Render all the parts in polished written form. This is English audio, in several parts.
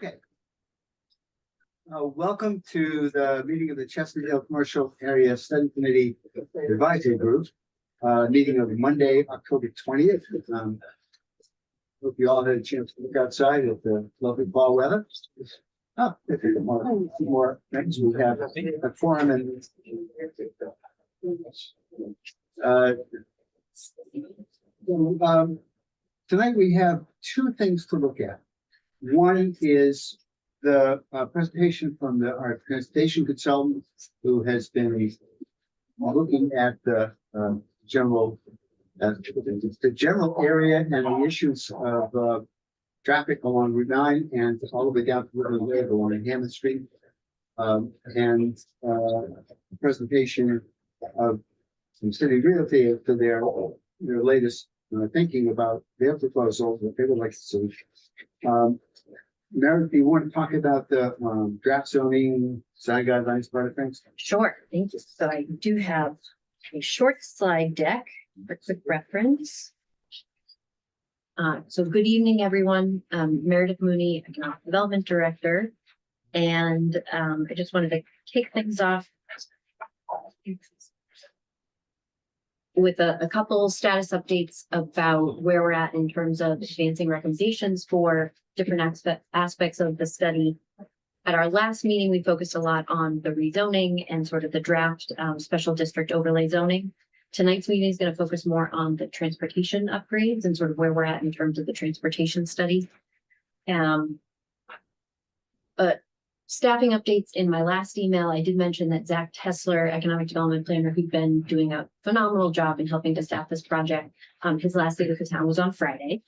Okay. Welcome to the meeting of the Chestnut Hill Commercial Area Study Committee Advisory Group, meeting of Monday, October 20th. Hope you all had a chance to look outside at the lovely fall weather. Oh, more things. We have a forum and tonight we have two things to look at. One is the presentation from our transportation consultant, who has been looking at the general area and the issues of traffic along Route 9 and all the way down to Woodland Way along Hammond Street, and the presentation of some city realty to their latest thinking about their proposal that they would like to see. Meredith, do you want to talk about the draft zoning side guidelines part of things? Sure, thank you. So I do have a short slide deck for quick reference. So good evening, everyone. Meredith Mooney, Economic Development Director. And I just wanted to kick things off with a couple status updates about where we're at in terms of advancing recommendations for different aspects of the study. At our last meeting, we focused a lot on the rezoning and sort of the draft special district overlay zoning. Tonight's meeting is going to focus more on the transportation upgrades and sort of where we're at in terms of the transportation study. Staffing updates in my last email, I did mention that Zach Tessler, economic development planner, who'd been doing a phenomenal job in helping to staff this project. His last day with the town was on Friday.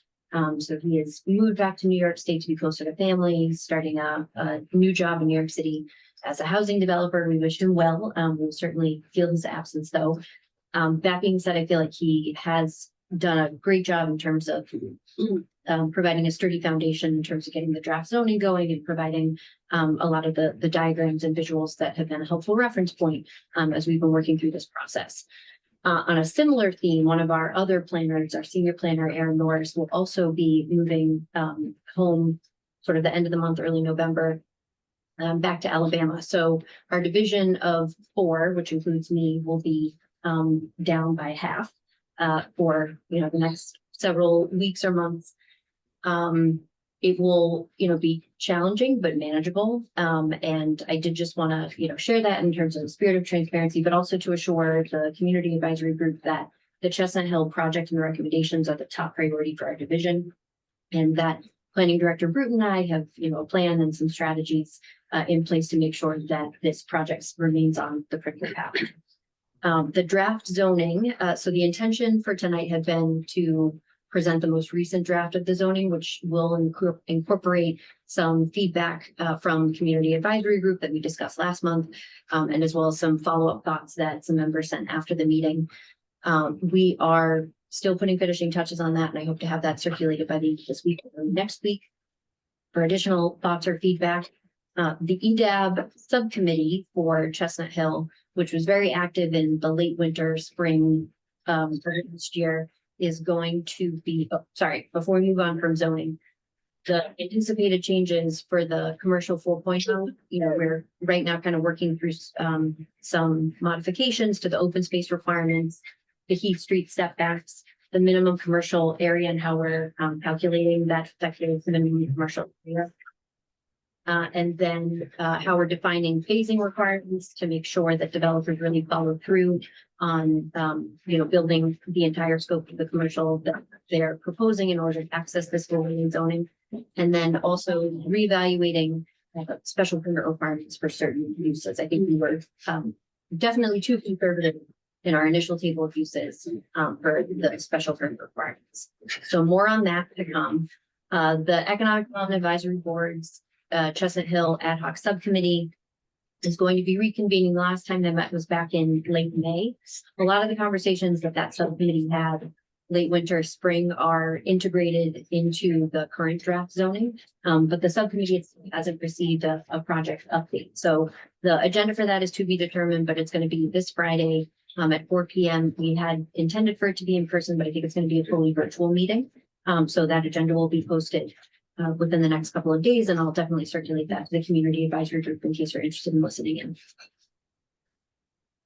So he has moved back to New York State to be closer to family, starting a new job in New York City as a housing developer. We wish him well. We'll certainly feel his absence, though. That being said, I feel like he has done a great job in terms of providing a sturdy foundation in terms of getting the draft zoning going and providing a lot of the diagrams and visuals that have been a helpful reference point as we've been working through this process. On a similar theme, one of our other planners, our senior planner, Aaron Norris, will also be moving home sort of the end of the month, early November, back to Alabama. So our division of 4, which includes me, will be down by half for the next several weeks or months. It will be challenging but manageable, and I did just want to share that in terms of the spirit of transparency, but also to assure the community advisory group that the Chestnut Hill project and the recommendations are the top priority for our division, and that Planning Director Bruton and I have a plan and some strategies in place to make sure that this project remains on the critical path. The draft zoning, so the intention for tonight had been to present the most recent draft of the zoning, which will incorporate some feedback from community advisory group that we discussed last month, and as well as some follow-up thoughts that some members sent after the meeting. We are still putting finishing touches on that, and I hope to have that circulated by the end of this week or next week for additional thoughts or feedback. The EDAB subcommittee for Chestnut Hill, which was very active in the late winter, spring for this year, is going to be, before we move on from zoning, the anticipated changes for the commercial 4.0, we're right now kind of working through some modifications to the open space requirements, the Heath Street setbacks, the minimum commercial area, and how we're calculating that effective minimum commercial area. And then how we're defining phasing requirements to make sure that developers really follow through on, building the entire scope of the commercial that they're proposing in order to access this overlay zoning. And then also reevaluating special permit requirements for certain uses. I think we were definitely too conservative in our initial table of uses for the special permit requirements. So more on that to come. The Economic Development Advisory Board's Chestnut Hill Ad Hoc Subcommittee is going to be reconvening. The last time they met was back in late May. A lot of the conversations that subcommittee had late winter, spring are integrated into the current draft zoning, but the subcommittee hasn't received a project update. So the agenda for that is to be determined, but it's going to be this Friday at 4 p.m. We had intended for it to be in person, but I think it's going to be a fully virtual meeting. So that agenda will be posted within the next couple of days, and I'll definitely circulate that to the community advisory group in case you're interested in listening in.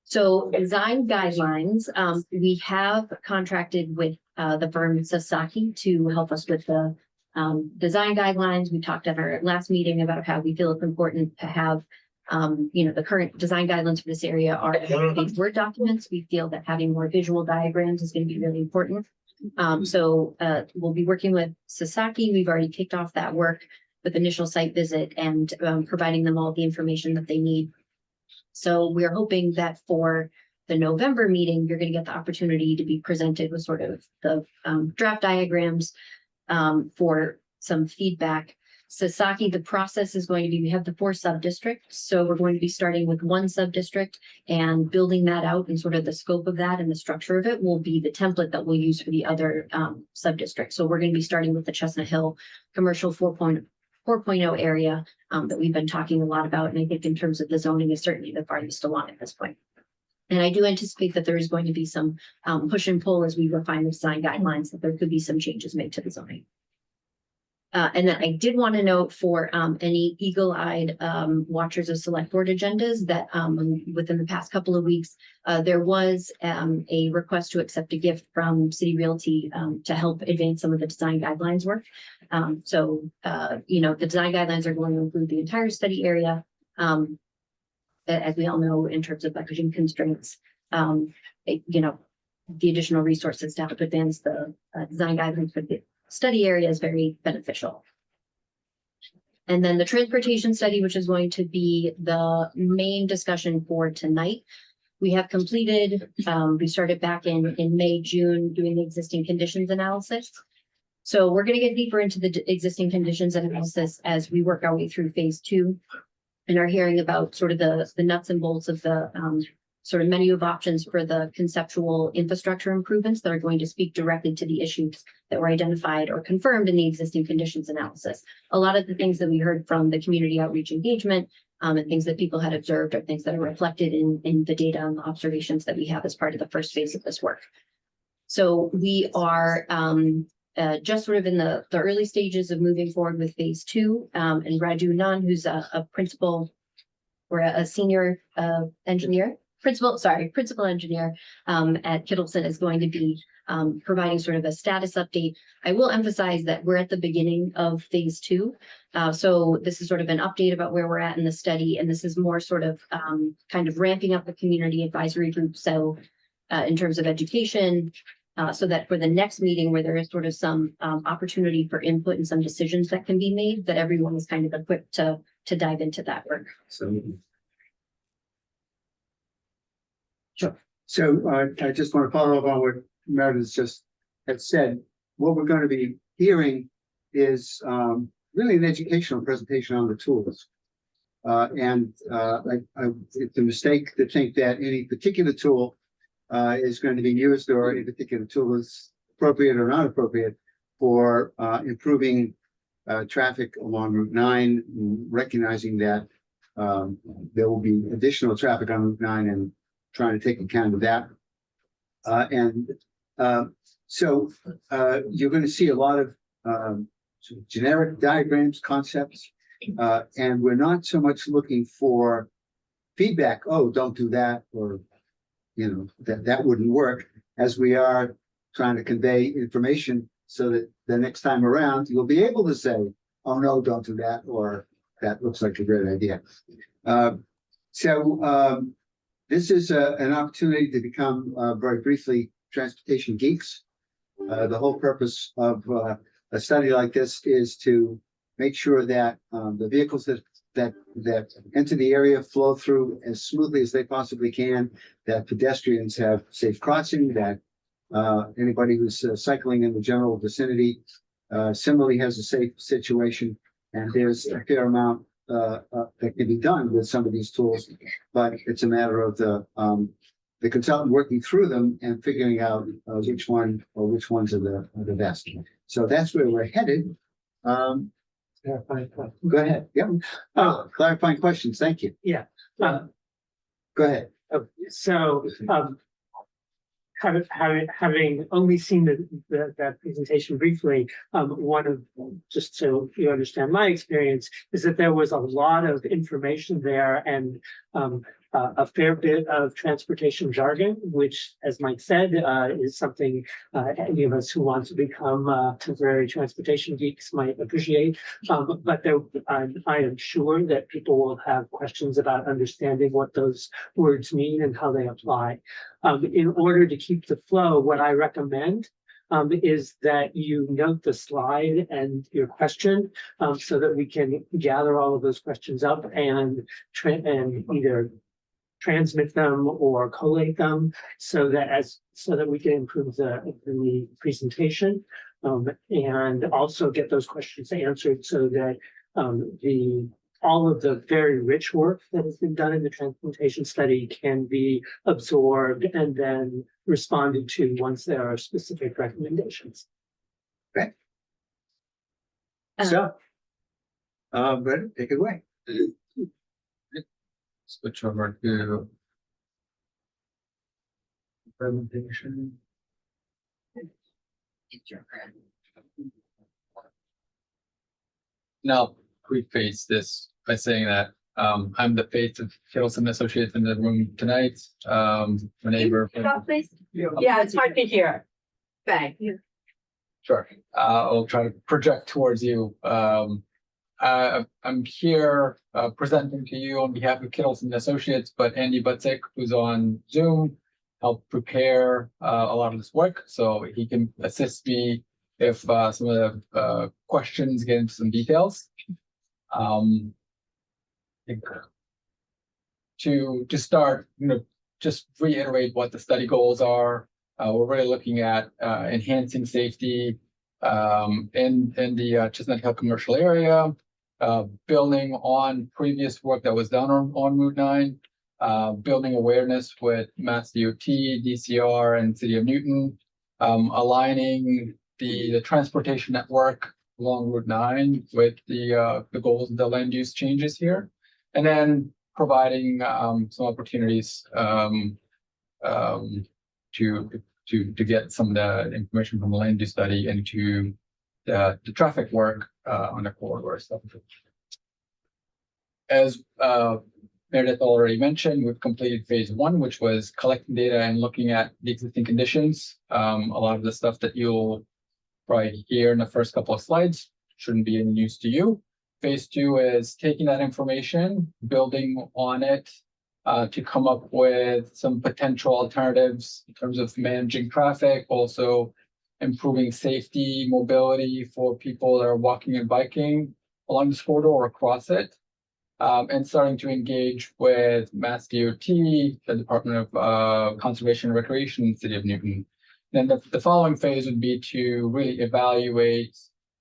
So design guidelines, we have contracted with the firm Sasaki to help us with the design guidelines. We talked at our last meeting about how we feel it's important to have the current design guidelines for this area are big Word documents. We feel that having more visual diagrams is going to be really important. So we'll be working with Sasaki. We've already kicked off that work with initial site visit and providing them all the information that they need. So we're hoping that for the November meeting, you're going to get the opportunity to be presented with sort of the draft diagrams for some feedback. Sasaki, the process is going to be, we have the 4 sub-districts. So we're going to be starting with one sub-district and building that out, and sort of the scope of that and the structure of it will be the template that we'll use for the other sub-districts. So we're going to be starting with the Chestnut Hill Commercial 4.0 area that we've been talking a lot about. And I think in terms of the zoning is certainly the farthest along at this point. And I do anticipate that there is going to be some push and pull as we refine the design guidelines, that there could be some changes made to the zoning. And then I did want to note for any eagle-eyed watchers of select board agendas that within the past couple of weeks, there was a request to accept a gift from City Realty to help advance some of the design guidelines work. So the design guidelines are going to include the entire study area. As we all know, in terms of budgeting constraints, the additional resources to help advance the design guidelines for the study area is very beneficial. And then the transportation study, which is going to be the main discussion for tonight. We have completed, we started back in May, June, doing the existing conditions analysis. So we're going to get deeper into the existing conditions analysis as we work our way through phase 2 and are hearing about sort of the nuts and bolts of the sort of menu of options for the conceptual infrastructure improvements that are going to speak directly to the issues that were identified or confirmed in the existing conditions analysis. A lot of the things that we heard from the community outreach engagement and things that people had observed are things that are reflected in the data and the observations that we have as part of the first phase of this work. So we are just sort of in the early stages of moving forward with phase 2. And Raju Nunn, who's a principal or a senior principal engineer at Kittleson, is going to be providing sort of a status update. I will emphasize that we're at the beginning of phase 2. So this is sort of an update about where we're at in the study. And this is more sort of kind of ramping up the community advisory group. So in terms of education, so that for the next meeting where there is sort of some opportunity for input and some decisions that can be made, that everyone is kind of equipped to dive into that work. So I just want to follow up on what Meredith just had said. What we're going to be hearing is really an educational presentation on the tools. It's a mistake to think that any particular tool is going to be used, or any particular tool is appropriate or not appropriate for improving traffic along Route 9, recognizing that there will be additional traffic on Route 9 and trying to take account of that. So you're going to see a lot of generic diagrams, concepts, and we're not so much looking for feedback. Oh, don't do that, or that wouldn't work, as we are trying to convey information so that the next time around you'll be able to say, oh no, don't do that, or that looks like a great idea. This is an opportunity to become very briefly transportation geeks. The whole purpose of a study like this is to make sure that the vehicles that enter the area flow through as smoothly as they possibly can, that pedestrians have safe crossing, that anybody who's cycling in the general vicinity similarly has a safe situation. And there's a fair amount that can be done with some of these tools, but it's a matter of the consultant working through them and figuring out which one or which ones are the best. So that's where we're headed. Go ahead. Yep. Oh, clarifying questions. Thank you. Yeah. Go ahead. So having only seen that presentation briefly, one of, just so you understand my experience, is that there was a lot of information there and a fair bit of transportation jargon, which, as Mike said, is something any of us who want to become temporary transportation geeks might appreciate. But I am sure that people will have questions about understanding what those words mean and how they apply. In order to keep the flow, what I recommend is that you note the slide and your question so that we can gather all of those questions up and either transmit them or collate them so that we can improve the presentation and also get those questions answered so that all of the very rich work that has been done in the transplantation study can be absorbed and then responded to once there are specific recommendations. Okay. So, Brenda, take it away. Switch over to presentation. Now, preface this by saying that I'm the face of Hiddleston Associates in the room tonight. My neighbor. Yeah, it's hard to hear. Thank you. Sure. I'll try to project towards you. I'm here presenting to you on behalf of Hiddleston Associates, but Andy Butzik, who's on Zoom, helped prepare a lot of this work, so he can assist me if some of the questions get into some details. To start, just reiterate what the study goals are. We're really looking at enhancing safety in the Chestnut Hill commercial area, building on previous work that was done on Route 9, building awareness with Mass DOT, DCR, and City of Newton, aligning the transportation network along Route 9 with the goals of the land use changes here, and then providing some opportunities to get some of the information from the land use study into the traffic work on the corridor stuff. As Meredith already mentioned, we've completed phase 1, which was collecting data and looking at the existing conditions. A lot of the stuff that you'll probably hear in the first couple of slides shouldn't be any news to you. Phase 2 is taking that information, building on it to come up with some potential alternatives in terms of managing traffic, also improving safety, mobility for people that are walking and biking along this corridor or across it, and starting to engage with Mass DOT, the Department of Conservation and Recreation in the City of Newton. Then the following phase would be to really evaluate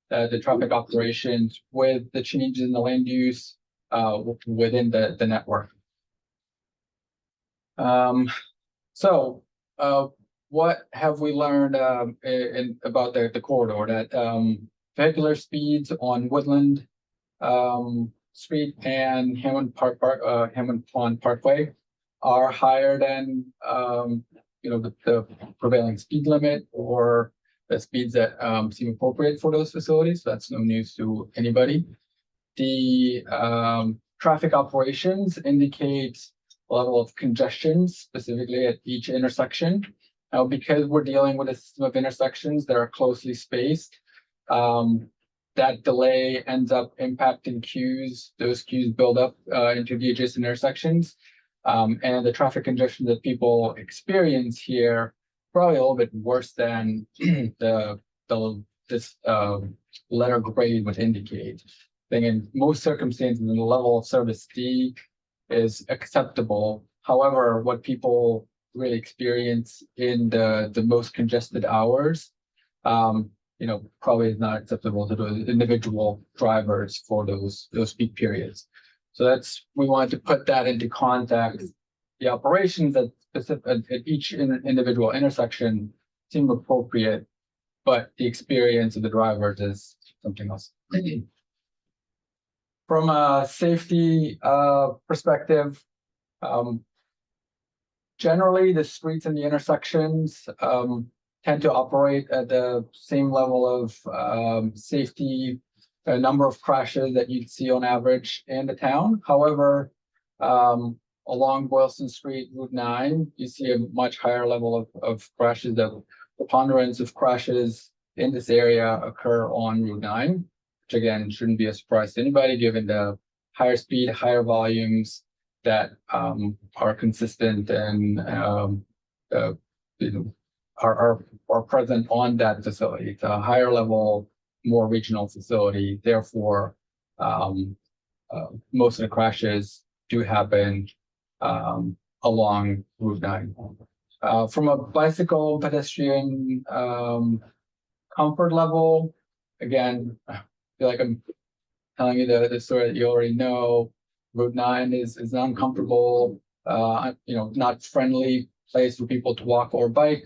the traffic operations with the changes in the land use within the network. So what have we learned about the corridor? That vehicular speeds on Woodland Street and Hammond Pond Parkway are higher than the prevailing speed limit or the speeds that seem appropriate for those facilities. So that's no news to anybody. The traffic operations indicate level of congestion, specifically at each intersection. Now, because we're dealing with a system of intersections that are closely spaced, that delay ends up impacting queues. Those queues build up into the adjacent intersections. And the traffic congestion that people experience here probably a little bit worse than this letter grade would indicate. I think in most circumstances, the level of service D is acceptable. However, what people really experience in the most congested hours, probably is not acceptable to those individual drivers for those peak periods. So we wanted to put that into context. The operations at each individual intersection seem appropriate, but the experience of the drivers is something else. From a safety perspective, Generally, the streets and the intersections tend to operate at the same level of safety, number of crashes that you'd see on average in the town. However, along Boylston Street, Route 9, you see a much higher level of crashes. The preponderance of crashes in this area occur on Route 9, which again shouldn't be a surprise to anybody given the higher speed, higher volumes that are consistent and you know, are present on that facility. It's a higher level, more regional facility. Therefore, most of the crashes do happen along Route 9. From a bicycle pedestrian comfort level, again, I feel like I'm telling you the story that you already know. Route 9 is an uncomfortable, not friendly place for people to walk or bike.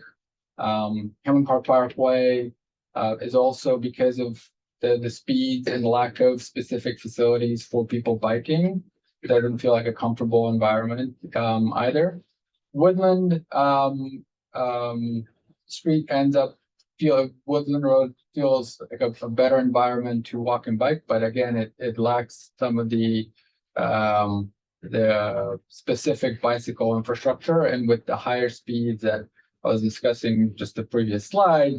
Hammond Park Parkway is also because of the speed and lack of specific facilities for people biking. It doesn't feel like a comfortable environment either. Woodland Street Woodland Road feels like a better environment to walk and bike, but again, it lacks some of the specific bicycle infrastructure, and with the higher speeds that I was discussing just the previous slide,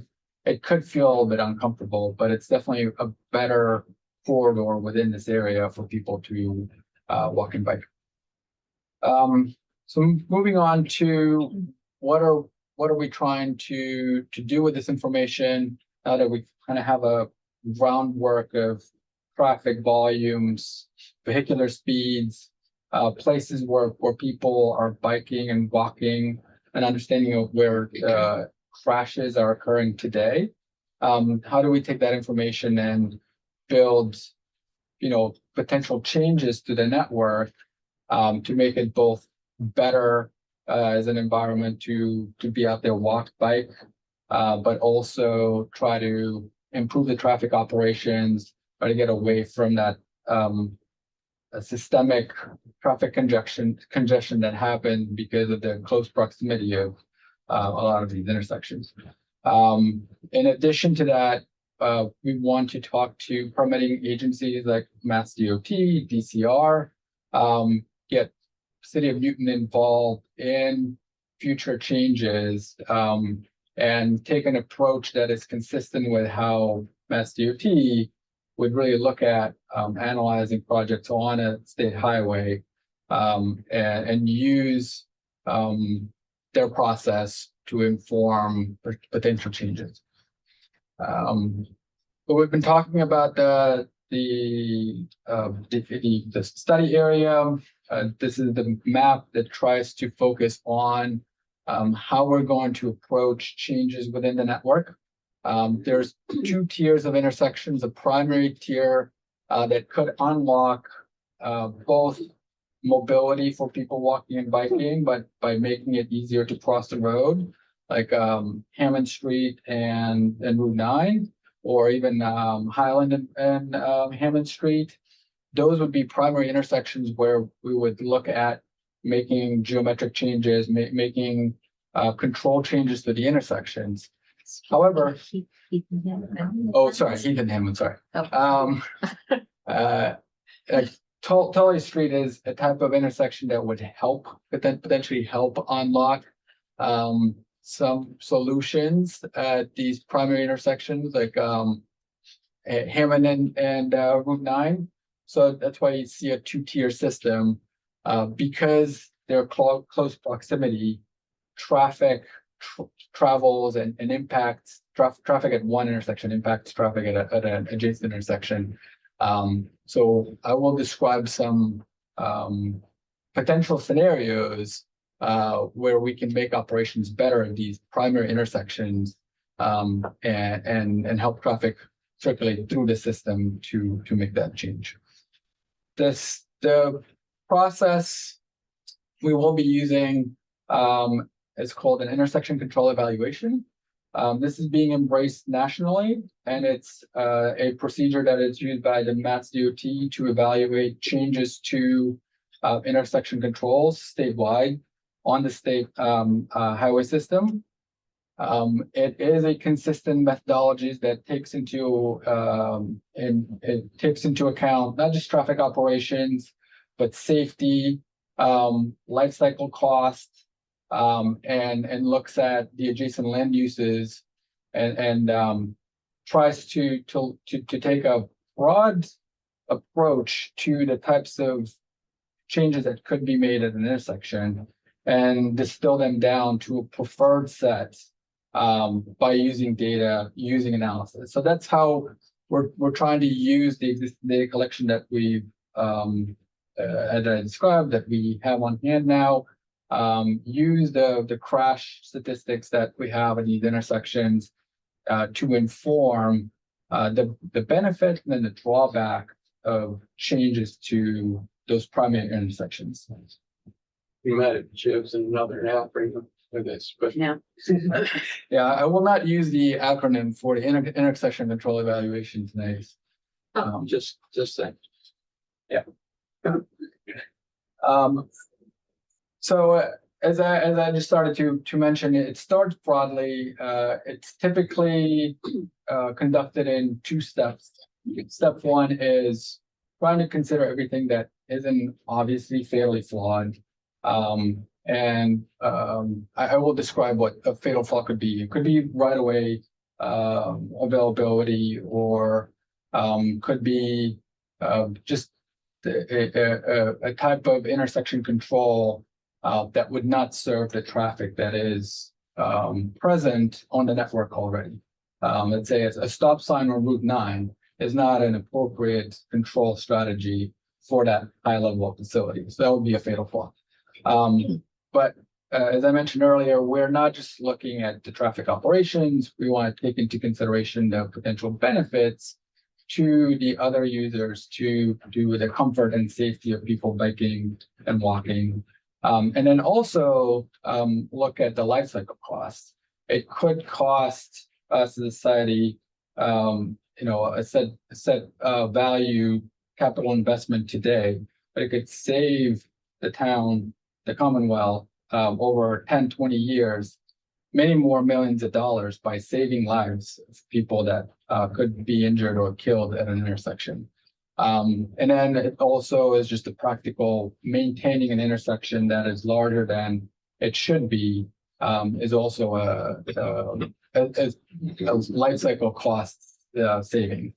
it could feel a little bit uncomfortable, but it's definitely a better corridor within this area for people to walk and bike. So moving on to what are we trying to do with this information now that we kind of have a groundwork of traffic volumes, vehicular speeds, places where people are biking and walking, an understanding of where crashes are occurring today. How do we take that information and build, potential changes to the network to make it both better as an environment to be out there, walk, bike, but also try to improve the traffic operations, try to get away from that systemic traffic congestion that happens because of the close proximity of a lot of these intersections. In addition to that, we want to talk to permitting agencies like Mass DOT, DCR, get City of Newton involved in future changes, and take an approach that is consistent with how Mass DOT would really look at analyzing projects on a state highway, and use their process to inform potential changes. But we've been talking about the study area. This is the map that tries to focus on how we're going to approach changes within the network. There's two tiers of intersections, a primary tier that could unlock both mobility for people walking and biking, but by making it easier to cross the road, like Hammond Street and Route 9, or even Highland and Hammond Street. Those would be primary intersections where we would look at making geometric changes, making control changes to the intersections. However, Heath and Hammond, sorry. Tully Street is a type of intersection that would help, potentially help unlock some solutions at these primary intersections, like Hammond and Route 9. So that's why you see a two-tier system, because they're close proximity. Traffic travels and impacts traffic at one intersection impacts traffic at an adjacent intersection. So I will describe some potential scenarios where we can make operations better at these primary intersections, and help traffic circulate through the system to make that change. The process we will be using is called an intersection control evaluation. This is being embraced nationally, and it's a procedure that is used by the Mass DOT to evaluate changes to intersection controls statewide. on the state highway system. It is a consistent methodology that takes into and it takes into account not just traffic operations, but safety, life cycle costs, and looks at the adjacent land uses and tries to take a broad approach to the types of changes that could be made at an intersection and distill them down to a preferred set by using data, using analysis. So that's how we're trying to use the existing data collection that we've as I described, that we have on hand now, use the crash statistics that we have at these intersections to inform the benefit and then the drawback of changes to those primary intersections. We met at Jibs and another acronym for this, but Yeah. Yeah, I will not use the acronym for the intersection control evaluation tonight. just saying. So as I just started to mention, it starts broadly. It's typically conducted in two steps. Step one is trying to consider everything that isn't obviously fairly flawed. I will describe what a fatal flaw could be. It could be right away availability, or could be just a type of intersection control that would not serve the traffic that is present on the network already. Let's say it's a stop sign on Route 9 is not an appropriate control strategy for that high level of facility. So that would be a fatal flaw. But as I mentioned earlier, we're not just looking at the traffic operations. We want to take into consideration the potential benefits to the other users, to do with the comfort and safety of people biking and walking. And then also look at the life cycle costs. It could cost us as a society, a set value capital investment today, but it could save the town, the Commonwealth, over 10, 20 years, many more millions of dollars by saving lives of people that could be injured or killed at an intersection. And then it also is just a practical maintaining an intersection that is larger than it should be, is also a life cycle cost saving.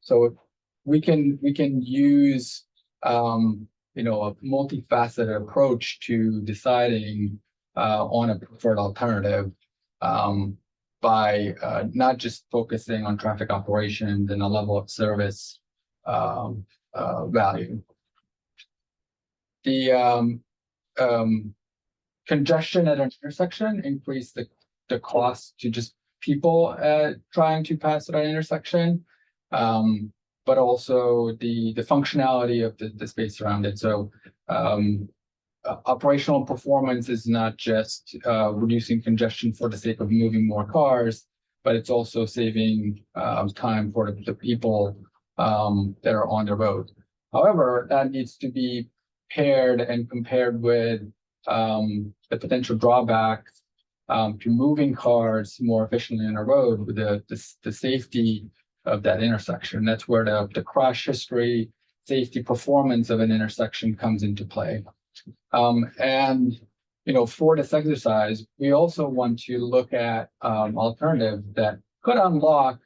So we can use a multifaceted approach to deciding on a preferred alternative by not just focusing on traffic operations and a level of service value. The congestion at an intersection increase the cost to just people trying to pass that intersection, but also the functionality of the space around it. So operational performance is not just reducing congestion for the sake of moving more cars, but it's also saving time for the people that are on the road. However, that needs to be paired and compared with the potential drawbacks to moving cars more efficiently on a road with the safety of that intersection. That's where the crash history, safety performance of an intersection comes into play. For this exercise, we also want to look at alternatives that could unlock,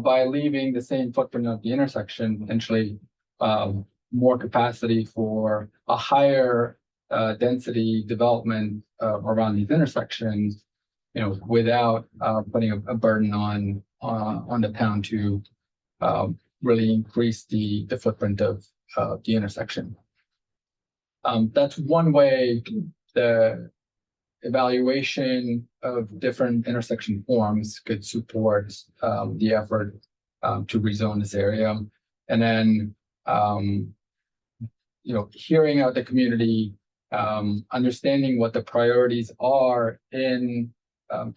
by leaving the same footprint of the intersection, potentially more capacity for a higher density development around these intersections, without putting a burden on the town to really increase the footprint of the intersection. That's one way the evaluation of different intersection forms could support the effort to rezone this area. And then, hearing out the community, understanding what the priorities are in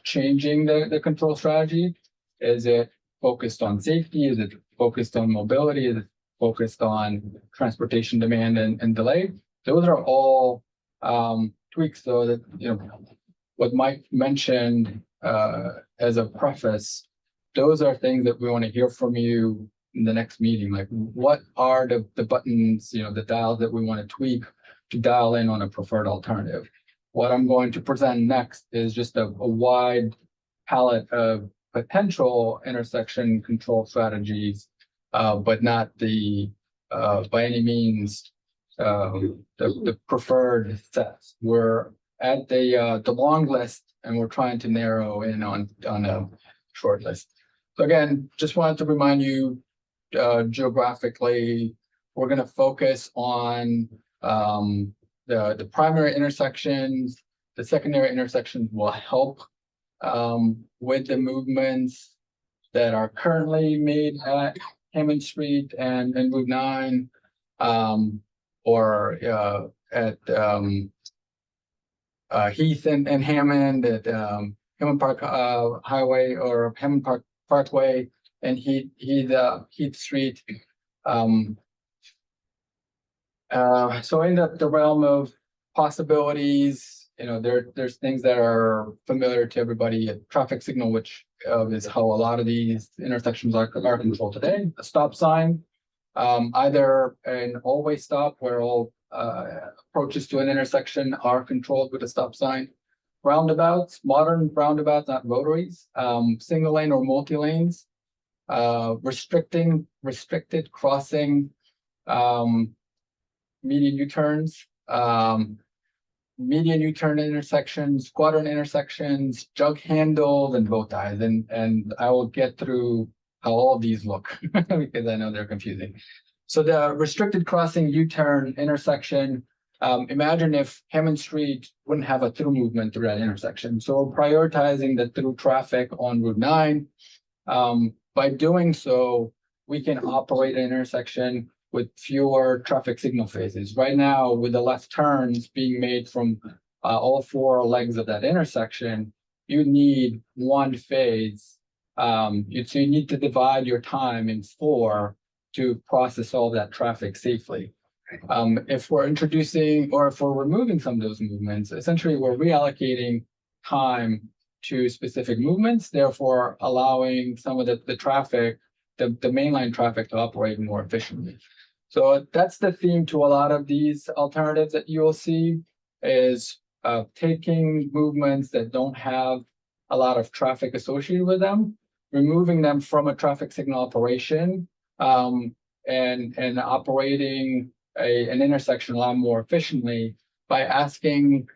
changing the control strategy. Is it focused on safety? Is it focused on mobility? Is it focused on transportation demand and delay? Those are all tweaks though that, what Mike mentioned, as a preface, those are things that we want to hear from you in the next meeting. Like, what are the buttons, the dials that we want to tweak to dial in on a preferred alternative? What I'm going to present next is just a wide palette of potential intersection control strategies, but not the by any means the preferred sets. We're at the long list, and we're trying to narrow in on a short list. So again, just wanted to remind you, geographically, we're going to focus on the primary intersections. The secondary intersections will help with the movements that are currently made at Hammond Street and Route 9, or at Heath and Hammond, at Hammond Park Highway, or Hammond Park Parkway and Heath Street. So in the realm of possibilities, there's things that are familiar to everybody. A traffic signal, which is how a lot of these intersections are controlled today. A stop sign, either an always stop where all approaches to an intersection are controlled with a stop sign. Roundabouts, modern roundabouts, not rotaries, single lane or multi lanes, restricted crossing, median U-turns, median U-turn intersections, quadrant intersections, jug handles, and bow ties. And I will get through how all of these look because I know they're confusing. So the restricted crossing U-turn intersection, imagine if Hammond Street wouldn't have a through movement through that intersection. So we're prioritizing the through traffic on Route 9. By doing so, we can operate an intersection with fewer traffic signal phases. Right now, with the left turns being made from all four legs of that intersection, you need one phase. So you need to divide your time in four to process all that traffic safely. If we're introducing, or if we're removing some of those movements, essentially we're reallocating time to specific movements, therefore allowing some of the traffic, the mainline traffic, to operate more efficiently. So that's the theme to a lot of these alternatives that you will see, is taking movements that don't have a lot of traffic associated with them, removing them from a traffic signal operation, and operating an intersection a lot more efficiently by asking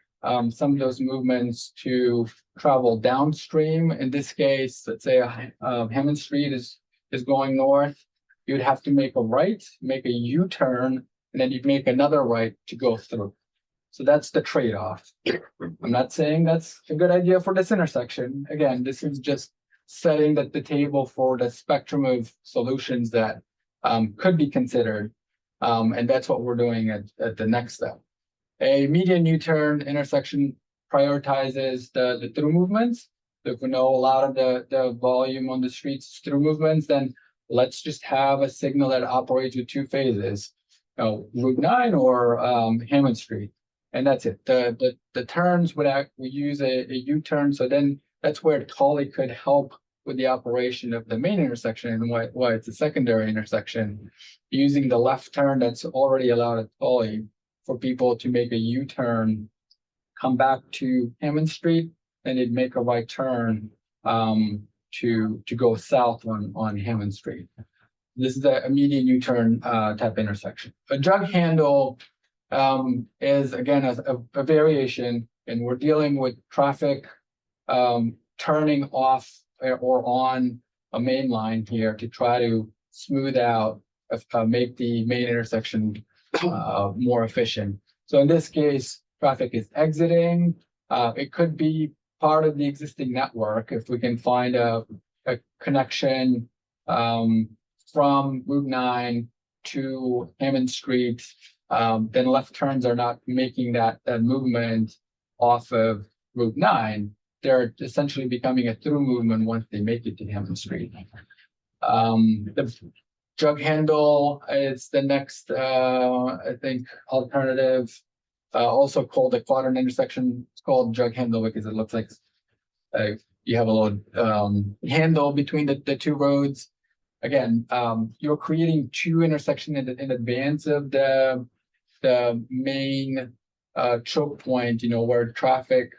some of those movements to travel downstream. In this case, let's say Hammond Street is going north. You'd have to make a right, make a U-turn, and then you'd make another right to go through. So that's the trade-off. I'm not saying that's a good idea for this intersection. Again, this is just setting the table for the spectrum of solutions that could be considered. And that's what we're doing at the next step. A median U-turn intersection prioritizes the through movements. So if we know a lot of the volume on the streets through movements, then let's just have a signal that operates with two phases, Route 9 or Hammond Street. And that's it. The turns we use a U-turn. So then that's where Tully could help with the operation of the main intersection, and why it's a secondary intersection, using the left turn that's already allowed at Tully for people to make a U-turn, come back to Hammond Street, and they'd make a right turn to go south on Hammond Street. This is a median U-turn type intersection. A jug handle is, again, a variation, and we're dealing with traffic turning off or on a main line here to try to smooth out, make the main intersection more efficient. So in this case, traffic is exiting. It could be part of the existing network if we can find a connection from Route 9 to Hammond Street. Then left turns are not making that movement off of Route 9. They're essentially becoming a through movement once they make it to Hammond Street. The jug handle is the next, I think, alternative. also called a quadrant intersection. It's called jug handle because it looks like you have a little handle between the two roads. Again, you're creating two intersections in advance of the main choke point, where traffic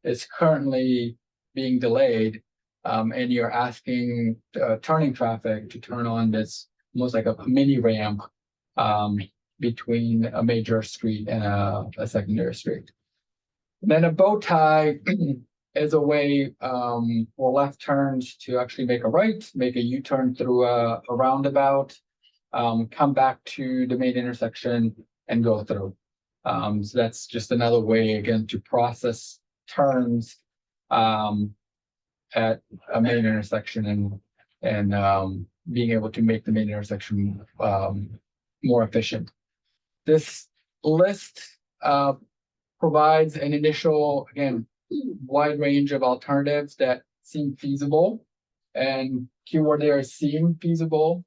is currently being delayed. And you're asking turning traffic to turn on this almost like a mini ramp between a major street and a secondary street. Then a bow tie is a way for left turns to actually make a right, make a U-turn through a roundabout, come back to the main intersection and go through. So that's just another way, again, to process turns at a main intersection and being able to make the main intersection more efficient. This list provides an initial, again, wide range of alternatives that seem feasible, and keyword there is seem feasible.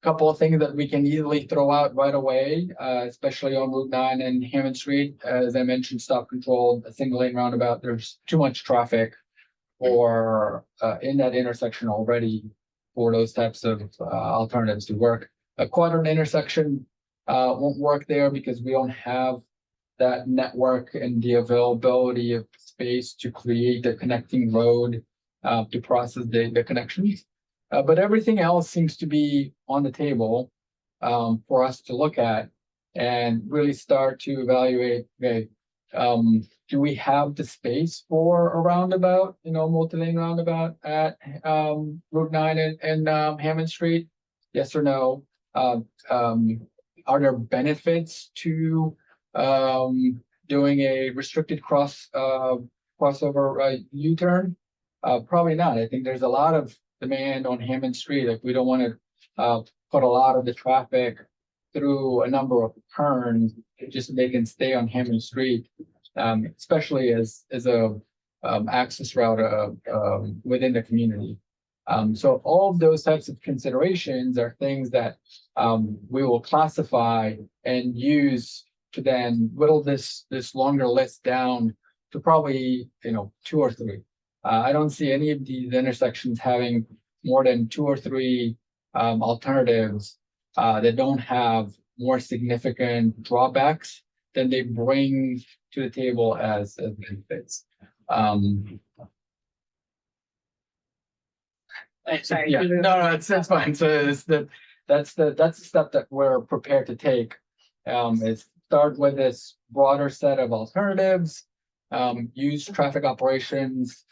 Couple of things that we can easily throw out right away, especially on Route 9 and Hammond Street. As I mentioned, stop control, a single lane roundabout. There's too much traffic for in that intersection already for those types of alternatives to work. A quadrant intersection won't work there because we don't have that network and the availability of space to create the connecting road to process the connections. But everything else seems to be on the table for us to look at and really start to evaluate, okay, do we have the space for a roundabout, multi-lane roundabout at Route 9 and Hammond Street? Yes or no? Are there benefits to doing a restricted crossover U-turn? Probably not. I think there's a lot of demand on Hammond Street. Like, we don't want to put a lot of the traffic through a number of turns just so they can stay on Hammond Street, especially as a access route within the community. So all of those types of considerations are things that we will classify and use to then whittle this longer list down to probably 2 or 3. I don't see any of these intersections having more than 2 or 3 alternatives that don't have more significant drawbacks than they bring to the table as benefits. Sorry. Yeah, no, it's fine. So that's the step that we're prepared to take. Is start with this broader set of alternatives, use traffic operations,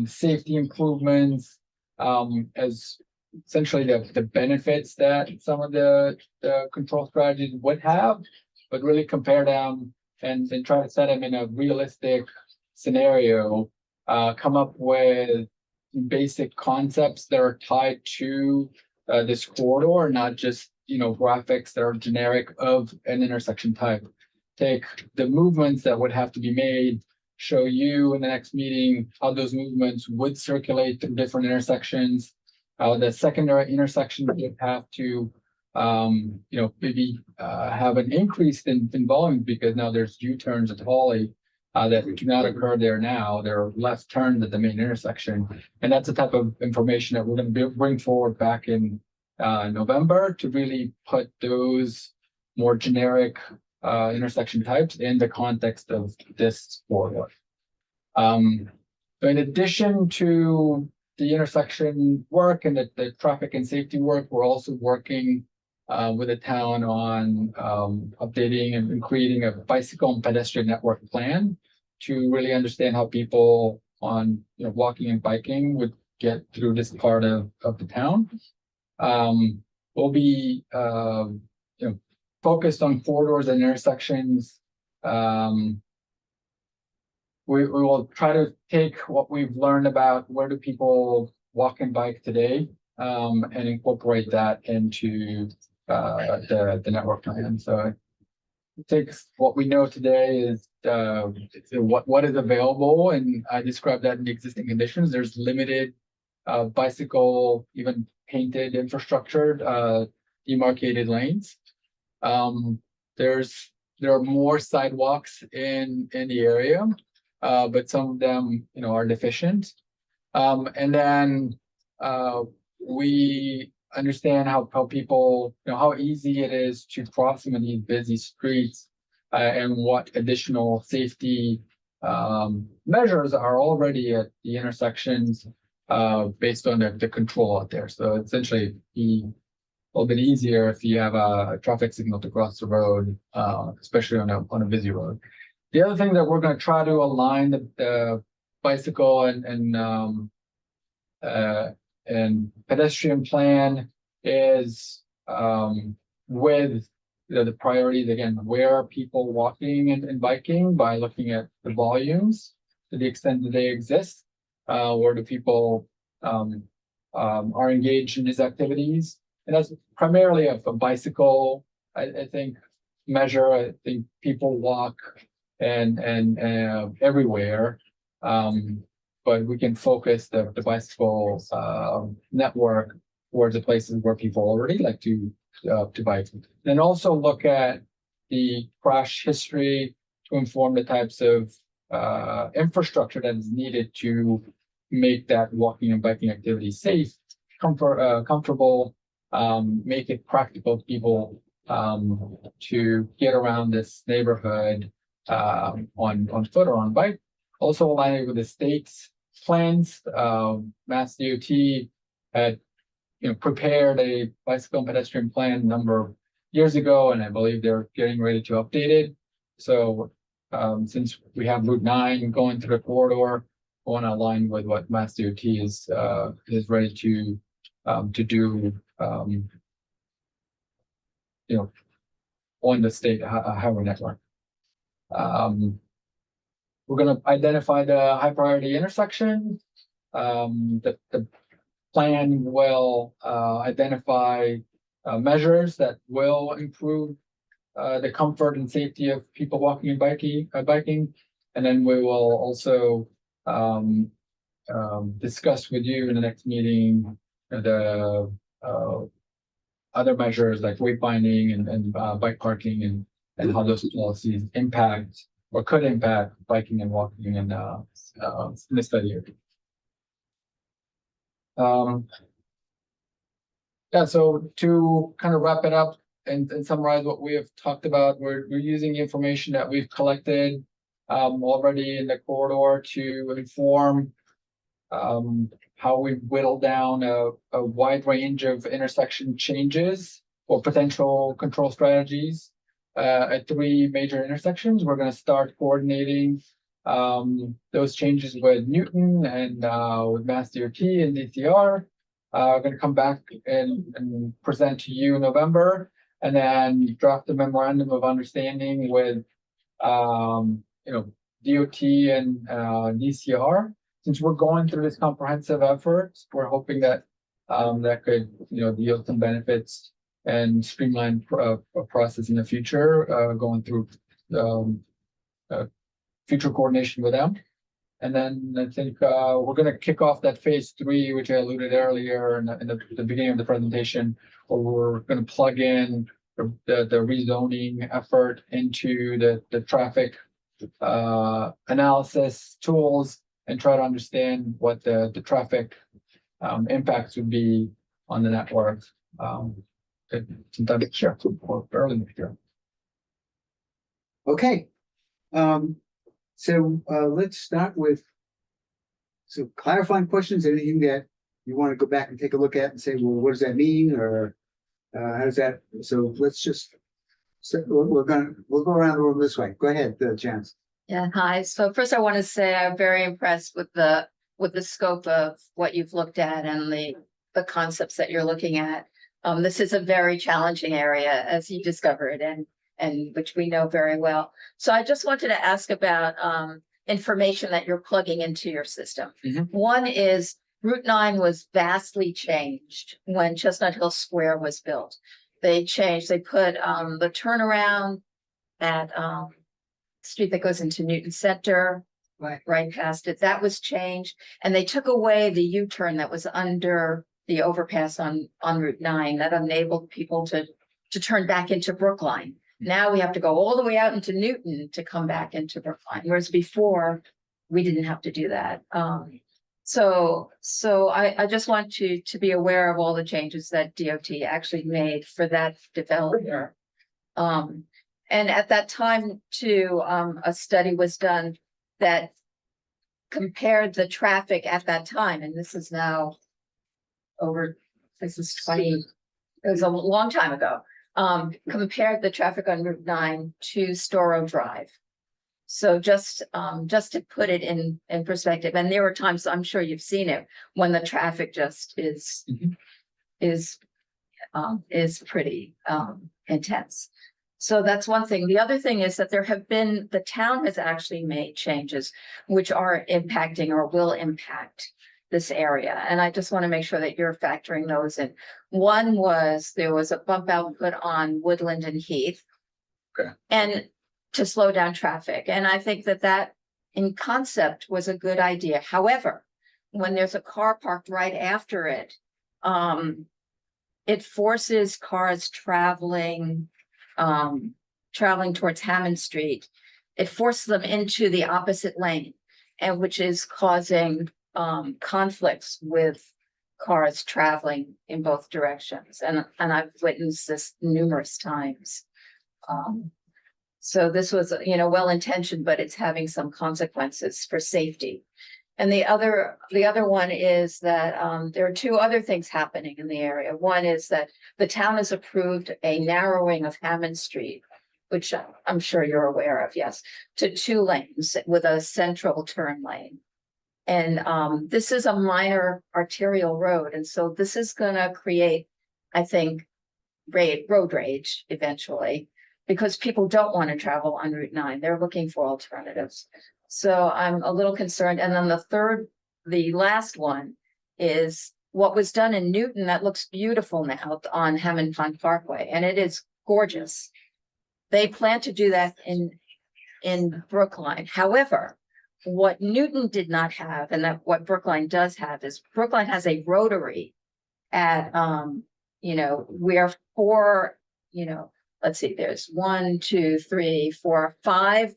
safety improvements, as essentially the benefits that some of the control strategies would have, but really compare them and try to set them in a realistic scenario, come up with basic concepts that are tied to this corridor, not just graphics that are generic of an intersection type. Take the movements that would have to be made, show you in the next meeting how those movements would circulate through different intersections, how the secondary intersection would have to maybe have an increase in volume because now there's U-turns at Hawley that do not occur there now. There are left turns at the main intersection. And that's the type of information that we're going to bring forward back in November to really put those more generic intersection types in the context of this corridor. So in addition to the intersection work and the traffic and safety work, we're also working with the town on updating and creating a bicycle and pedestrian network plan to really understand how people on walking and biking would get through this part of the town. We'll be focused on corridors and intersections. We will try to take what we've learned about where do people walk and bike today, and incorporate that into the network plan. So it takes what we know today is what is available, and I described that in the existing conditions. There's limited bicycle, even painted infrastructure, demarcated lanes. there are more sidewalks in the area, but some of them, are deficient. And then we understand how people, how easy it is to cross some of these busy streets, and what additional safety measures are already at the intersections based on the control out there. So essentially, be a little bit easier if you have a traffic signal to cross the road, especially on a busy road. The other thing that we're going to try to align the bicycle and pedestrian plan is with the priorities, again, where are people walking and biking, by looking at the volumes to the extent that they exist. Where do people are engaged in these activities? And that's primarily a bicycle, I think, measure. I think people walk and everywhere. But we can focus the bicycle network towards the places where people already like to bike. And also look at the crash history to inform the types of infrastructure that is needed to make that walking and biking activity safe, comfortable, make it practical to people to get around this neighborhood on foot or on bike. Also aligning with the state's plans. Mass DOT had prepared a bicycle and pedestrian plan a number of years ago, and I believe they're getting ready to update it. So since we have Route 9 going through the corridor, I want to align with what Mass DOT is ready to do on the state highway network. We're going to identify the high priority intersection. The plan will identify measures that will improve the comfort and safety of people walking and biking. And then we will also discuss with you in the next meeting the other measures like wayfinding and bike parking and how those policies impact or could impact biking and walking in the study area. Yeah, so to kind of wrap it up and summarize what we have talked about, we're using the information that we've collected already in the corridor to inform how we whittle down a wide range of intersection changes or potential control strategies at 3 major intersections. We're going to start coordinating those changes with Newton and with Mass DOT and DCR. We're going to come back and present to you in November, and then draft a memorandum of understanding with DOT and DCR. Since we're going through this comprehensive effort, we're hoping that that could yield some benefits and streamline a process in the future, going through future coordination with them. And then I think we're going to kick off that phase 3, which I alluded earlier in the beginning of the presentation, where we're going to plug in the rezoning effort into the traffic analysis tools and try to understand what the traffic impacts would be on the network sometime next year or early next year. Okay. So let's start with some clarifying questions. Anything that you want to go back and take a look at and say, well, what does that mean? Or how does that? So let's just, we'll go around the room this way. Go ahead, Chance. Yeah, hi. So first I want to say I'm very impressed with the scope of what you've looked at and the concepts that you're looking at. This is a very challenging area, as you discovered, and which we know very well. So I just wanted to ask about information that you're plugging into your system. Mm-hmm. One is Route 9 was vastly changed when Chestnut Hill Square was built. They put the turnaround at street that goes into Newton Center, right past it. That was changed. And they took away the U-turn that was under the overpass on Route 9 that enabled people to turn back into Brookline. Now we have to go all the way out into Newton to come back into Brookline, whereas before we didn't have to do that. So I just want to be aware of all the changes that DOT actually made for that developer. And at that time too, a study was done that compared the traffic at that time, and this is now this is 20, it was a long time ago. Compared the traffic on Route 9 to Storrow Drive. So just to put it in perspective, and there were times, I'm sure you've seen it, when the traffic just is pretty intense. So that's one thing. The other thing is that the town has actually made changes which are impacting or will impact this area. And I just want to make sure that you're factoring those in. One was there was a bump out put on Woodland and Heath. Okay. And to slow down traffic. And I think that in concept was a good idea. However, when there's a car parked right after it, it forces cars traveling towards Hammond Street. It forces them into the opposite lane, and which is causing conflicts with cars traveling in both directions. And I've witnessed this numerous times. So this was, well-intentioned, but it's having some consequences for safety. And the other one is that there are two other things happening in the area. One is that the town has approved a narrowing of Hammond Street, which I'm sure you're aware of, yes, to 2 lanes with a central turn lane. And this is a minor arterial road. And so this is going to create, I think, road rage eventually, because people don't want to travel on Route 9. They're looking for alternatives. So I'm a little concerned. And then the last one is what was done in Newton that looks beautiful now on Hammond Pond Parkway, and it is gorgeous. They plan to do that in Brookline. However, what Newton did not have, and that what Brookline does have, is Brookline has a rotary at where 4, let's see, there's 1, 2, 3, 4, 5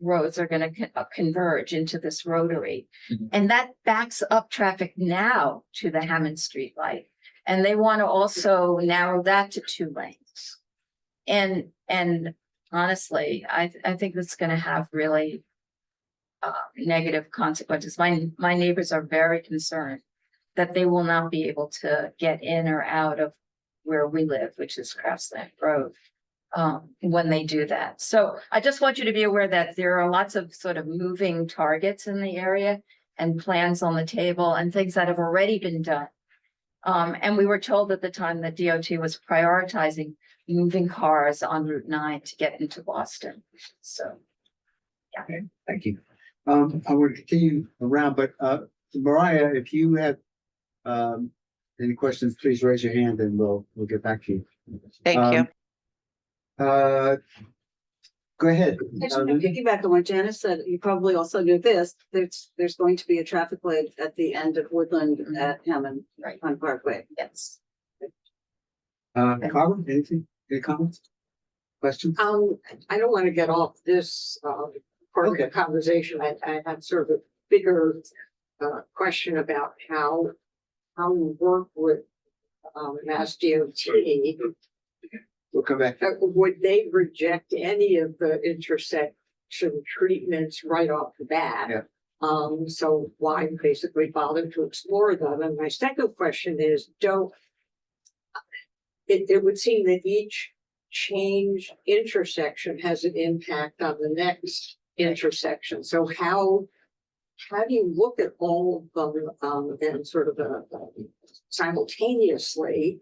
roads are going to converge into this rotary. Mm-hmm. And that backs up traffic now to the Hammond Street light. And they want to also narrow that to 2 lanes. And honestly, I think that's going to have really negative consequences. My neighbors are very concerned that they will not be able to get in or out of where we live, which is Craftsland Road, when they do that. So I just want you to be aware that there are lots of sort of moving targets in the area and plans on the table and things that have already been done. And we were told at the time that DOT was prioritizing moving cars on Route 9 to get into Boston. So, yeah. Okay, thank you. I will continue around, but Mariah, if you have any questions, please raise your hand and we'll get back to you. Thank you. Go ahead. Actually, to piggyback on what Janice said, you probably also knew this, there's going to be a traffic light at the end of Woodland at Hammond Right. on Parkway. Yes. Carmen, anything? Any comments? Questions? I don't want to get off this part of Okay. the conversation. I had sort of a bigger question about how we work with Mass DOT. We'll come back. Would they reject any of the intersection treatments right off the bat? Yeah. So why basically bother to explore them? And my second question is, it would seem that each change intersection has an impact on the next intersection. So how do you look at all of them and sort of simultaneously?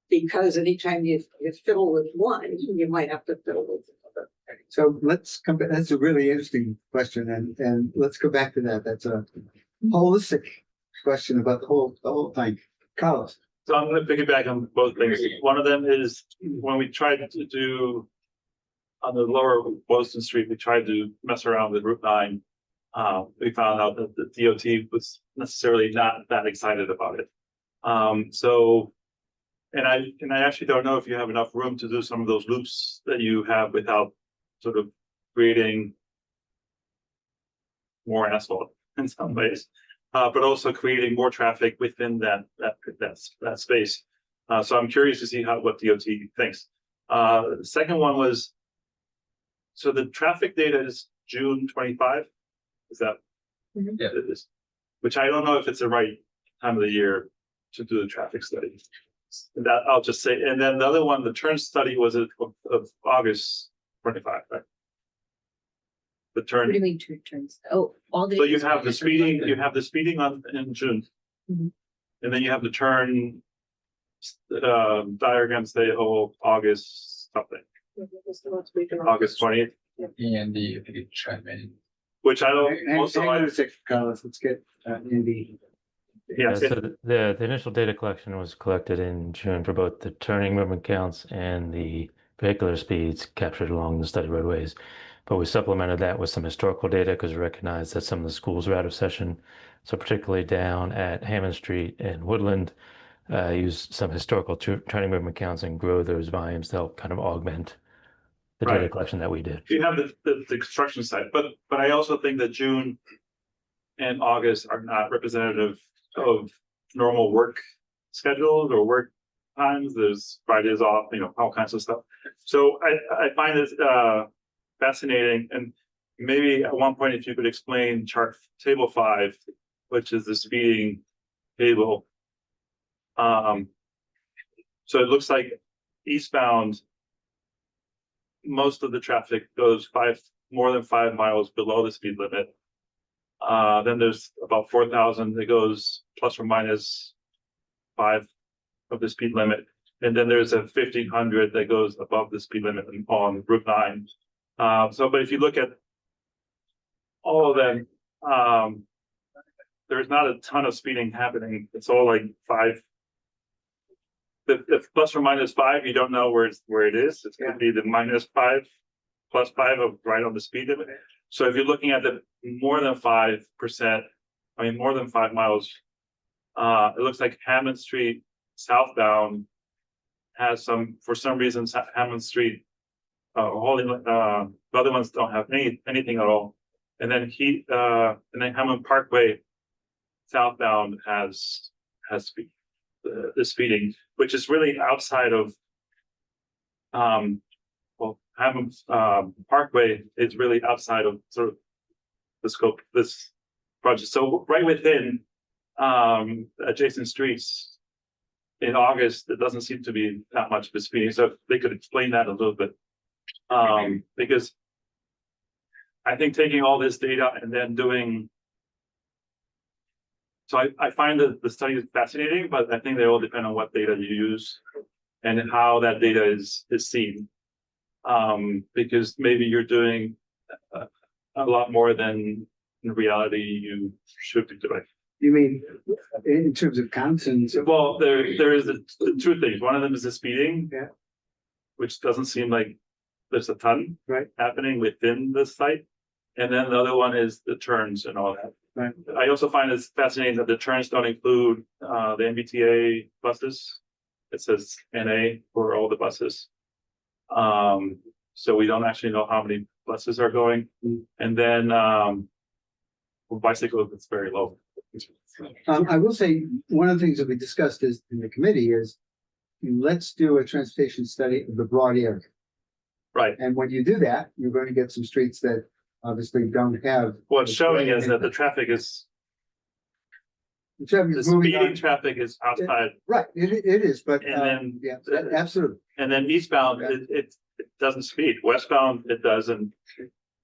Because anytime you fiddle with one, you might have to fiddle with another. So let's come back. That's a really interesting question, and let's go back to that. That's a holistic question about the whole thing. Carlos. So I'm going to piggyback on both things. One of them is when we tried to do on the lower Boylston Street, we tried to mess around with Route 9. We found out that the DOT was necessarily not that excited about it. So And I actually don't know if you have enough room to do some of those loops that you have without sort of creating more asphalt in some ways, but also creating more traffic within that space. So I'm curious to see what DOT thinks. The second one was, so the traffic data is June 25. Is that? Mhm. Yeah. It is, which I don't know if it's the right time of the year to do the traffic study. That I'll just say, and then the other one, the turn study was of August 25, right? The What turn. do you mean two turns? Oh, all the. So you have the speeding, in June. Mhm. And then you have the turn diagrams, say, August something, August 20th, Andy, if you could chime in. which I don't, Hang also, on a sec, Carlos, let's get Andy. yeah, So the initial data collection was collected in June for both the turning movement counts and the vehicular speeds captured along the study roadways. But we supplemented that with some historical data because we recognized that some of the schools were out of session. So particularly down at Hammond Street and Woodland, use some historical turning movement counts and grow those volumes to help kind of augment the data Right. collection that we did. you have the construction site, but I also think that June and August are not representative of normal work schedules or work times. There's Fridays off, all kinds of stuff. So I find this fascinating, and maybe at one point if you could explain table 5, which is the speeding table. So it looks like eastbound, most of the traffic goes more than 5 miles below the speed limit. Then there's about 4,000 that goes plus or minus 5 of the speed limit. And then there's a 1,500 that goes above the speed limit on Route 9. But if you look at all of them, there's not a ton of speeding happening. It's all like 5. The plus or minus 5, you don't know where it is. It's going to be the -5, +5 of right on the speed limit. So if you're looking at the more than 5%, more than 5 miles, it looks like Hammond Street southbound has for some reason, Hammond Street, the other ones don't have anything at all. And then Hammond Parkway southbound has the speeding, which is really outside of, Hammond Parkway is really outside of sort of the scope of this project. So right within adjacent streets in August, it doesn't seem to be that much of a speeding. So if they could explain that a little bit, because I think taking all this data and then doing. So I find that the study is fascinating, but I think they all depend on what data you use and how that data is seen. Because maybe you're doing a lot more than in reality you should be doing. You mean in terms of counts and so? Well, there is two things. One of them is the speeding, Yeah. which doesn't seem like there's a ton Right. happening within the site. And then the other one is the turns and all that. Right. I also find it fascinating that the turns don't include the MBTA buses. It says NA for all the buses. So we don't actually know how many buses are going. And then for bicycles, it's very low. I will say, one of the things that we discussed is in the committee is, let's do a transportation study of the broad area. Right. And when you do that, you're going to get some streets that obviously don't have. What's showing is that the traffic is, The traffic the is moving speeding on. traffic is outside. Right, it is, but, And then- yeah, absolutely. And then eastbound, it doesn't speed. Westbound, it doesn't.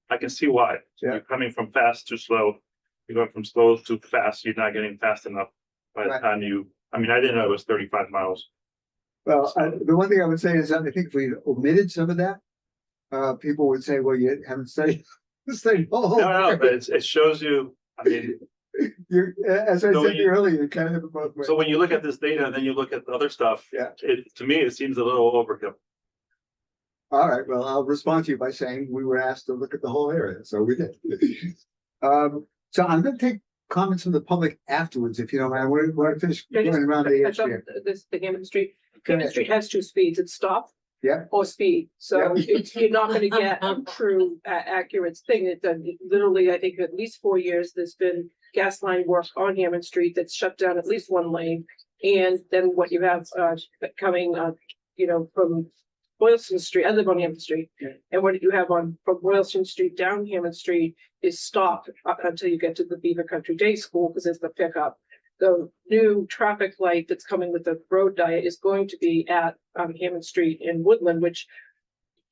I can see why. Yeah. You're coming from fast to slow. You're going from slow to fast. You're not getting fast enough by the Right. time I didn't know it was 35 miles. Well, the one thing I would say is that I think if we omitted some of that, people would say, well, you haven't studied. No, but it shows you, You're, as I So said earlier, you kind of have it both ways. so when you look at this data and then you look at the other stuff, Yeah. to me, it seems a little overkill. All right, well, I'll respond to you by saying we were asked to look at the whole area, so we did. So I'm gonna take comments from the public afterwards, if you don't mind. We're going to finish going around the edge here. The Hammond Street, Hammond Street has two speeds, it's stop. Yeah. Or speed, so you're not gonna get a true accurate thing. Literally, I think at least 4 years, there's been gas line work on Hammond Street that's shut down at least one lane. And then what you have coming, from Boylston Street, I live on Hammond Street. Yeah. And what you have from Boylston Street down Hammond Street is stop up until you get to the Beaver Country Day School, because it's the pickup. The new traffic light that's coming with the road diet is going to be at Hammond Street in Woodland, which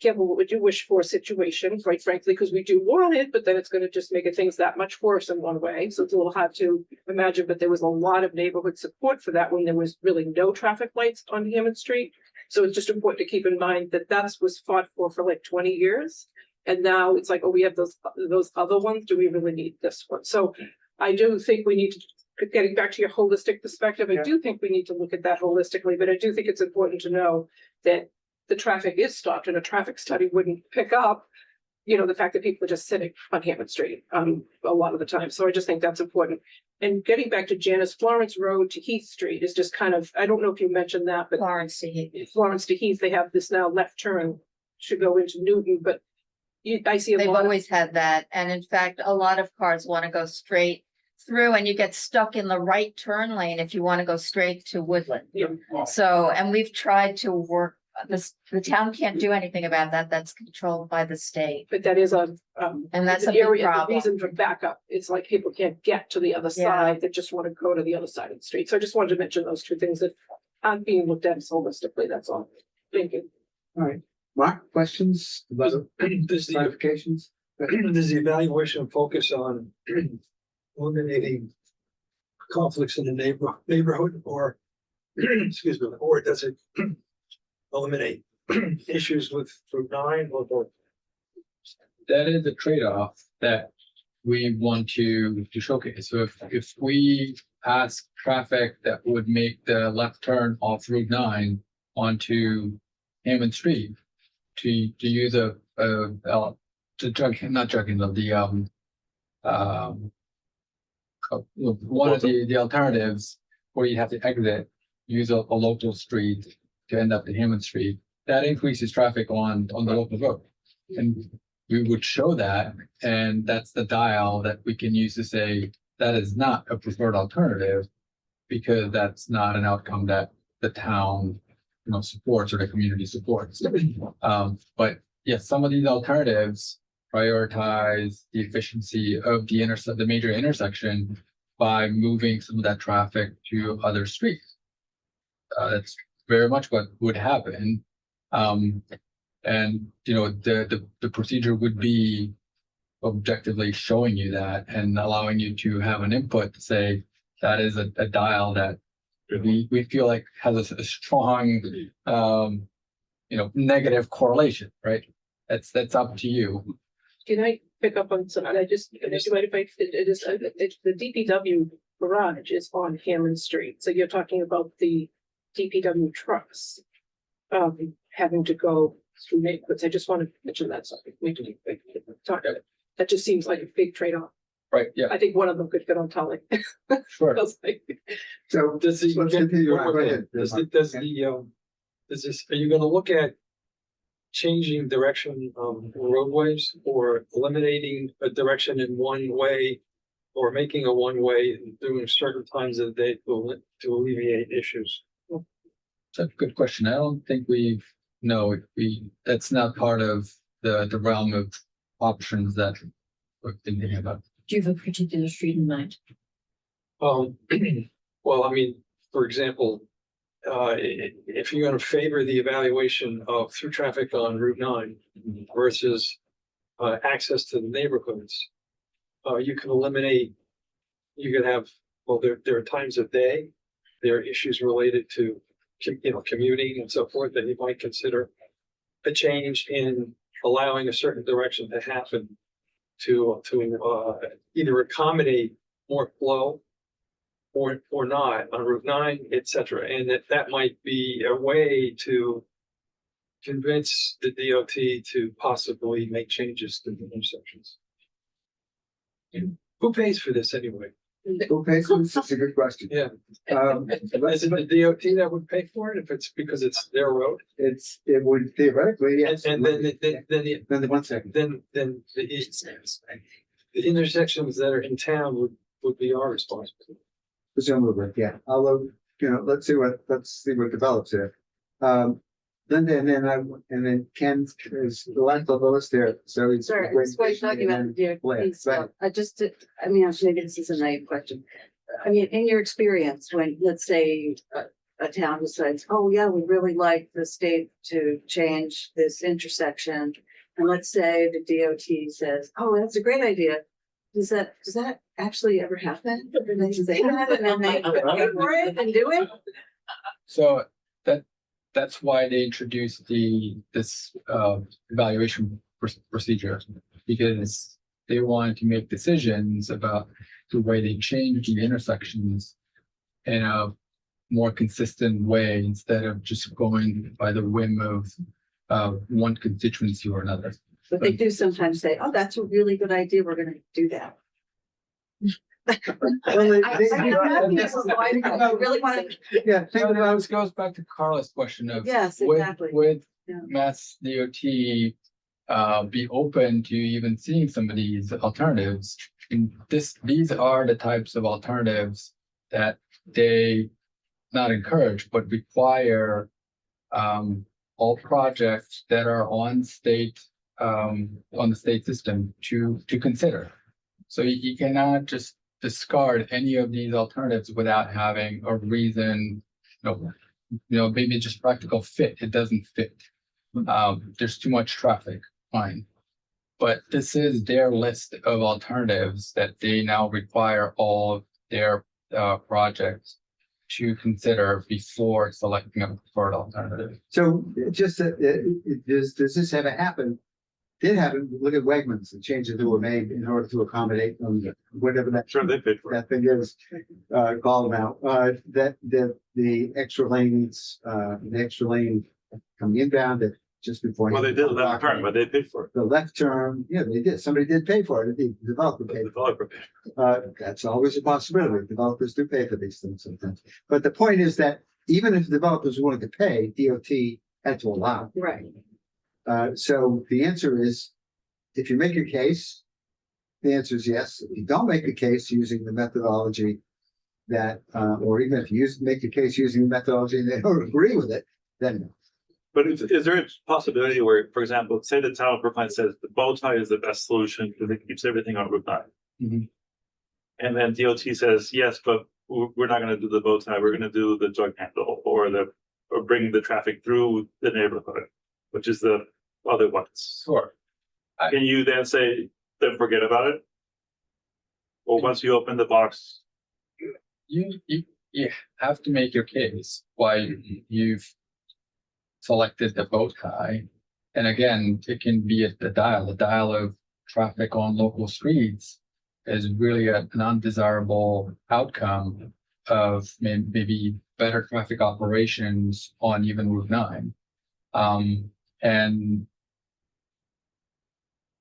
careful what would you wish for a situation, quite frankly, because we do want it, but then it's going to just make things that much worse in one way. So it's a little hard to imagine, but there was a lot of neighborhood support for that when there was really no traffic lights on Hammond Street. So it's just important to keep in mind that was fought for like 20 years. And now it's like, oh, we have those other ones. Do we really need this one? So I do think we need to, getting back to your holistic perspective, I do think we need to look at that holistically, but I do think it's important to know that the traffic is stopped and a traffic study wouldn't pick up, the fact that people are just sitting on Hammond Street a lot of the time. So I just think that's important. And getting back to Janice, Florence Road to Heath Street is just kind of, I don't know if you mentioned that, but Florence to Heath. Florence to Heath, they have this now left turn to go into Newton, but I see a They've lot of, always had that. And in fact, a lot of cars want to go straight through and you get stuck in the right turn lane if you want to go straight to Woodland. Yeah. So, and we've tried to work this, the town can't do anything about that. That's controlled by the state. but that is And that's an a big area, the problem. reason for backup. It's like people can't get to the other Yeah. side, they just want to go to the other side of the street. So I just wanted to mention those two things that aren't being looked at holistically, that's all. Thank you. All right. Mark, questions about Does the, clarifications? does the evaluation focus on eliminating conflicts in the neighborhood or, excuse me, or does it eliminate issues with Route 9 or both? That is a trade-off that we want to showcase. So if we ask traffic that would make the left turn off Route 9 onto Hammond Street to use one of the alternatives where you have to exit, use a local street to end up to Hammond Street, that increases traffic on the local road. And we would show that, and that's the dial that we can use to say that is not a preferred alternative because that's not an outcome that the town, supports or the community supports. But yes, some of these alternatives prioritize the efficiency of the major intersection by moving some of that traffic to other streets. That's very much what would happen. And the procedure would be objectively showing you that and allowing you to have an input to say that is a dial that we feel like has a strong negative correlation, right? That's up to you. Can I pick up on something? I just, it's the DPW garage is on Hammond Street. So you're talking about the DPW trucks having to go through neighborhoods. I just wanted to mention that. So we can talk about it. That just seems like a big trade-off. Right, yeah, I think one of them could fit on Tully. sure. So Does the, let's continue on. Go ahead. Are you gonna look at changing direction of roadways or eliminating a direction in one way or making a one way during certain times of the day to alleviate issues? That's a good question. I don't think that's not part of the realm of options that we're thinking about. Do you have a particular street in mind? Well, I mean, for example, if you're gonna favor the evaluation of through traffic on Route 9 versus access to the neighborhoods, you can eliminate, you could have, well, there are times of day, there are issues related to, commuting and so forth that you might consider a change in allowing a certain direction to happen to either accommodate more flow or not on Route 9, et cetera. And that might be a way to convince the DOT to possibly make changes to the intersections. And who pays for this anyway? Okay, so this is a good question. Yeah. Let's- Is it the DOT that would pay for it if it's because it's their road? it would theoretically, yes. And Then 1 second. then the intersections that are in town would be our responsibility. Presumably, yeah, although, let's see what develops here. Linda, and then Ken is the last of the list there, so it's. Sorry, I was going to talk about the deer. Blair, piece, go ahead. I just, maybe this is a naive question. I mean, in your experience, when, let's say, a town decides, oh, yeah, we really like the state to change this intersection. And let's say the DOT says, oh, that's a great idea. Does that actually ever happen? Do they say that and then they pay for it and do it? So that's why they introduced this evaluation procedure, because they wanted to make decisions about the way they change the intersections in a more consistent way instead of just going by the whim of one constituency or another. But they do sometimes say, oh, that's a really good idea. We're gonna do that. Well, they- I they- really want to, Yeah, think about This goes back to Carla's question of yes, would exactly. Yeah. Mass DOT be open to even seeing some of these alternatives? And these are the types of alternatives that they not encourage, but require all projects that are on the state system to consider. So you cannot just discard any of these alternatives without having a reason, maybe just practical fit. It doesn't fit. There's too much traffic, fine. But this is their list of alternatives that they now require all of their projects to consider before selecting a preferred alternative. So just, does this ever happen? Did happen, look at Wegmans, the changes that were made in order to accommodate them, whatever that. Sure, they paid for it. That thing is, called now, that the extra lanes, coming inbound that just before. Well, they did left turn, but they paid for it. The left turn, yeah, they did, somebody did pay for it, the developer The paid. developer paid. That's always a possibility, developers do pay for these things sometimes. But the point is that even if developers wanted to pay, DOT had to allow. Right. So the answer is, if you make a case, the answer is yes. If you don't make a case using the methodology that, or even if you make a case using the methodology and they don't agree with it, then no. But is there a possibility where, for example, say the town of Brookline says the bow tie is the best solution because it keeps everything on Route 9. Mhm. And then DOT says, yes, but we're not gonna do the bow tie, we're gonna do the jug handle or bring the traffic through the neighborhood, which is the other ones. Sure. Can you then say, then forget about it? Or once you open the box, You have to make your case why you've selected the bow tie. And again, it can be the dial of traffic on local streets is really an undesirable outcome of maybe better traffic operations on even Route 9. And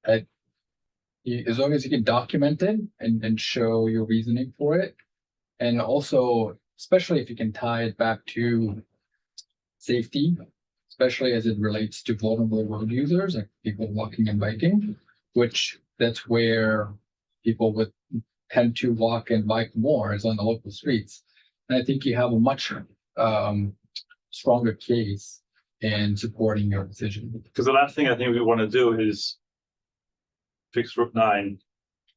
as long as you can document it and show your reasoning for it, and also, especially if you can tie it back to safety, especially as it relates to vulnerable road users, like people walking and biking, which that's where people would tend to walk and bike more is on the local streets. And I think you have a much stronger case in supporting your decision. because the last thing I think we want to do is fix Route 9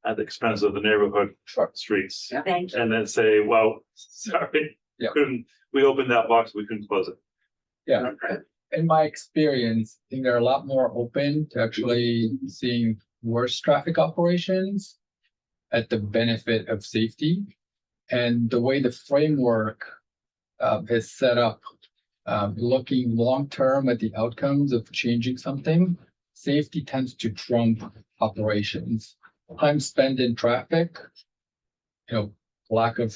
at the expense of the neighborhood streets. Thank you. And then say, well, sorry, Yeah. we opened that box, we couldn't close it. Yeah. In my experience, I think they're a lot more open to actually seeing worse traffic operations at the benefit of safety. And the way the framework is set up, looking long-term at the outcomes of changing something, safety tends to trump operations. Time spent in traffic, lack of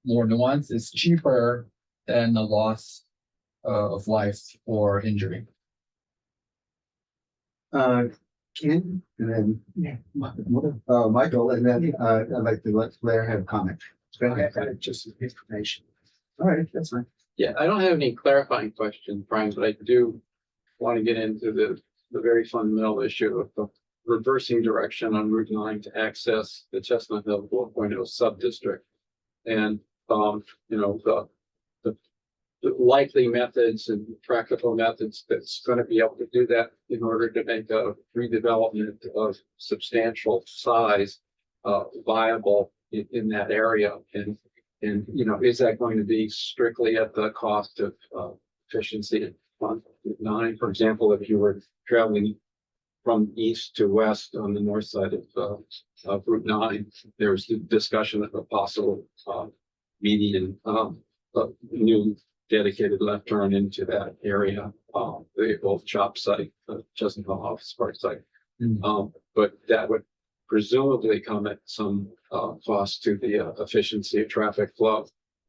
more nuance is cheaper than the loss of life or injury. Ken, and then Michael, and then I'd like to let Blair have a comment. Go ahead. Just information. All right, that's fine. Yeah, I don't have any clarifying questions, Brian, but I do want to get into the very fundamental issue of the reversing direction on Route 9 to access the Chestnut Hill 4.0 sub-district. And, you know, the likely methods and practical methods that's going to be able to do that in order to make a redevelopment of substantial size viable in that area. And, you know, is that going to be strictly at the cost of efficiency on Route 9? For example, if you were traveling from east to west on the north side of Route 9, there was the discussion of a possible median, new dedicated left turn into that area, the old shop site, Chestnut Hill Office Park site. But that would presumably come at some cost to the efficiency of traffic flow,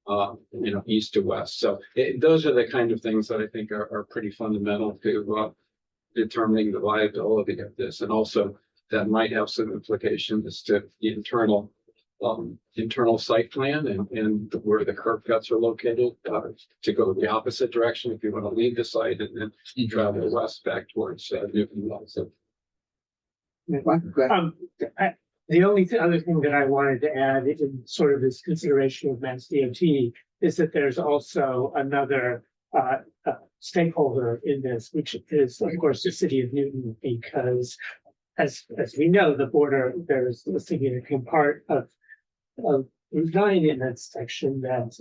you know, east to west. So those are the kind of things that I think are pretty fundamental to determining the viability of this. And also that might have some implications to the internal site plan and where the curb cuts are located, to go the opposite direction if you want to leave the site and then travel west back towards Newton. So The only other thing that I wanted to add in sort of this consideration of Mass DOT is that there's also another stakeholder in this, which is, of course, the city of Newton, because as we know, the border, there's a significant part of Route 9 in that section that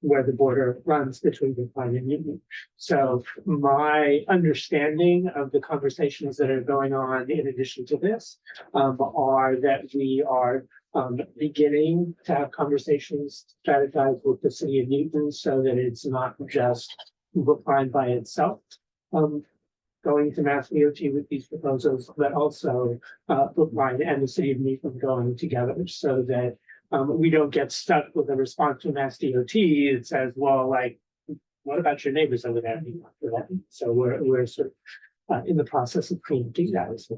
where the border runs between Route 9 and Newton. So my understanding of the conversations that are going on in addition to this are that we are beginning to have conversations strategize with the city of Newton so that it's not just Brookline by itself going to Mass DOT with these proposals, but also Brookline and the city of Newton going together so that we don't get stuck with a response to Mass DOT that says, well, like, what about your neighbors over there? So we're sort of in the process of preempting that as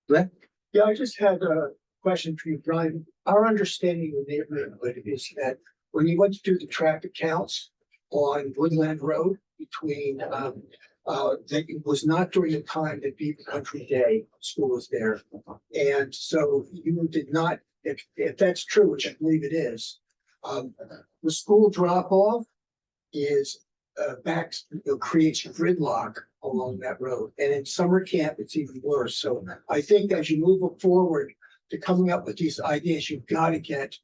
well. Yeah, I just had a question for you, Brian. Our understanding of the neighborhood is that when you went to do the traffic counts on Woodland Road between, that it was not during the time that Beaver Country Day school was there. And so you did not, if that's true, which I believe it is, the school drop off is creates gridlock along that road. And in summer camp, it's even worse. So I think as you move forward to coming up with these ideas, you've got to get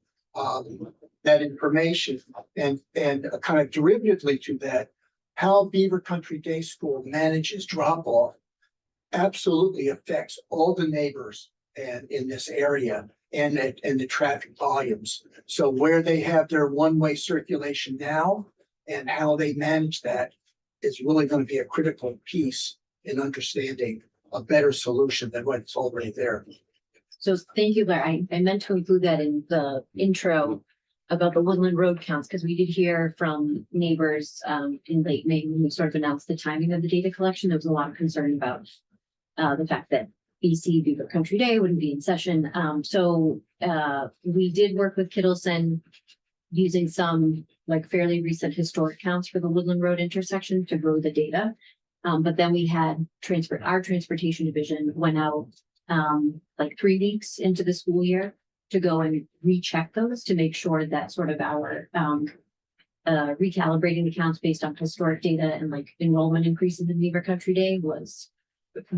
that information and kind of derivatively to that, how Beaver Country Day School manages drop off absolutely affects all the neighbors and in this area and the traffic volumes. So where they have their one-way circulation now and how they manage that is really going to be a critical piece in understanding a better solution than what's already there. So thank you, Blair. I meant to include that in the intro about the Woodland Road counts, because we did hear from neighbors in late May when we sort of announced the timing of the data collection. There was a lot of concern about the fact that BC Beaver Country Day wouldn't be in session. So we did work with Kittleson using some like fairly recent historic counts for the Woodland Road intersection to grow the data. But then we had our transportation division went out like 3 weeks into the school year to go and recheck those to make sure that sort of our recalibrating the counts based on historic data and like enrollment increases in Beaver Country Day was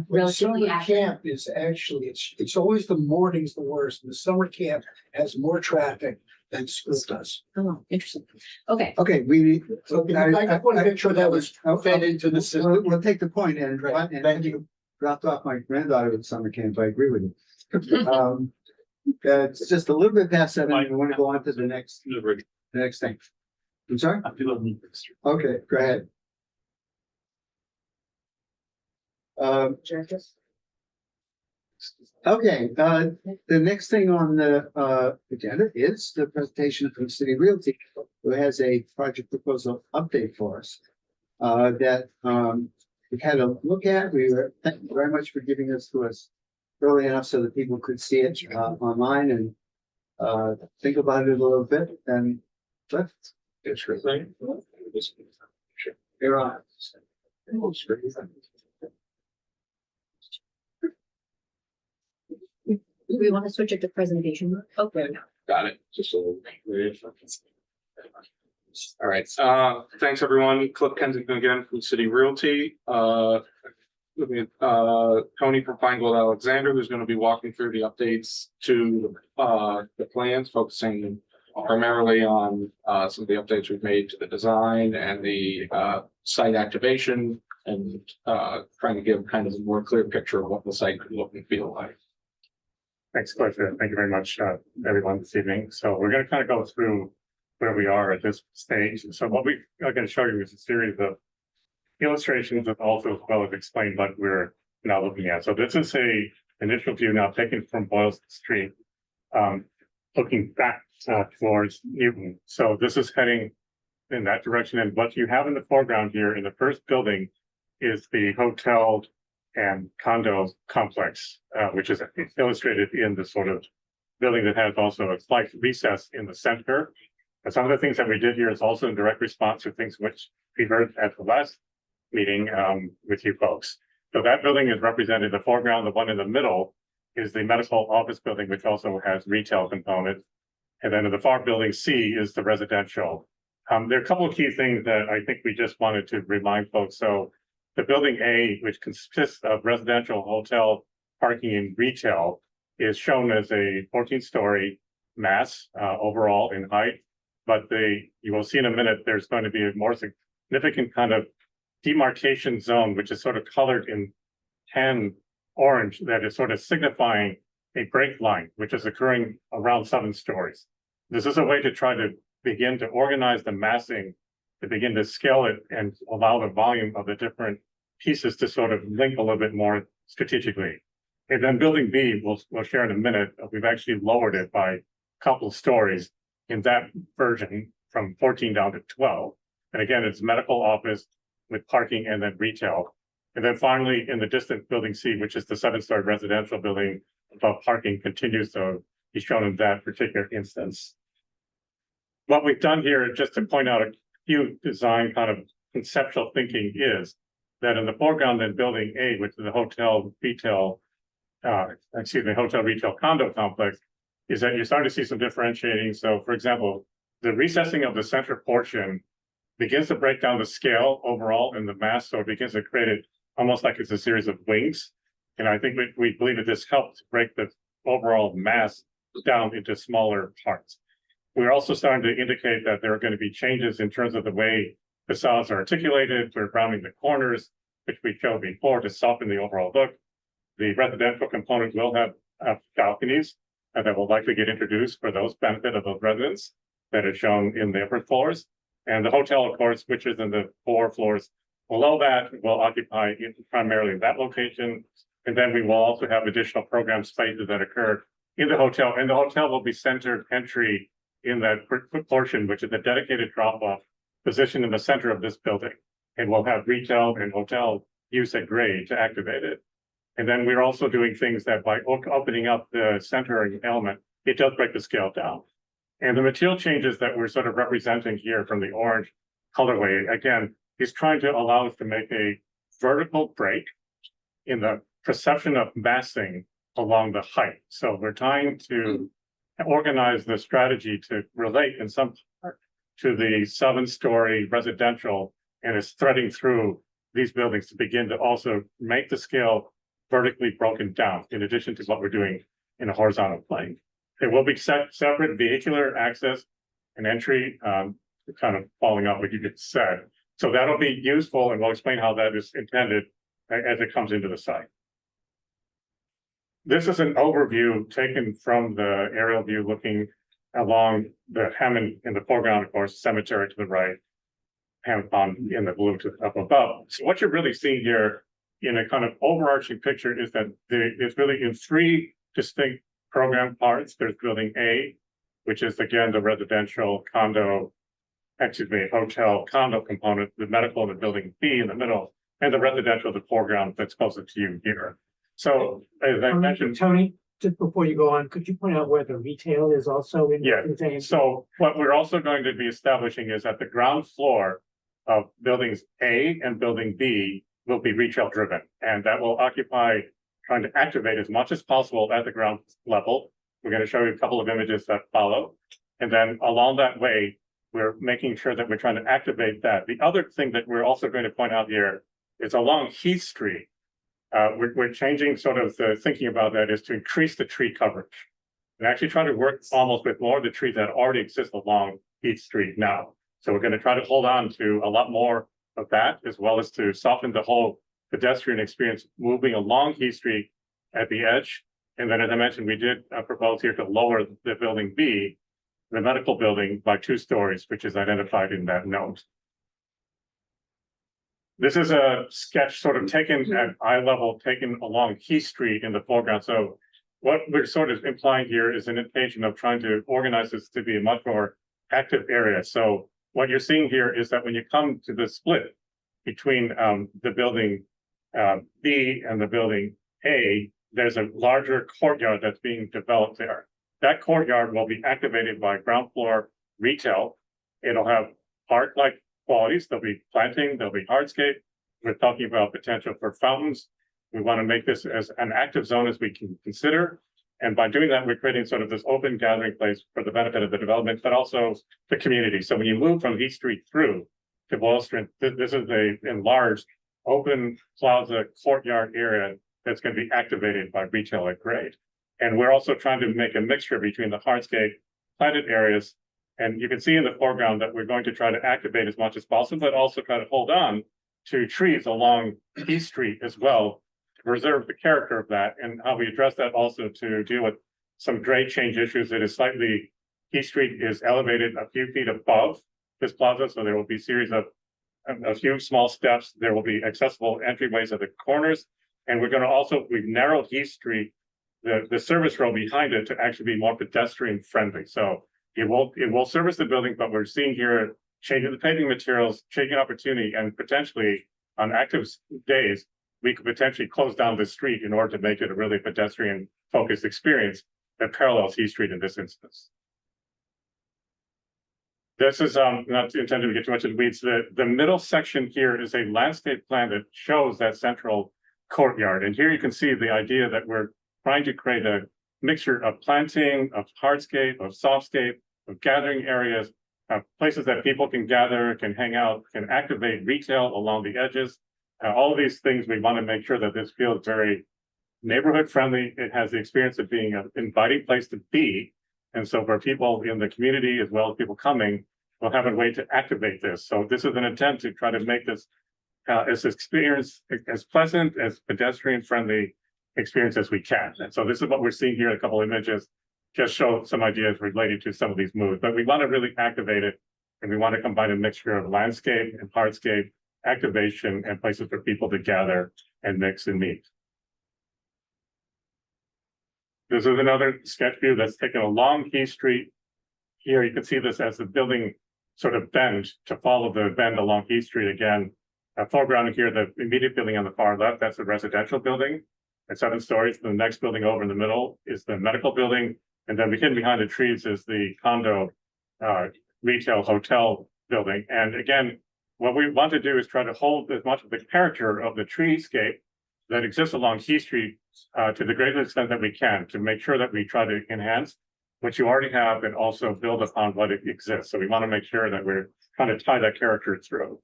relatively Summer accurate. camp is actually, it's always the morning's the worst. The summer camp has more traffic than school does. Oh, interesting. Okay. Okay, we need. So I want to make sure that was fed into the system. We'll take the point and Right, and thank you. dropped off my granddaughter at summer camp. I agree with you. It's just a little bit past 7. We want to go on to the next thing. I'm sorry? Okay, go ahead. Okay, the next thing on the agenda is the presentation from City Realty, who has a project proposal update for us. That we had a look at. We were, thank you very much for giving this to us early enough so that people could see it online and think about it a little bit. And let's Sure thing. You're on. Do we want to switch it to presentation mode? Okay. Got it. Just a little. All right, thanks everyone. Cliff Kensington again from City Realty. Looking at Tony from Feingold Alexander, who's going to be walking through the updates to the plans, focusing primarily on some of the updates we've made to the design and the site activation, and trying to give kind of a more clear picture of what the site could look and feel like. Thanks, Cliff. Thank you very much, everyone, this evening. So we're going to kind of go through where we are at this stage. So what we are going to show you is a series of illustrations and also as well as explain what we're now looking at. So this is a initial view now taken from Boylston Street, looking back towards Newton. So this is heading in that direction. And what you have in the foreground here in the first building is the hotel and condo complex, which is illustrated in the sort of building that has also a slight recess in the center. And some of the things that we did here is also in direct response to things which we heard at the last meeting with you folks. So that building is represented in the foreground. The one in the middle is the medical office building, which also has retail components. And then in the far building C is the residential. There are a couple of key things that I think we just wanted to remind folks. So the building A, which consists of residential, hotel, parking, and retail, is shown as a 14-story mass overall in height. But you will see in a minute, there's going to be a more significant kind of demarcation zone, which is sort of colored in tan orange, that is sort of signifying a break line, which is occurring around 7 stories. This is a way to try to begin to organize the massing, to begin to scale it and allow the volume of the different pieces to sort of link a little bit more strategically. And then building B, we'll share in a minute, we've actually lowered it by a couple of stories in that version from 14 down to 12. And again, it's medical office with parking and then retail. And then finally, in the distant building C, which is the 7-story residential building, above parking continues to be shown in that particular instance. What we've done here, just to point out a few design kind of conceptual thinking, is that in the foreground in building A, which is the hotel retail condo complex, is that you're starting to see some differentiating. So for example, the recessing of the center portion begins to break down the scale overall in the mass. So it begins to create it almost like it's a series of wings. And I think we believe that this helps break the overall mass down into smaller parts. We're also starting to indicate that there are going to be changes in terms of the way facades are articulated. We're rounding the corners, which we showed before, to soften the overall look. The residential component will have balconies that will likely get introduced for those benefit of those residents that are shown in the upper floors. And the hotel, of course, which is in the 4 floors below that, will occupy primarily that location. And then we will also have additional program spaces that occur in the hotel. And the hotel will be centered entry in that portion, which is a dedicated drop-off position in the center of this building. And we'll have retail and hotel use at grade to activate it. And then we're also doing things that by opening up the centering element, it does break the scale down. And the material changes that we're sort of representing here from the orange colorway, again, is trying to allow us to make a vertical break in the perception of massing along the height. So we're trying to organize the strategy to relate in some part to the 7-story residential, and it's threading through these buildings to begin to also make the scale vertically broken down, in addition to what we're doing in a horizontal plane. There will be separate vehicular access and entry, kind of following up what you just said. So that'll be useful, and we'll explain how that is intended as it comes into the site. This is an overview taken from the aerial view looking along the Hammond in the foreground, of course, cemetery to the right, Hammond Pond in the blue to up above. So what you're really seeing here in a kind of overarching picture is that it's really in 3 distinct program parts. There's building A, which is again the residential hotel condo component, the medical, and the building B in the middle, and the residential, the foreground that's closest to you here. So as I mentioned, Tony, just before you go on, could you point out where the retail is also in? yeah, contained? so what we're also going to be establishing is that the ground floor of buildings A and building B will be retail driven, and that will occupy trying to activate as much as possible at the ground level. We're going to show you a couple of images that follow. And then along that way, we're making sure that we're trying to activate that. The other thing that we're also going to point out here is along Heath Street. We're changing sort of the thinking about that is to increase the tree coverage and actually try to work almost with more of the trees that already exist along Heath Street now. So we're going to try to hold on to a lot more of that, as well as to soften the whole pedestrian experience moving along Heath Street at the edge. And then, as I mentioned, we did propose here to lower the building B, the medical building, by 2 stories, which is identified in that note. This is a sketch sort of taken at eye level, taken along Heath Street in the foreground. So what we're sort of implying here is an indication of trying to organize this to be a much more active area. So what you're seeing here is that when you come to the split between the building B and the building A, there's a larger courtyard that's being developed there. That courtyard will be activated by ground floor retail. It'll have park-like qualities. There'll be planting, there'll be hardscape. We're talking about potential for fountains. We want to make this as an active zone as we can consider. And by doing that, we're creating sort of this open gathering place for the benefit of the development, but also the community. So when you move from East Street through to Boyle Street, this is a enlarged open plaza courtyard area that's going to be activated by retail at grade. And we're also trying to make a mixture between the hardscape planted areas. And you can see in the foreground that we're going to try to activate as much as possible, but also try to hold on to trees along East Street as well, to preserve the character of that, and how we address that also to deal with some grade change issues. It is slightly, East Street is elevated a few feet above this plaza, so there will be a series of a few small steps. There will be accessible entryways at the corners, and we're going to also, we've narrowed East Street, the service road behind it, to actually be more pedestrian friendly. So it will service the building, but we're seeing here changing the paving materials, changing opportunity, and potentially on active days, we could potentially close down the street in order to make it a really pedestrian focused experience that parallels East Street in this instance. This is not intended to get too much into the weeds. The middle section here is a landscape plan that shows that central courtyard. And here you can see the idea that we're trying to create a mixture of planting, of hardscape, of softscape, of gathering areas, places that people can gather, can hang out, can activate retail along the edges. All of these things, we want to make sure that this feels very neighborhood friendly. It has the experience of being an inviting place to be. And so for people in the community, as well as people coming, we'll have a way to activate this. So this is an attempt to try to make this as experience, as pleasant, as pedestrian friendly experience as we can. And so this is what we're seeing here, a couple of images, just show some ideas related to some of these moves, but we want to really activate it. And we want to combine a mixture of landscape and hardscape, activation, and places for people to gather and mix and meet. This is another sketch view that's taken along Heath Street. Here you can see this as the building sort of bend to follow the bend along Heath Street again. Foreground here, the immediate building on the far left, that's a residential building at 7 stories. The next building over in the middle is the medical building. And then hidden behind the trees is the condo, retail, hotel building. And again, what we want to do is try to hold as much of the character of the treescape that exists along Heath Street to the greatest extent that we can, to make sure that we try to enhance what you already have and also build upon what it exists. So we want to make sure that we're trying to tie that character through.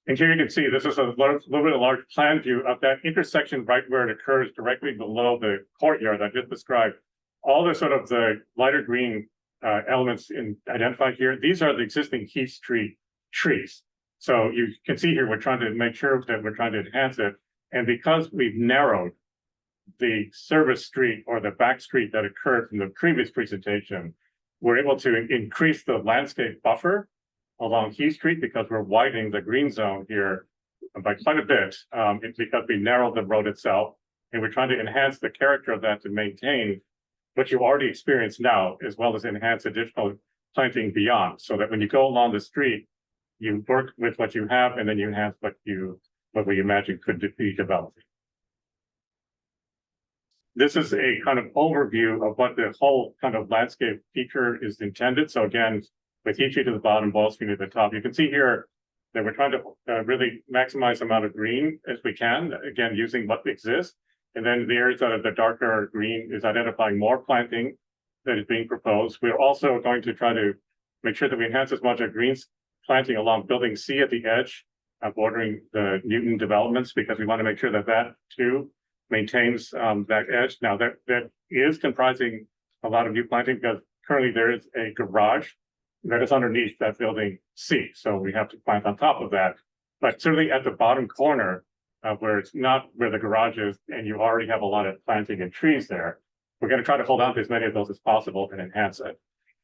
And here you can see, this is a little bit of a large plan view of that intersection right where it occurs directly below the courtyard I just described. All the sort of the lighter green elements identified here, these are the existing Heath Street trees. So you can see here, we're trying to make sure that we're trying to enhance it. And because we've narrowed the service street or the back street that occurred from the previous presentation, we're able to increase the landscape buffer along Heath Street because we're widening the green zone here by quite a bit. It's because we narrowed the road itself, and we're trying to enhance the character of that to maintain what you already experience now, as well as enhance additional planting beyond, so that when you go along the street, you work with what you have and then you enhance what we imagine could be developed. This is a kind of overview of what the whole kind of landscape feature is intended. So again, with each tree to the bottom, ball screen at the top, you can see here that we're trying to really maximize the amount of green as we can, again, using what exists. And then the areas that are the darker green is identifying more planting that is being proposed. We're also going to try to make sure that we enhance as much of green planting along building C at the edge, bordering the Newton developments, because we want to make sure that that too maintains that edge. Now that is comprising a lot of new planting because currently there is a garage that is underneath that building C. So we have to plant on top of that. But certainly at the bottom corner, where it's not where the garage is, and you already have a lot of planting and trees there, we're going to try to hold on to as many of those as possible and enhance it.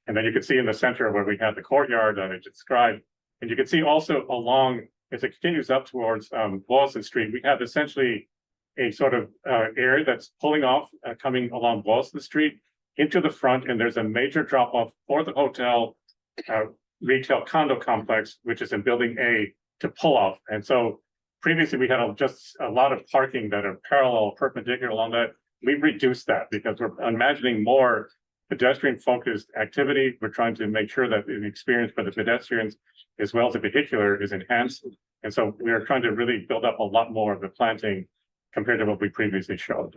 And then you can see in the center where we have the courtyard that I described, and you can see also along, as it continues up towards Boylston Street, we have essentially a sort of area that's pulling off, coming along Boylston Street into the front, and there's a major drop off for the hotel retail condo complex, which is in building A, to pull off. And so previously we had just a lot of parking that are parallel, perpendicular along that. We've reduced that because we're imagining more pedestrian focused activity. We're trying to make sure that the experience for the pedestrians as well as the vehicular is enhanced. And so we are trying to really build up a lot more of the planting compared to what we previously showed.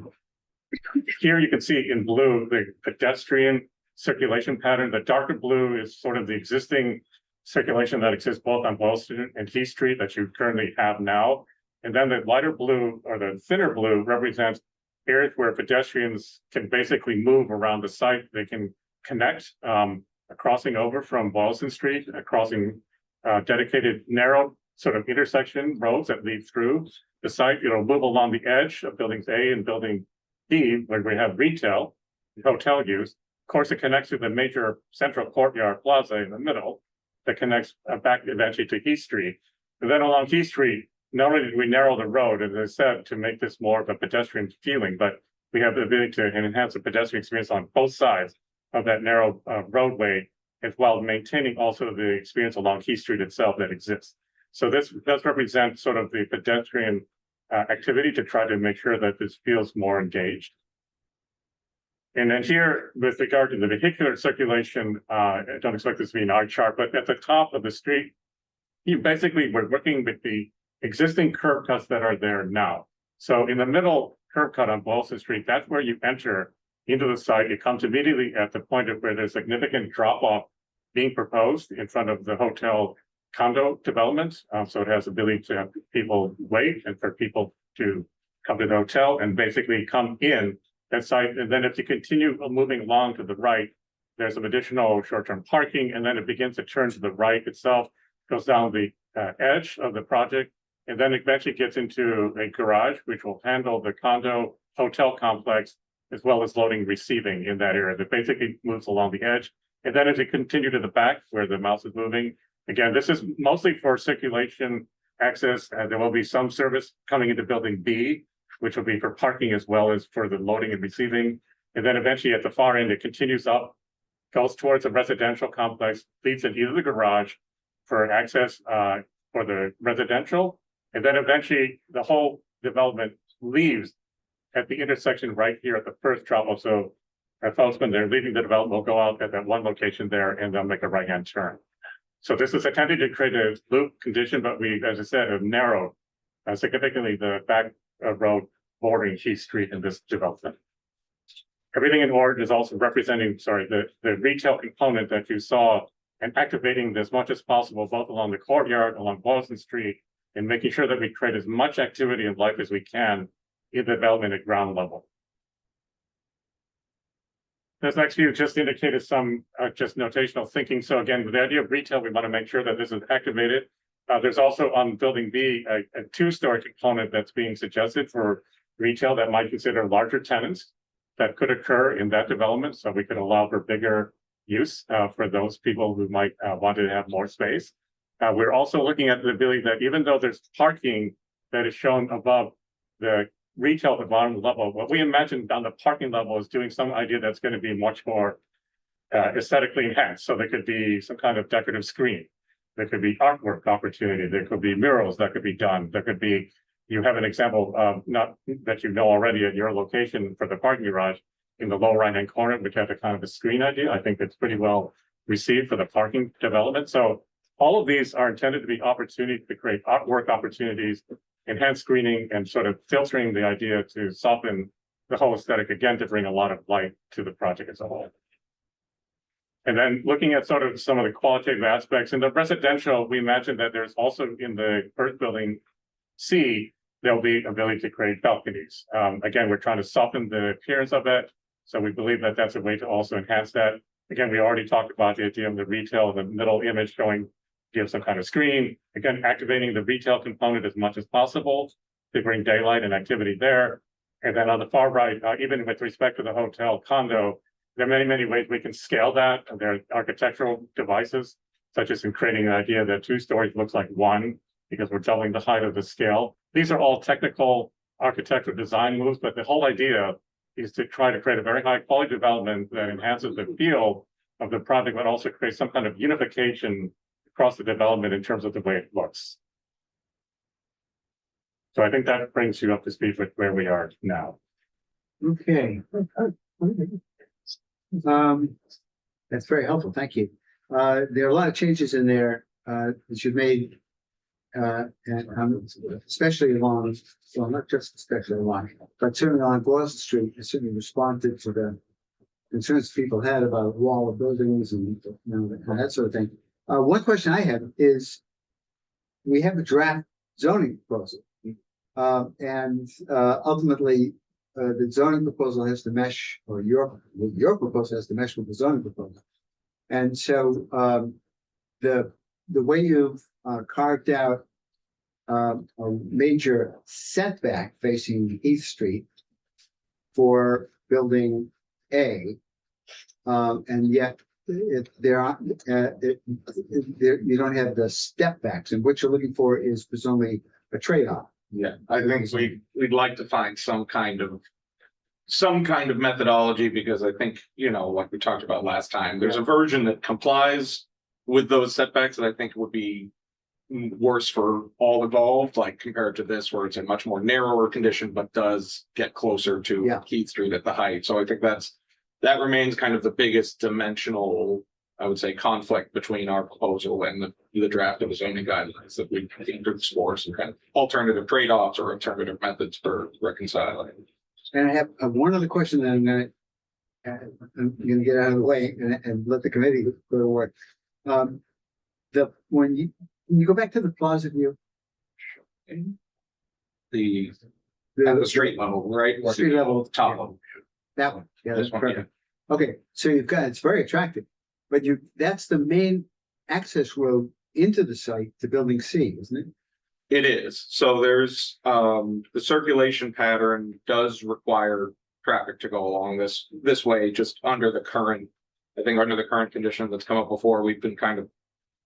Here you can see in blue the pedestrian circulation pattern. The darker blue is sort of the existing circulation that exists both on Boylston and Heath Street that you currently have now. And then the lighter blue or the thinner blue represents areas where pedestrians can basically move around the site. They can connect crossing over from Boylston Street, crossing dedicated narrow sort of intersection roads that lead through the site. Move along the edge of buildings A and building B, where we have retail and hotel use. Of course, it connects to the major central courtyard plaza in the middle that connects back eventually to Heath Street. And then along Heath Street, not only did we narrow the road, as I said, to make this more of a pedestrian feeling, but we have the ability to enhance the pedestrian experience on both sides of that narrow roadway, as well maintaining also the experience along Heath Street itself that exists. So this does represent sort of the pedestrian activity to try to make sure that this feels more engaged. And then here, with regard to the vehicular circulation, I don't expect this to be an eye chart, but at the top of the street, we're working with the existing curb cuts that are there now. So in the middle curb cut on Boylston Street, that's where you enter into the site. It comes immediately at the point of where there's significant drop off being proposed in front of the hotel condo development. So it has the ability to have people wait and for people to come to the hotel and basically come in that site. And then if you continue moving along to the right, there's some additional short-term parking, and then it begins to turn to the right itself, goes down the edge of the project, and then eventually gets into a garage, which will handle the condo hotel complex, as well as loading and receiving in that area. That basically moves along the edge. And then as you continue to the back where the mouse is moving, again, this is mostly for circulation access. There will be some service coming into building B, which will be for parking as well as for the loading and receiving. And then eventually at the far end, it continues up, goes towards a residential complex, leads into the garage for access for the residential. And then eventually the whole development leaves at the intersection right here at the first drop off. So folks, when they're leaving the development, will go out at that one location there and they'll make a right-hand turn. So this is attempted to create a loop condition, but we, as I said, have narrowed significantly the back road bordering Heath Street in this development. Everything in orange is also representing, the retail component that you saw and activating as much as possible, both along the courtyard, along Boylston Street, and making sure that we create as much activity and life as we can in the development at ground level. This next view just indicated some just notational thinking. So again, with the idea of retail, we want to make sure that this is activated. There's also on building B, a two-story component that's being suggested for retail that might consider larger tenants that could occur in that development. So we could allow for bigger use for those people who might want to have more space. We're also looking at the ability that even though there's parking that is shown above the retail at the bottom level, what we imagine on the parking level is doing some idea that's going to be much more aesthetically enhanced. So there could be some kind of decorative screen There could be artwork opportunity, there could be murals that could be done, there could be, you have an example of, not that you know already at your location for the parking garage in the lower right-hand corner, which has a kind of a screen idea. I think that's pretty well received for the parking development. So all of these are intended to be opportunities to create artwork opportunities, enhance screening, and sort of filtering the idea to soften the whole aesthetic, again, to bring a lot of light to the project as a whole. And then looking at sort of some of the qualitative aspects in the residential, we imagine that there's also in the first building C, there'll be ability to create balconies. Again, we're trying to soften the appearance of it. So we believe that that's a way to also enhance that. Again, we already talked about the idea of the retail, the middle image going, give some kind of screen. Again, activating the retail component as much as possible to bring daylight and activity there. And then on the far right, even with respect to the hotel condo, there are many, many ways we can scale that. There are architectural devices, such as in creating an idea that 2 stories looks like 1, because we're doubling the height of the scale. These are all technical architectural design moves, but the whole idea is to try to create a very high quality development that enhances the feel of the project, but also creates some kind of unification across the development in terms of the way it looks. So I think that brings you up to speed with where we are now. Okay. That's very helpful. Thank you. There are a lot of changes in there that you've made, and especially along, well, not just especially along, but certainly on Boylston Street, it certainly responded to the concerns people had about wall of buildings and, you know, that sort of thing. One question I have is, we have a draft zoning proposal, and ultimately, the zoning proposal has to mesh, or your proposal has to mesh with the zoning proposal. And so the way you've carved out a major setback facing Heath Street for building A, and yet you don't have the step backs, and what you're looking for is presumably a trade-off. Yeah, I think we'd like to find some kind of methodology, because I think, you know, like we talked about last time, there's a version that complies with those setbacks that I think would be worse for all involved, like compared to this, where it's a much more narrower condition, but does get closer to Keith Street at the height. So I think that remains kind of the biggest dimensional, I would say, conflict between our proposal and the draft of the zoning guidelines, that we need to explore some kind of alternative trade-offs or alternative methods for reconciling. And I have one other question that I'm gonna get out of the way and let the committee go to work. When you go back to the plaza view, The street level, right? Street level, Top level. that one, yeah, that's This one, perfect. Okay, so it's very attractive, but that's the main access road into the site to building C, isn't it? It is. So there's, the circulation pattern does require traffic to go along this way, just under the current condition that's come up before. We've been kind of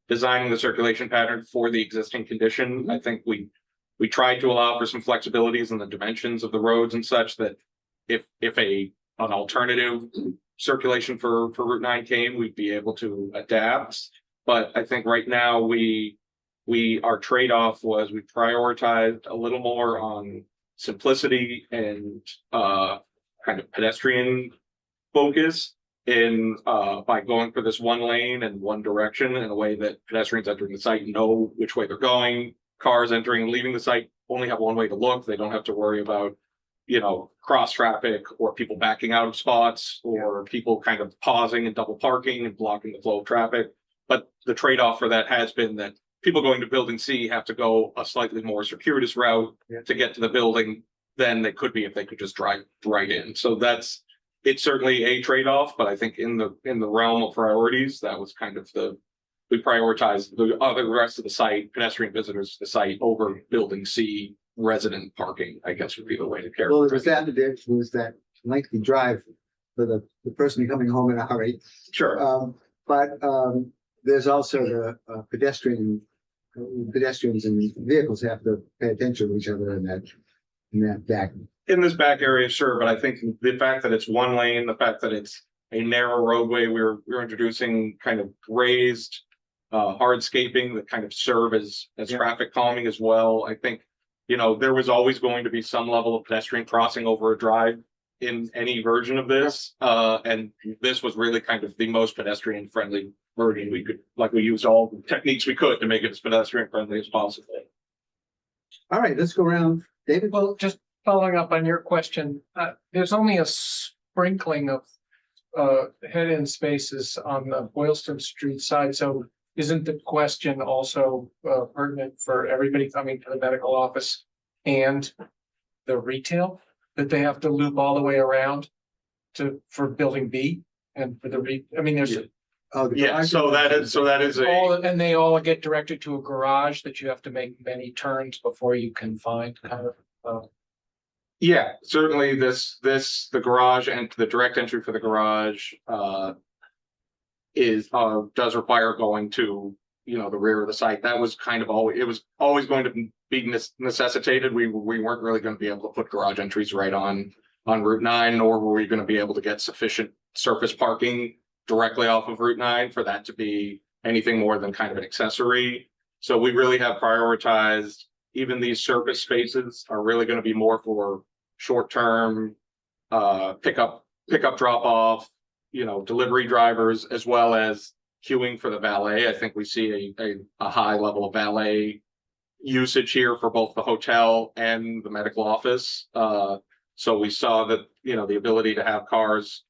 designing the circulation pattern for the existing condition. I think we tried to allow for some flexibilities in the dimensions of the roads and such, that if an alternative circulation for Route 9 came, we'd be able to adapt. But I think right now our trade-off was we prioritized a little more on simplicity and kind of pedestrian focus by going for this one lane and one direction, in a way that pedestrians entering the site know which way they're going. Cars entering and leaving the site only have one way to look. They don't have to worry about, you know, cross traffic or people backing out of spots, or people kind of pausing and double parking and blocking the flow of traffic. But the trade-off for that has been that people going to building C have to go a slightly more circuitous route to get to the building than they could be if they could just drive right in. So it's certainly a trade-off, but I think in the realm of priorities, that was kind of we prioritized the rest of the site, pedestrian visitors to the site, over building C resident parking, I guess would be the way to characterize. Well, it was that lengthy drive for the person coming home in a hurry. Sure. But there's also the pedestrians and vehicles have to pay attention to each other in that back. In this back area, sure, but I think the fact that it's one lane, the fact that it's a narrow roadway, we're introducing kind of raised hardscaping that kind of serve as traffic calming as well. I think, you know, there was always going to be some level of pedestrian crossing over a drive in any version of this. And this was really kind of the most pedestrian friendly version we could, like we used all the techniques we could to make it as pedestrian friendly as possible. All right, let's go around. David? Well, just following up on your question, there's only a sprinkling of head-in spaces on the Boylston Street side, so isn't the question also pertinent for everybody coming to the medical office and the retail, that they have to loop all the way around for building B and for I mean, there's Yeah, so that is and they all get directed to a garage that you have to make many turns before you can find kind of. Yeah, certainly the garage and the direct entry for the garage does require going to, you know, the rear of the site. That was kind of always, it was always going to be necessitated. We weren't really going to be able to put garage entries right on Route 9, nor were we going to be able to get sufficient surface parking directly off of Route 9 for that to be anything more than kind of an accessory. So we really have prioritized, even these surface spaces are really going to be more for short-term pickup drop off, you know, delivery drivers, as well as queuing for the valet. I think we see a high level of valet usage here for both the hotel and the medical office. So we saw that, you know, the ability to have cars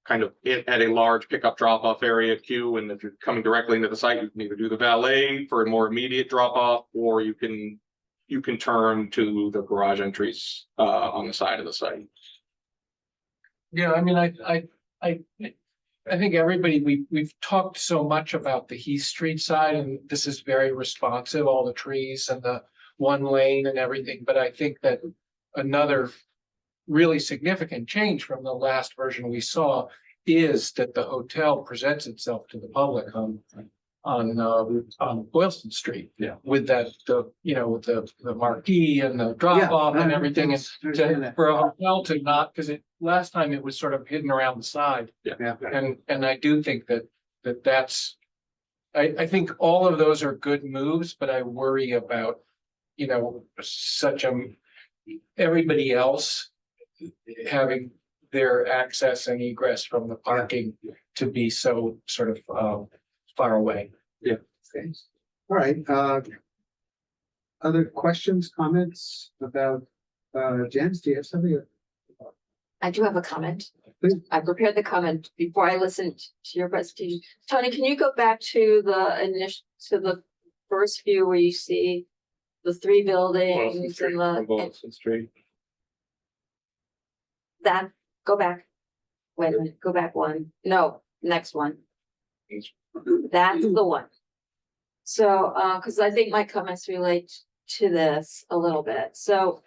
kind of at a large pickup drop off area queue. And if you're coming directly into the site, you can either do the valet for a more immediate drop off, or you can turn to the garage entries on the side of the site. Yeah, I mean, I think everybody, we've talked so much about the Heath Street side, and this is very responsive, all the trees and the one lane and everything, but I think that another really significant change from the last version we saw is that the hotel presents itself to the public on Boylston Street. Yeah. With that, with the marquee and the drop off and everything. And for a hotel to not, because last time it was sort of hidden around the side. Yeah. And I do think that's, I think all of those are good moves, but I worry about, everybody else having their access and egress from the parking to be so sort of far away. Yeah. Okay. All right. Other questions, comments about Jens? Do you have something? I do have a comment. Please. I prepared the comment before I listened to your presentation. Tony, can you go back to the first view where you see the three buildings and Boylston Street. that, go back. Wait a minute, go back one. No, next one. That's the one. So, because I think my comments relate to this a little bit. So,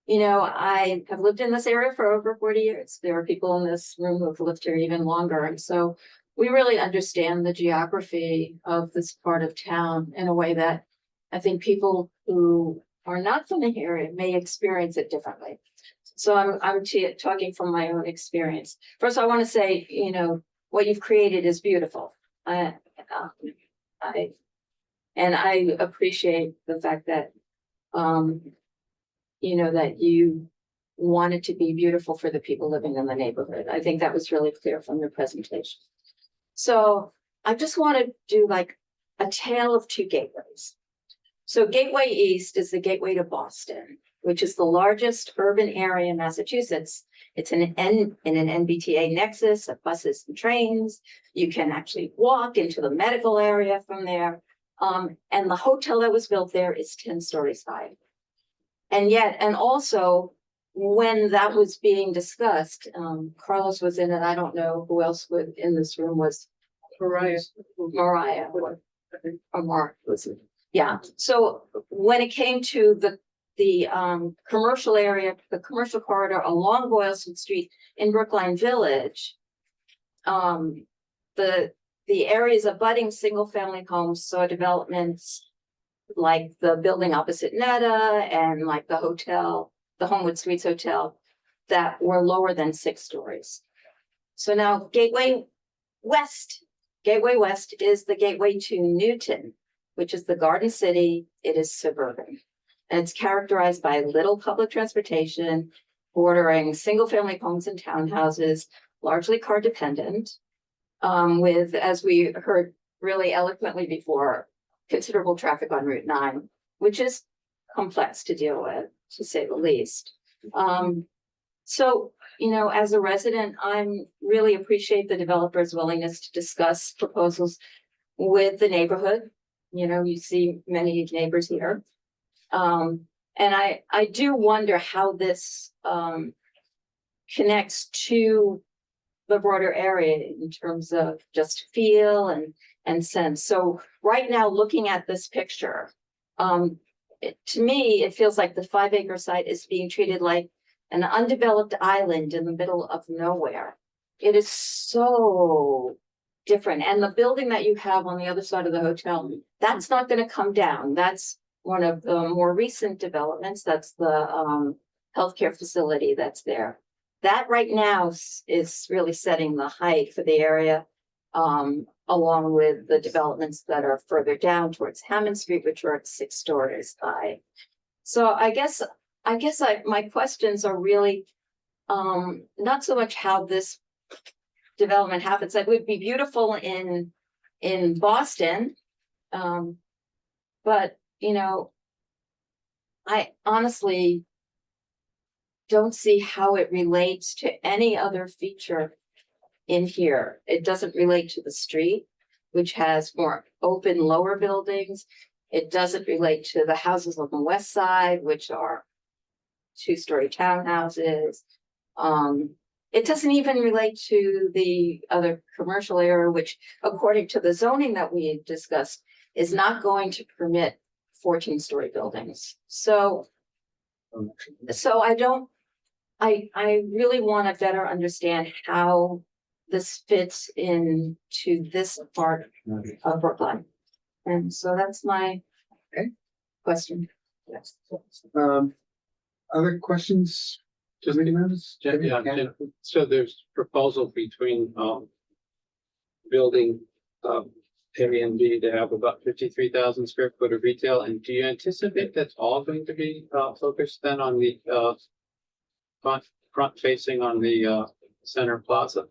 I have lived in this area for over 40 years. There are people in this room who have lived here even longer. And so we really understand the geography of this part of town in a way that I think people who are not from the area may experience it differently. So I'm talking from my own experience. First, I want to say, what you've created is beautiful. I appreciate the fact that, that you want it to be beautiful for the people living in the neighborhood. I think that was really clear from your presentation. So I just want to do like a tale of two gateways. So Gateway East is the gateway to Boston, which is the largest urban area in Massachusetts. It's in an NBTA nexus of buses and trains. You can actually walk into the medical area from there. And the hotel that was built there is 10 stories high. And also when that was being discussed, Carlos was in it. I don't know who else in this room was. Mariah. Or Mark was it? Yeah. So when it came to the commercial area, the commercial corridor along Boylston Street in Brookline Village, the areas abutting single family homes saw developments like the building opposite Netta and like the hotel, the Homewood Suites Hotel, that were lower than 6 stories. So now Gateway West Gateway West is the gateway to Newton, which is the Garden City. It is suburban. And it's characterized by little public transportation, bordering single-family homes and townhouses, largely car dependent, with, as we heard really eloquently before, considerable traffic on Route 9, which is complex to deal with, to say the least. So, you know, as a resident, I'm really appreciate the developer's willingness to discuss proposals with the neighborhood. You know, you see many neighbors here. And I do wonder how this connects to the broader area in terms of just feel and sense. So right now, looking at this picture, to me, it feels like the 5-acre site is being treated like an undeveloped island in the middle of nowhere. It is so different. And the building that you have on the other side of the hotel, that's not going to come down. That's one of the more recent developments. That's the healthcare facility that's there. That right now is really setting the height for the area, along with the developments that are further down towards Hammond Street, which are at 6 stories high. So I guess my questions are really not so much how this development happens. It would be beautiful in Boston, but you know, I honestly don't see how it relates to any other feature in here. It doesn't relate to the street, which has more open lower buildings. It doesn't relate to the houses on the west side, which are 2-story townhouses. It doesn't even relate to the other commercial area, which according to the zoning that we discussed, is not going to permit 14-story buildings. So I really want to better understand how this fits into this part of Brookline. And so that's my question. Yes. Other questions? Just, so there's proposal between, building, Airbnb to have about 53,000 square foot of retail. And do you anticipate that's all going to be, focused then on the, front facing on the, center plaza?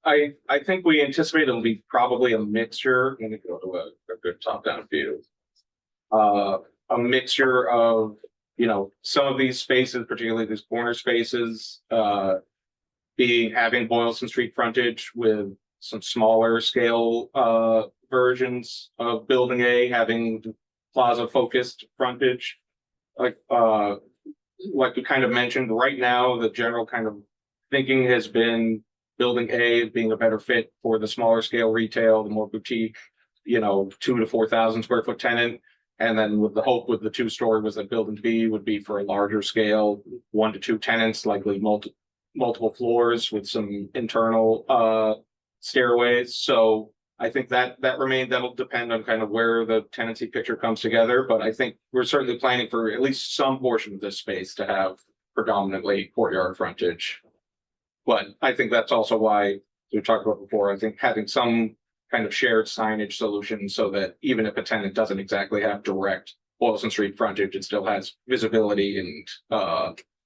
I think we anticipate it'll be probably a mixture. Let me go to a good top-down view. A mixture of, you know, some of these spaces, particularly these corner spaces, having Boylston Street frontage with some smaller scale versions of Building A having plaza focused frontage. Like we kind of mentioned, right now the general kind of thinking has been Building A being a better fit for the smaller scale retail, the more boutique, you know, 2,000 to 4,000 square foot tenant. And then with the hope with the 2-story was that Building B would be for a larger scale, 1 to 2 tenants, likely multiple floors with some internal stairways. So I think that'll depend on kind of where the tenancy picture comes together. But I think we're certainly planning for at least some portion of this space to have predominantly courtyard frontage. But I think that's also why we talked about before. I think having some kind of shared signage solution so that even if a tenant doesn't exactly have direct Boylston Street frontage, it still has visibility and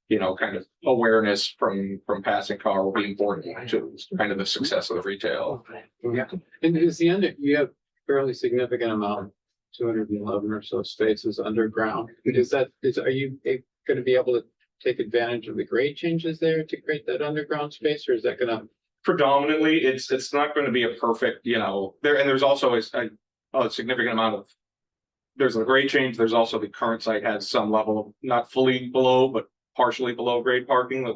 you know, kind of awareness from passing car will be important to kind of the success of the retail. Yeah. And you have fairly significant amount, 211 or so spaces underground. Are you going to be able to take advantage of the grade changes there to create that underground space, or is that going to? Predominantly, it's not going to be a perfect, you know, there's also a significant amount of, there's a grade change. There's also the current site has some level of not fully below, but partially below grade parking that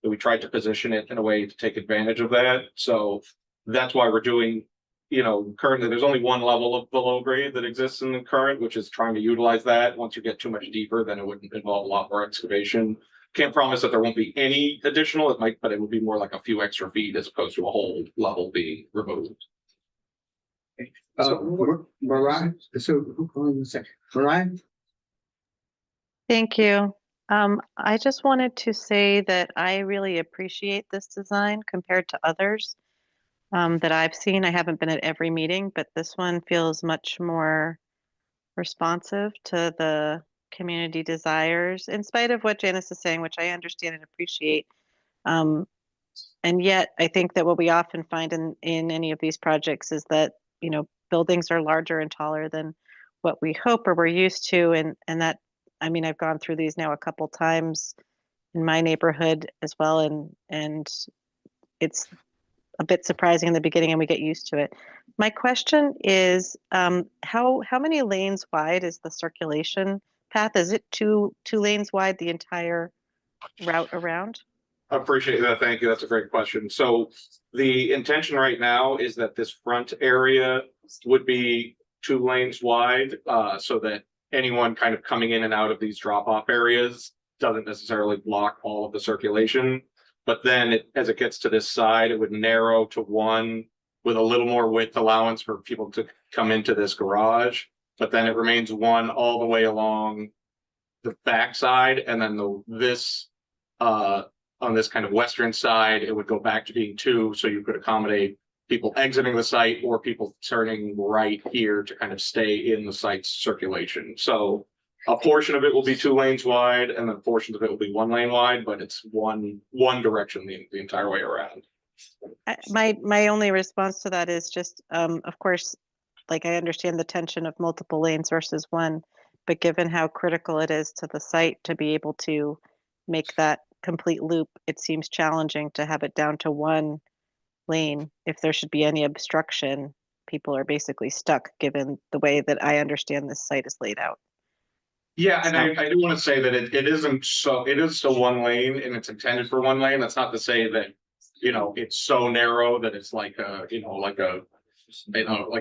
we tried to position it in a way to take advantage of that. So that's why we're doing, you know, currently there's only one level of below grade that exists in the current, which is trying to utilize that. Once you get too much deeper, then it would involve a lot more excavation. Can't promise that there won't be any additional, it might, but it would be more like a few extra feet as opposed to a whole level being removed. Mariah, so who calling the second? Mariah? Thank you. I just wanted to say that I really appreciate this design compared to others. that I've seen. I haven't been at every meeting, but this one feels much more responsive to the community desires, in spite of what Janice is saying, which I understand and appreciate. Um, and yet, I think that what we often find in any of these projects is that, you know, buildings are larger and taller than what we hope or we're used to, and that, I mean, I've gone through these now a couple times in my neighborhood as well, and it's a bit surprising in the beginning, and we get used to it. My question is, how many lanes wide is the circulation path? Is it two lanes wide the entire route around? I appreciate that. Thank you. That's a great question. So the intention right now is that this front area would be 2 lanes wide, so that anyone kind of coming in and out of these drop-off areas doesn't necessarily block all of the circulation. But then as it gets to this side, it would narrow to 1 with a little more width allowance for people to come into this garage. But then it remains 1 all the way along the backside, and then this on this kind of western side, it would go back to being 2, so you could accommodate people exiting the site or people turning right here to kind of stay in the site's circulation. So a portion of it will be 2 lanes wide, and then portions of it will be 1 lane wide, but it's one direction the entire way around. My only response to that is just, of course, like I understand the tension of multiple lanes versus 1, but given how critical it is to the site to be able to make that complete loop, it seems challenging to have it down to 1 lane. If there should be any obstruction, people are basically stuck, given the way that I understand this site is laid out. Yeah, and I do want to say that it isn't so, it is still 1 lane and it's intended for 1 lane. That's not to say that, you know, it's so narrow that it's like like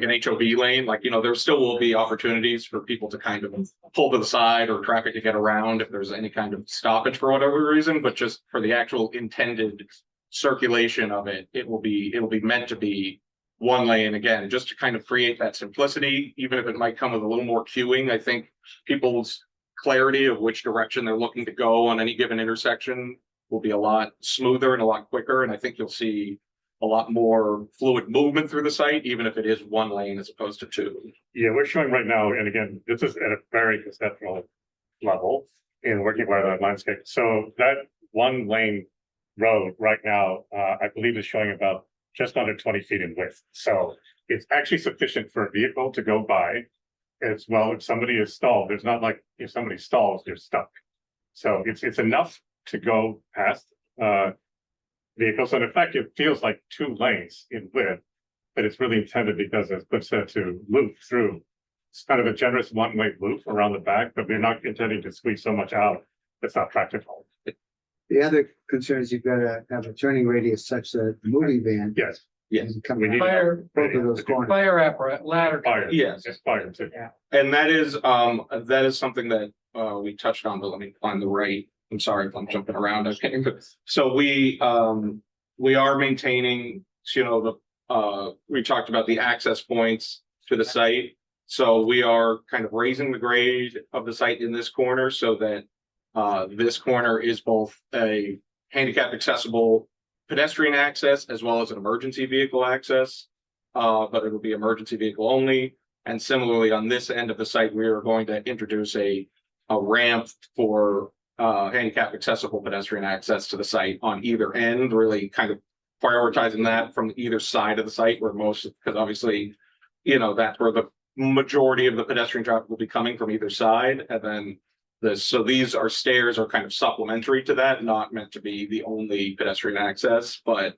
an HOV lane. Like, you know, there still will be opportunities for people to kind of pull to the side or traffic to get around if there's any kind of stoppage for whatever reason, but just for the actual intended circulation of it, it'll be meant to be 1 lane again, just to kind of create that simplicity, even if it might come with a little more queuing. I think people's clarity of which direction they're looking to go on any given intersection will be a lot smoother and a lot quicker. And I think you'll see a lot more fluid movement through the site, even if it is 1 lane as opposed to 2. Yeah, we're showing right now, and again, this is at a very conceptual level in working by the landscape. So that 1 lane road right now, I believe is showing about just under 20 feet in width. So it's actually sufficient for a vehicle to go by as well. If somebody is stalled, there's not like if somebody stalls, they're stuck. So it's enough to go past vehicles. So in fact, it feels like 2 lanes in width, but it's really intended because, as Cliff said, to loop through. It's kind of a generous 1-way loop around the back, but we're not intending to squeeze so much out. That's not practical. The other concern is you've got to have a turning radius such that the moving van. Yes. Yes. Come We need Fire, both of those corners. fire apparatus, ladder. fire. Yes. It's fire too. And that is something that we touched on, but let me find the right. I'm sorry if I'm jumping around. So we are maintaining, you know, we talked about the access points to the site. So we are kind of raising the grade of the site in this corner so that this corner is both a handicap accessible pedestrian access as well as an emergency vehicle access, but it will be emergency vehicle only. And similarly, on this end of the site, we are going to introduce a ramp for handicap accessible pedestrian access to the site on either end, really kind of prioritizing that from either side of the site, where because obviously, you know, that's where the majority of the pedestrian traffic will be coming, from either side. And then so these stairs are kind of supplementary to that, not meant to be the only pedestrian access. But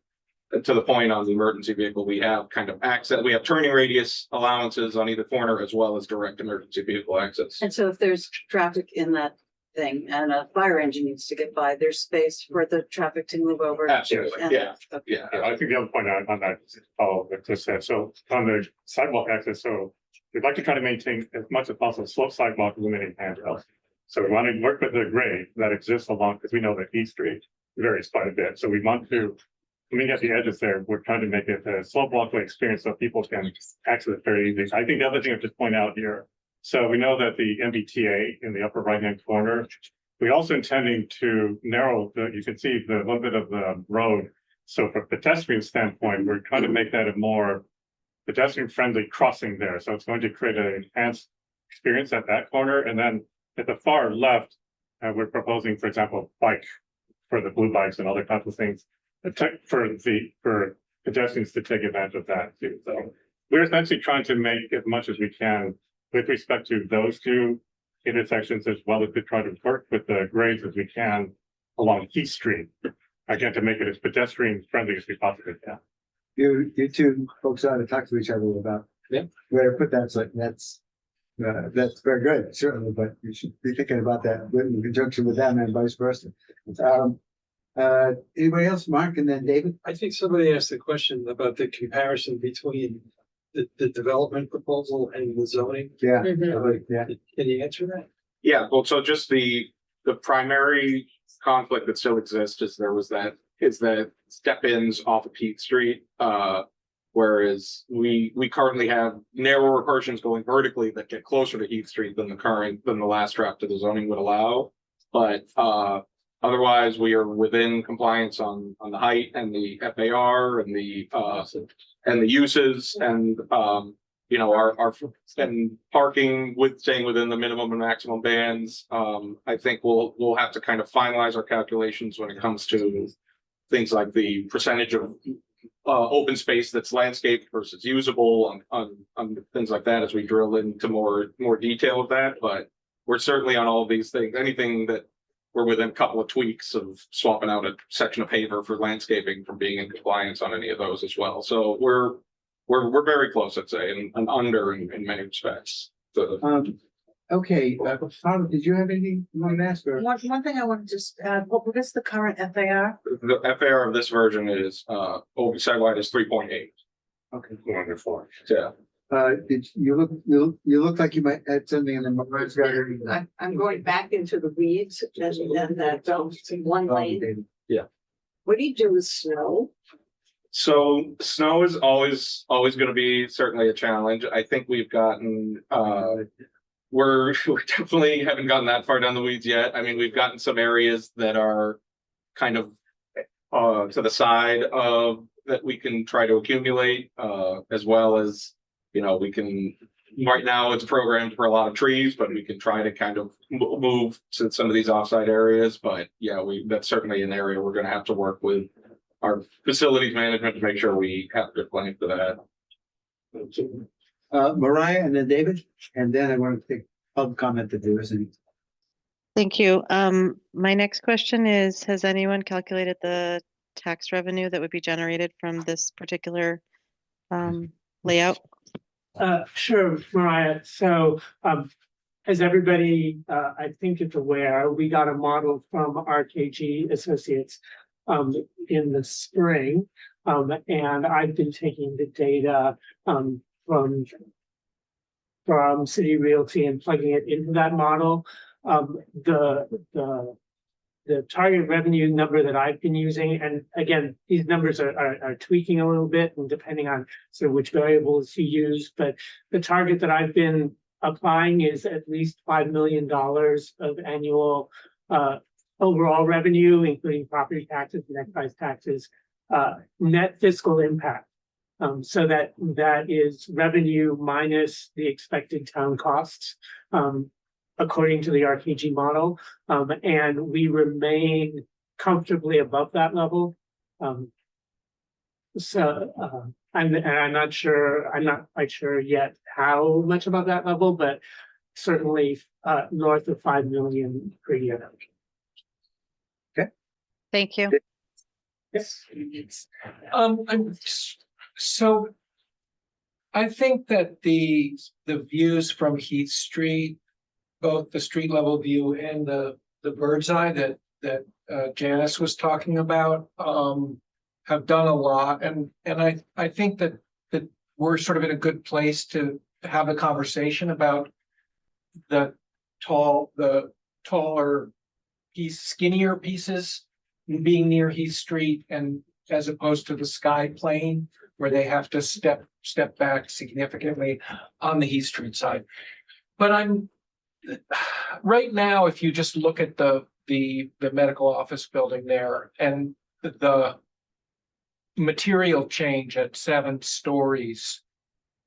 to the point on the emergency vehicle, we have kind of access, we have turning radius allowances on either corner as well as direct emergency vehicle access. And so if there's traffic in that thing and a fire engine needs to get by, there's space for the traffic to move over. Absolutely, And- yeah. okay. Yeah. I think the other point on that is follow what Chris said. So on the sidewalk access, so we'd like to try to maintain as much as possible slope sidewalk, eliminating handrails. So we want to work with the grade that exists along, because we know that East Street varies quite a bit. So we want to, when we get the edges there, we're trying to make it a slope walkway experience so people can access it very easily. I think the other thing I'll just point out here. So we know that the MBTA in the upper right-hand corner, we also intending to narrow you can see the little bit of the road So from a pedestrian standpoint, we're trying to make that a more pedestrian friendly crossing there. So it's going to create an enhanced experience at that corner. And then at the far left, we're proposing, for example, bike for the blue bikes and other types of things for pedestrians to take advantage of that too. So we're essentially trying to make as much as we can with respect to those two intersections, as well as to try to work with the grades as we can along Heath Street. Again, to make it as pedestrian friendly as we possibly can. You two folks ought to talk to each other about where to put that. So that's very good, certainly, but you should be thinking about that in conjunction with them and vice versa. Anybody else? Mark and then David? I think somebody asked a question about the comparison between the development proposal and the zoning. Yeah. Yeah. Can you answer that? Yeah, well, so just the primary conflict that still exists is that step-ins off of Heath Street. Whereas we currently have narrower portions going vertically that get closer to Heath Street than the last draft of the zoning would allow. But otherwise, we are within compliance on the height and the FAR and the uses and our and parking staying within the minimum and maximum bands. I think we'll have to kind of finalize our calculations when it comes to things like the percentage of open space that's landscaped versus usable on things like that as we drill into more detail of that. But we're certainly on all of these things. Anything that we're within a couple of tweaks of swapping out a section of paver for landscaping from being in compliance on any of those as well. So we're very close, I'd say, and under in many respects. So, Okay, Tom, did you have anything you want to ask? Or? One thing I want to just add, what is the current FAR? the FAR of this version is sidewide is 3.8. Okay. Wonderful. Yeah. Did you look like you might add something in the I'm going back into the weeds and that one lane. Yeah. What do you do with snow? So snow is always going to be certainly a challenge. I think we've gotten we definitely haven't gotten that far down the weeds yet. I mean, we've gotten some areas that are kind of to the side of that we can try to accumulate, as well as, we can, right now it's programmed for a lot of trees, but we can try to kind of move to some of these offsite areas. But yeah, that's certainly an area we're going to have to work with our facilities management to make sure we have a good plan for that. Mariah and then David, and then I want to take public comment if there is any. Thank you. My next question is, has anyone calculated the tax revenue that would be generated from this particular layout? Sure, Mariah. So, as everybody, I think is aware, we got a model from RKG Associates in the spring, and I've been taking the data from City Realty and plugging it into that model. The target revenue number that I've been using, and again, these numbers are tweaking a little bit and depending on sort of which variables you use, but the target that I've been applying is at least $5 million of annual overall revenue, including property taxes and excise taxes, net fiscal impact. So that is revenue minus the expected town costs, according to the RKG model, and we remain comfortably above that level. I'm not quite sure yet how much above that level, but certainly north of 5 million per year. Okay. Thank you. Yes. So I think that the views from Heath Street, both the street level view and the bird's eye that Janice was talking about, have done a lot, and I think that we're sort of in a good place to have a conversation about the taller skinnier pieces being near Heath Street, and as opposed to the sky plane where they have to step back significantly on the Heath Street side. But right now, if you just look at the medical office building there and the material change at 7 stories.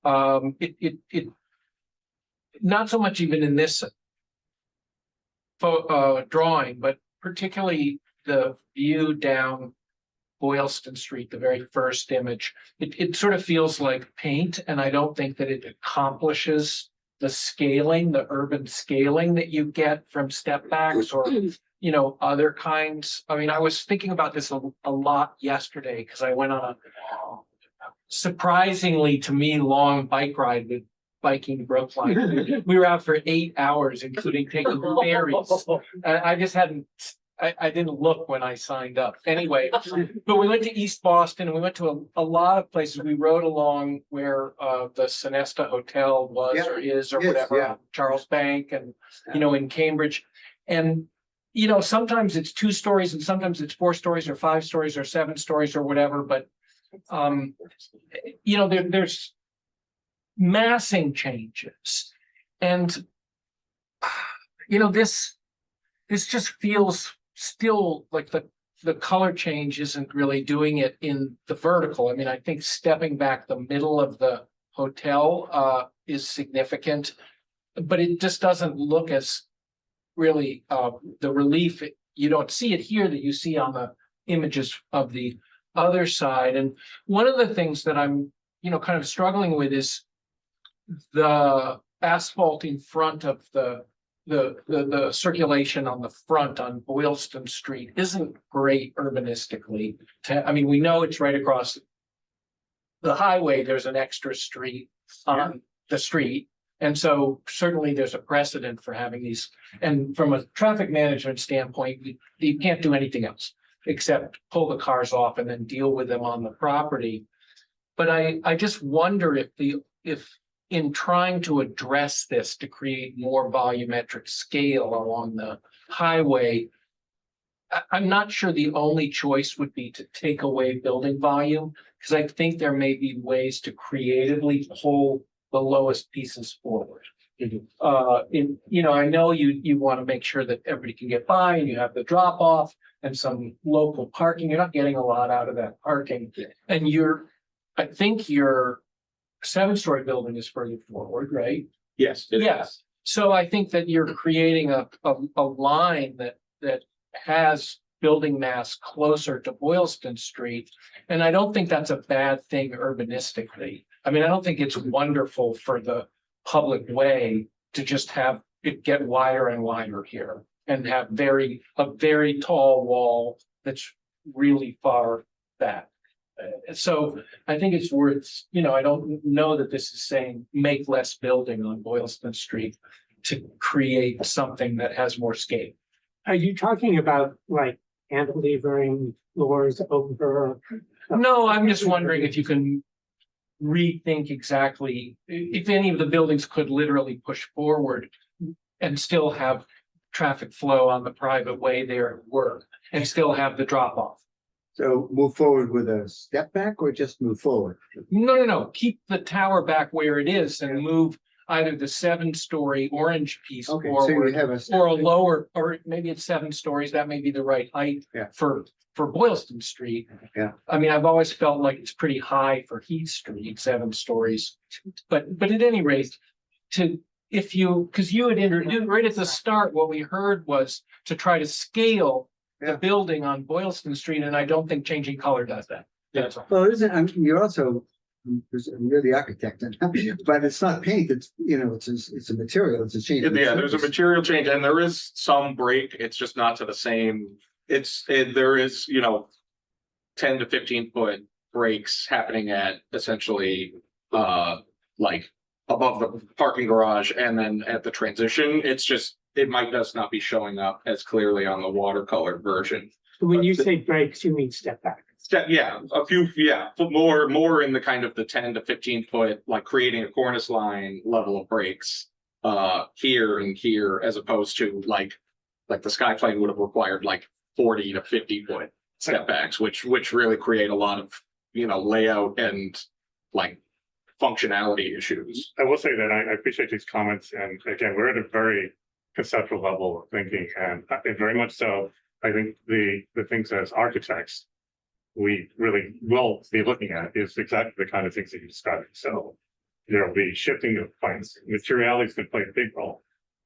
It not so much even in this drawing, but particularly the view down Boylston Street, the very first image. It sort of feels like paint, and I don't think that it accomplishes the scaling, the urban scaling that you get from step backs or other kinds. I mean, I was thinking about this a lot yesterday because I went on a surprisingly to me long bike ride with Biking Brookline. We were out for 8 hours, including taking ferries. I just hadn't. I didn't look when I signed up. Anyway, but we went to East Boston and we went to a lot of places. We rode along where the Sonesta Hotel was or is or whatever, Charles Bank and, in Cambridge. And, sometimes it's 2 stories and sometimes it's 4 stories or 5 stories or 7 stories or whatever. But, there's massing changes. And, this just feels still like the color change isn't really doing it in the vertical. I mean, I think stepping back the middle of the hotel is significant, but it just doesn't look as really the relief. You don't see it here that you see on the images of the other side. And one of the things that I'm, kind of struggling with is the asphalt in front of the circulation on the front on Boylston Street isn't great urbanistically. We know it's right across the highway. There's an extra street on the street. And so certainly there's a precedent for having these. And from a traffic management standpoint, you can't do anything else except pull the cars off and then deal with them on the property. But I just wonder if in trying to address this to create more volumetric scale along the highway, I'm not sure the only choice would be to take away building volume, because I think there may be ways to creatively pull the lowest pieces forward. I know you want to make sure that everybody can get by and you have the drop off and some local parking. You're not getting a lot out of that parking. And I think your 7-story building is further forward, right? Yes. Yes. So I think that you're creating a line that has building mass closer to Boylston Street. And I don't think that's a bad thing urbanistically. I mean, I don't think it's wonderful for the public way to just have it get wider and wider here and have a very tall wall that's really far back. So I think it's worth, I don't know that this is saying make less building on Boylston Street to create something that has more scale. Are you talking about like cantilevering floors over? No, I'm just wondering if you can rethink exactly if any of the buildings could literally push forward and still have traffic flow on the private way there at work and still have the drop off. So move forward with a step back or just move forward? No. Keep the tower back where it is and move either the 7-story orange piece forward or a lower, or maybe it's 7 stories. That may be the right height for Boylston Street. Yeah. I mean, I've always felt like it's pretty high for Heath Street, 7 stories. But at any rate, because you had introduced right at the start, what we heard was to try to scale the building on Boylston Street, and I don't think changing color does that. That's all. Well, you're also, you're the architect, but it's not paint, it's a material, it's a change. Yeah, there's a material change and there is some break. It's just not to the same. There is, 10 to 15 foot breaks happening at essentially like above the parking garage and then at the transition. It's just, it might just not be showing up as clearly on the watercolor version. When you say breaks, you mean step back? A few, more in the kind of the 10 to 15 foot, like creating a cornice line level of breaks here and here, as opposed to like the skyplane would have required like 40 to 50 foot step backs, which really create a lot of, layout and like functionality issues. I will say that I appreciate these comments, and again, we're at a very conceptual level of thinking, and very much so. I think the things as architects, we really will be looking at is exactly the kind of things that you described. So there will be shifting of plants. Materiality is going to play a big role.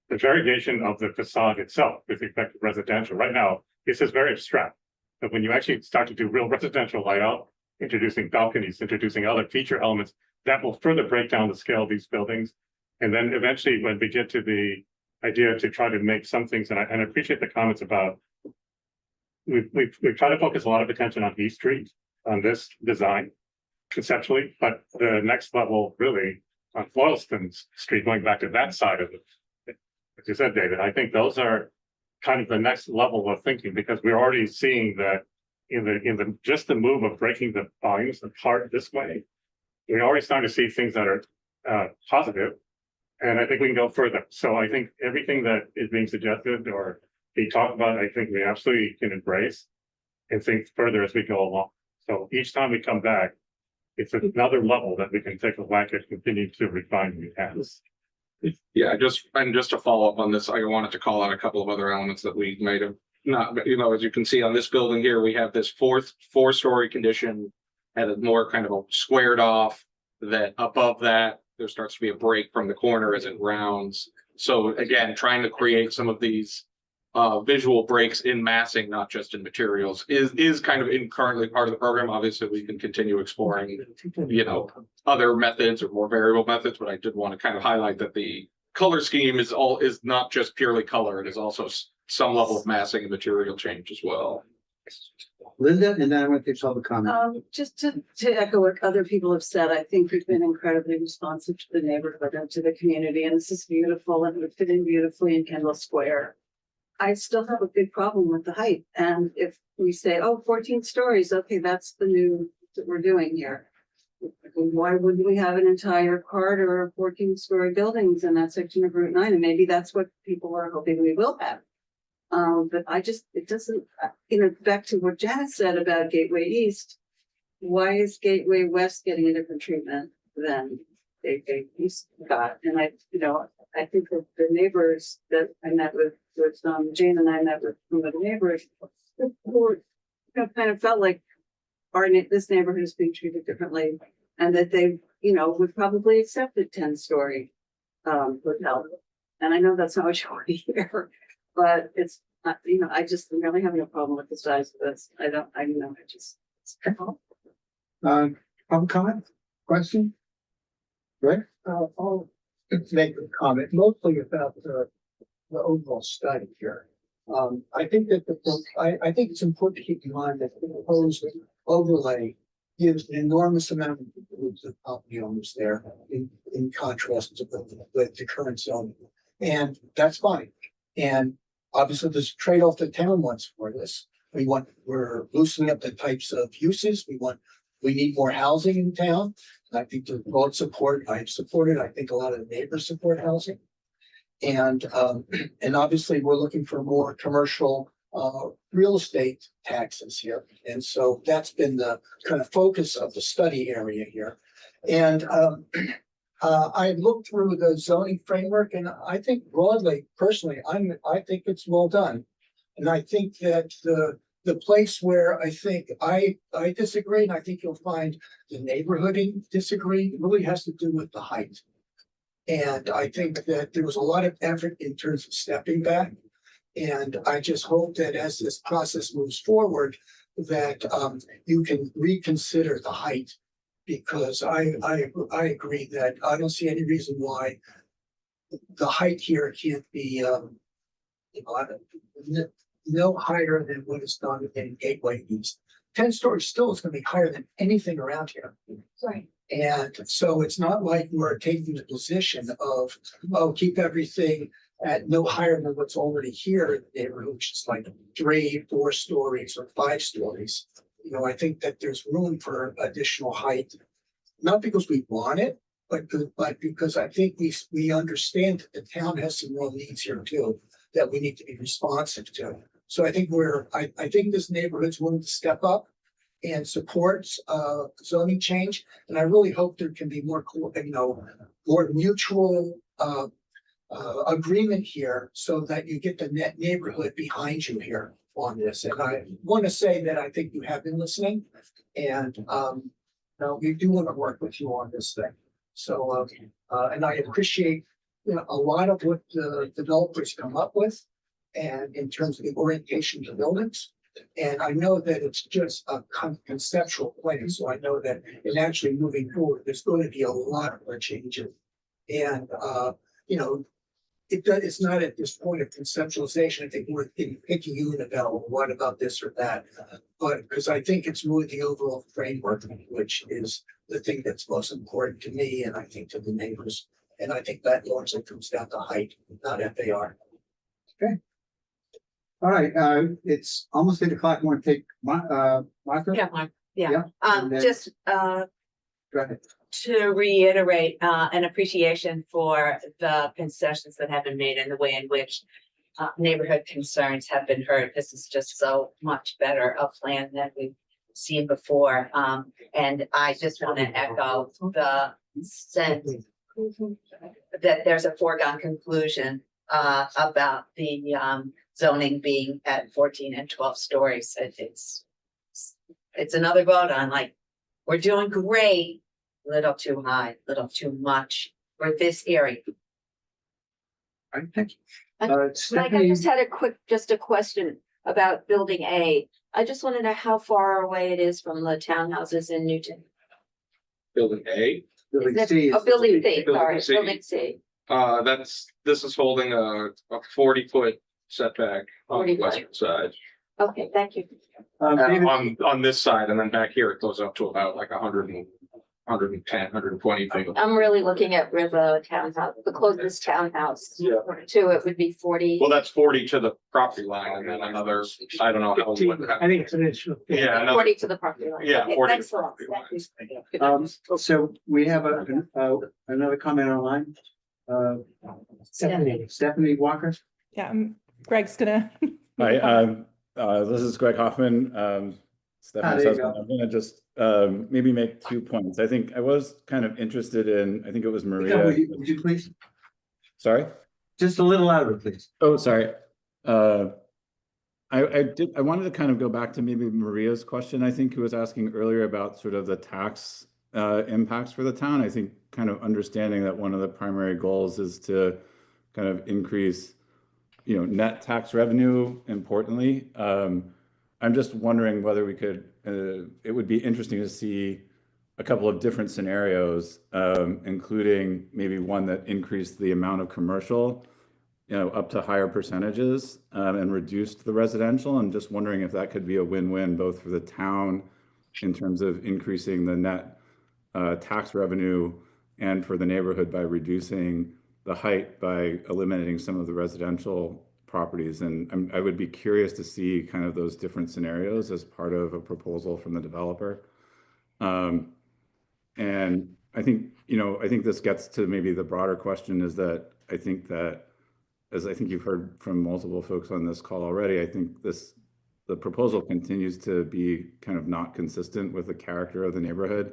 The variegation of the facade itself with respect to residential right now, this is very abstract. But when you actually start to do real residential layout, introducing balconies, introducing other feature elements, that will further break down the scale of these buildings. And then eventually when we get to the idea to try to make some things, and I appreciate the comments about, we've tried to focus a lot of attention on East Street, on this design conceptually, but the next level really on Boylston Street, going back to that side of it, as you said, David, I think those are kind of the next level of thinking, because we're already seeing that in the just the move of breaking the volumes apart this way, we're already starting to see things that are positive, and I think we can go further. So I think everything that is being suggested or being talked about, I think we absolutely can embrace and think further as we go along. So each time we come back, it's another level that we can take a whack at, continue to refine the past. Yeah, just to follow up on this, I wanted to call out a couple of other elements that we might have not, as you can see on this building here, we have this four-story condition and a more kind of a squared off, that above that, there starts to be a break from the corner as it rounds. So again, trying to create some of these visual breaks in massing, not just in materials, is kind of currently part of the program. Obviously, we can continue exploring, other methods or more variable methods, but I did want to kind of highlight that the color scheme is not just purely color. It is also some level of massing and material change as well. Linda, and then I want to take public comment. Just to echo what other people have said, I think we've been incredibly responsive to the neighborhood and to the community, and this is beautiful and would fit in beautifully in Kendall Square. I still have a big problem with the height, and if we say, 14 stories, okay, that's the new that we're doing here. Why wouldn't we have an entire corridor of 14-story buildings in that section of Route 9? And maybe that's what people are hoping we will have. But it doesn't, back to what Janet said about Gateway East, why is Gateway West getting a different treatment than Gateway East got? And I think that the neighbors that I met with Jane and I met with some of the neighbors who kind of felt like this neighborhood is being treated differently, and that they, would probably accept a 10-story hotel. And I know that's not what you want to hear, but it's I'm really having a problem with the size of this. Public comment, question? Right? I'll make a comment mostly about the overall study here. I think that I think it's important to keep in mind that the proposed overlay gives an enormous amount of influence to property owners there in contrast to the current zoning. And that's fine. And obviously there's a trade-off the town wants for this. We're loosening up the types of uses. We need more housing in town. I think the broad support, I've supported, I think a lot of the neighbors support housing. And obviously we're looking for more commercial real estate taxes here. And so that's been the kind of focus of the study area here. And I looked through the zoning framework, and I think broadly, personally, I think it's well done. And I think that the place where I think I disagree, and I think you'll find the neighborhood disagree, really has to do with the height. And I think that there was a lot of effort in terms of stepping back. And I just hope that as this process moves forward, that you can reconsider the height, because I agree that I don't see any reason why the height here can't be no higher than what is done in Gateway East. 10 stories still is going to be higher than anything around here. Right. And so it's not like we're taking the position of, keep everything at no higher than what's already here in the neighborhood, which is like 3, 4 stories or 5 stories. I think that there's room for additional height, not because we want it, but because I think we understand that the town has some real needs here too, that we need to be responsive to. So I think I think this neighborhood's willing to step up and supports zoning change. And I really hope there can be more mutual agreement here, so that you get the net neighborhood behind you here. on this. And I want to say that I think you have been listening and, we do want to work with you on this thing. So, and I appreciate, a lot of what the developers come up with and in terms of the orientation of buildings. And I know that it's just a conceptual plan, so I know that in actually moving forward, there's going to be a lot of changes. And, it's not at this point of conceptualization. I think we're picking you in about what about this or that. But because I think it's really the overall framework, which is the thing that's most important to me and I think to the neighbors. And I think that largely comes down to height, not FAR. All right, it's almost 8 o'clock. Want to take Martha? Yeah, Yeah, and then- just Go ahead. to reiterate an appreciation for the concessions that have been made and the way in which neighborhood concerns have been heard. This is just so much better a plan than we've seen before. And I just want to echo the sense that there's a foregone conclusion about the zoning being at 14 and 12 stories. It's another vote on like, we're doing great, little too high, little too much for this area. All right, thank you. Mike, I Stephanie, just had just a question about building A. I just want to know how far away it is from the townhouses in Newton. Building A, building Is it- C is- Oh, building C, Building sorry, C. building C. this is holding a 40-foot setback on 40 the foot. western side. Okay, thank you. David, On this side, and then back here, it goes up to about like 110, 120 feet. I'm really looking at River Townhouse, the closest townhouse Yeah. to it would be 40. Well, that's 40 to the property line, and then another, I don't know how. 15, I think it's an issue. Yeah, another, 40 to the property line. yeah, Okay, 40 to thanks the a lot. property Thank line. you. so we have another comment online. Stephanie Walker. Yeah, Greg's gonna. Hi, this is Greg Hoffman, Stephanie's there you husband. go. I'm gonna just maybe make 2 points. I think I was kind of interested in, I think it was Maria. Would you please? Sorry? Just a little louder, please. Oh, sorry. I wanted to kind of go back to maybe Maria's question, I think, who was asking earlier about sort of the tax impacts for the town. I think kind of understanding that one of the primary goals is to kind of increase, net tax revenue, importantly. I'm just wondering whether we could, it would be interesting to see a couple of different scenarios, including maybe one that increased the amount of commercial, up to higher percentages, and reduced the residential. I'm just wondering if that could be a win-win both for the town in terms of increasing the net tax revenue and for the neighborhood by reducing the height by eliminating some of the residential properties. And I would be curious to see kind of those different scenarios as part of a proposal from the developer. And I think, I think this gets to maybe the broader question is that I think that, as I think you've heard from multiple folks on this call already, I think the proposal continues to be kind of not consistent with the character of the neighborhood.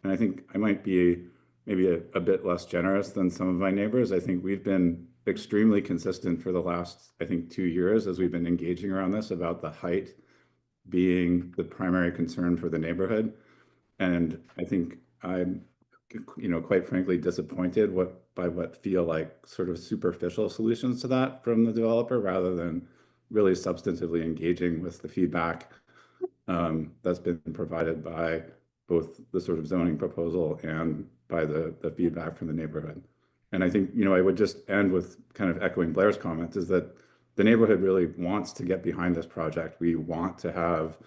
And I think I might be maybe a bit less generous than some of my neighbors. I think we've been extremely consistent for the last, 2 years as we've been engaging around this about the height being the primary concern for the neighborhood. And I think I'm, quite frankly, disappointed by what feel like sort of superficial solutions to that from the developer rather than really substantively engaging with the feedback that's been provided by both the sort of zoning proposal and by the feedback from the neighborhood. And I think, I would just end with kind of echoing Blair's comment is that the neighborhood really wants to get behind this project. We want to have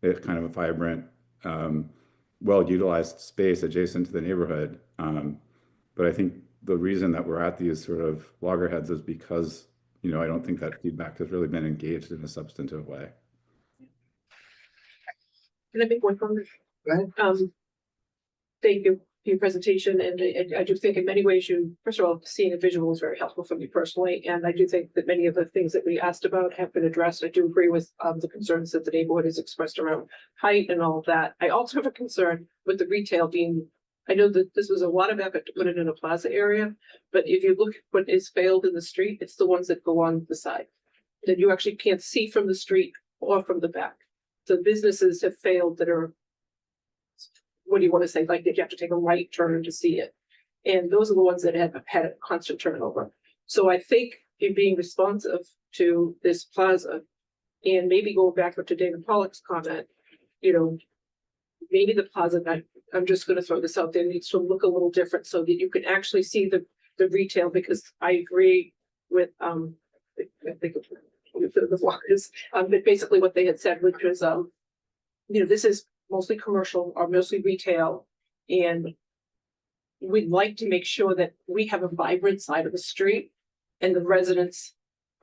a kind of a vibrant, well-utilized space adjacent to the neighborhood. But I think the reason that we're at these sort of loggerheads is because, I don't think that feedback has really been engaged in a substantive way. Can I make one comment? Go ahead. Thank you for your presentation, and I do think in many ways first of all, seeing a visual is very helpful for me personally, and I do think that many of the things that we asked about have been addressed. I do agree with the concerns that the neighborhood has expressed around height and all of that. I also have a concern with the retail being, I know that this was a lot of effort to put it in a plaza area, but if you look at what is failed in the street, it's the ones that go on the side. that you actually can't see from the street or from the back. So businesses have failed that are, what do you want to say, like that you have to take a right turn to see it. And those are the ones that have had a constant turnover. So I think in being responsive to this plaza, and maybe going back to David Pollock's comment, you know, maybe the plaza, I'm just gonna throw this out there, needs to look a little different so that you can actually see the retail, because I agree with, I think the walkers, but basically what they had said, which was, you know, this is mostly commercial or mostly retail, and we'd like to make sure that we have a vibrant side of the street, and the residents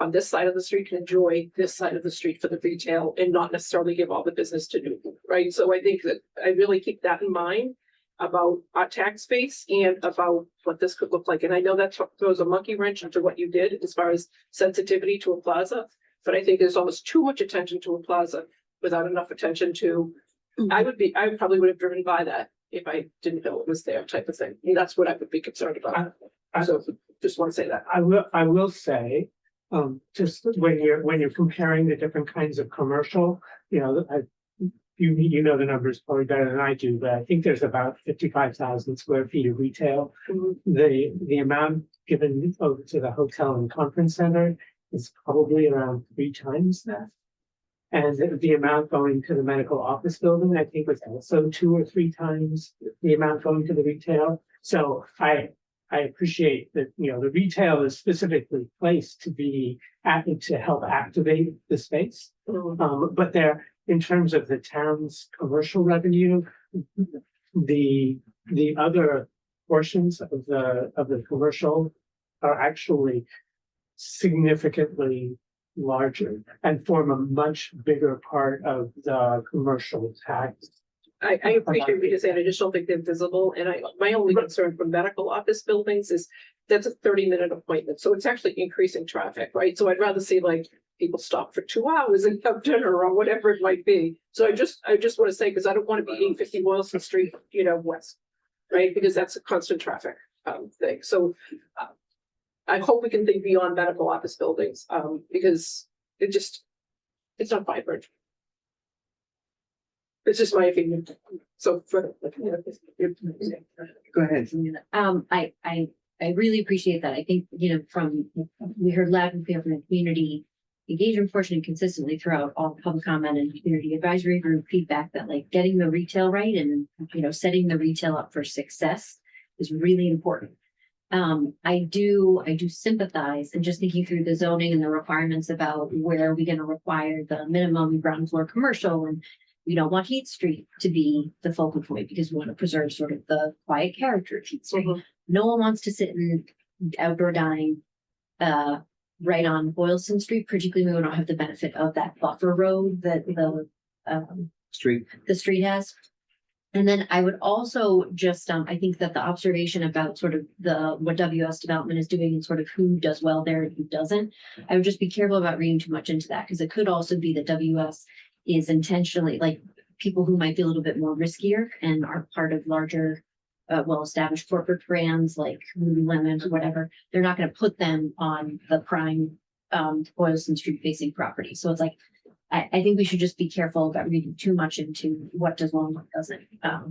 on this side of the street can enjoy this side of the street for the retail and not necessarily give all the business to Newton, right? So I think that I really keep that in mind about our tax base and about what this could look like. And I know that throws a monkey wrench into what you did as far as sensitivity to a plaza, but I think there's almost too much attention to a plaza without enough attention to, I probably would have driven by that if I didn't know it was there, type of thing. And that's what I would be concerned about. So just want to say that. I will say, just when you're comparing the different kinds of commercial, you know, you know the numbers probably better than I do, but I think there's about 55,000 square feet of retail. The amount given over to the hotel and conference center is probably around 3 times that. And the amount going to the medical office building, I think, was also 2 or 3 times the amount going to the retail. So I appreciate that, you know, the retail is specifically placed to be to help activate the space. But there, in terms of the town's commercial revenue, the other portions of the commercial are actually significantly larger and form a much bigger part of the commercial tax. I appreciate what you're saying. I just don't think they're visible. And my only concern for medical office buildings is that's a 30-minute appointment. So it's actually increasing traffic, right? So I'd rather see like people stop for 2 hours and have dinner or whatever it might be. So I just want to say, because I don't want to be 850 Boylston Street, you know, west, right? Because that's a constant traffic thing. So I hope we can think beyond medical office buildings, because it's not vibrant. It's just my opinion. So for, Go ahead. I really appreciate that. I think, you know, we heard loud and clear from the community engagement portion consistently throughout all public comment and community advisory group feedback that like getting the retail right and, you know, setting the retail up for success is really important. I do sympathize, and just thinking through the zoning and the requirements about where are we going to require the minimum ground floor commercial, and we don't want Heat Street to be the focal point because we want to preserve sort of the quiet character of Heat Street. No one wants to sit in outdoor dining right on Boylston Street, particularly when we don't have the benefit of that buffer road that the street has. And then I would also just, I think that the observation about sort of what WS development is doing and sort of who does well there and who doesn't, I would just be careful about reading too much into that, because it could also be that WS is intentionally, like, people who might be a little bit more riskier and are part of larger, well-established corporate brands like Lululemon or whatever, they're not going to put them on the prime Boylston Street facing property. So it's like, I think we should just be careful about reading too much into what does well and what doesn't. I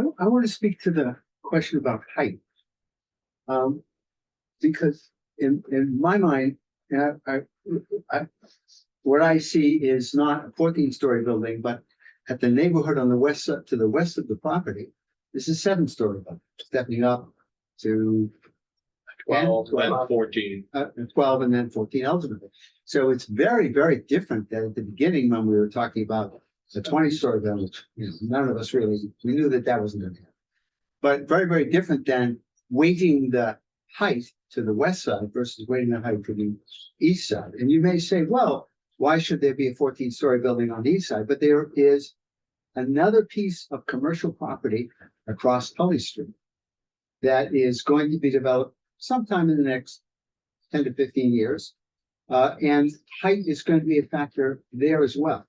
want to speak to the question about height. Because in my mind, what I see is not a 14-story building, but at the neighborhood on the west side, to the west of the property, this is 7-story building, stepping up to 12 and 14. 12 and then 14 ultimately. So it's very, very different than at the beginning when we were talking about the 20-story building. You know, none of us really, we knew that wasn't going to happen. But very, very different than weighting the height to the west side versus weighting the height to the east side. And you may say, well, why should there be a 14-story building on the east side? But there is another piece of commercial property across Tully Street that is going to be developed sometime in the next 10 to 15 years. And height is going to be a factor there as well.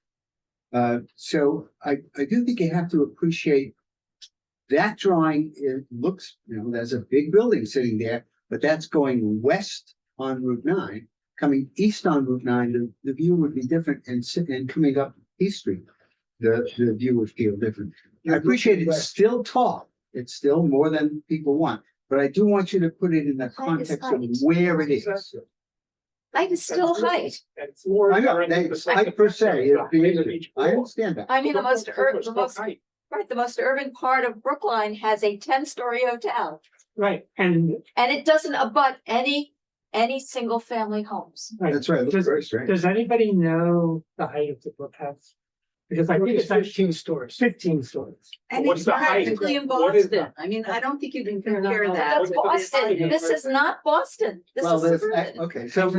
So I do think you have to appreciate that drawing. It looks, you know, there's a big building sitting there, but that's going west on Route 9. coming east on Route 9, the view would be different, and coming up East Street, the view would feel different. I appreciate it's still tall. It's still more than people want, but I do want you to put it in the Height is context of height. where it is. Height is still height. I know, height per se is the issue. I understand that. I mean, the most urban part of Brookline has a 10-story hotel, Right, and and it doesn't abut any single family homes. That's right. It looks very strange. does anybody know the height of the Brook House? Because I think it's 15 stories. 15 stories. And What's it's the height? practically in What is Boston. I mean, I don't think you can compare that. That's Boston. This is not Boston. This Well, is there's, suburban. okay, so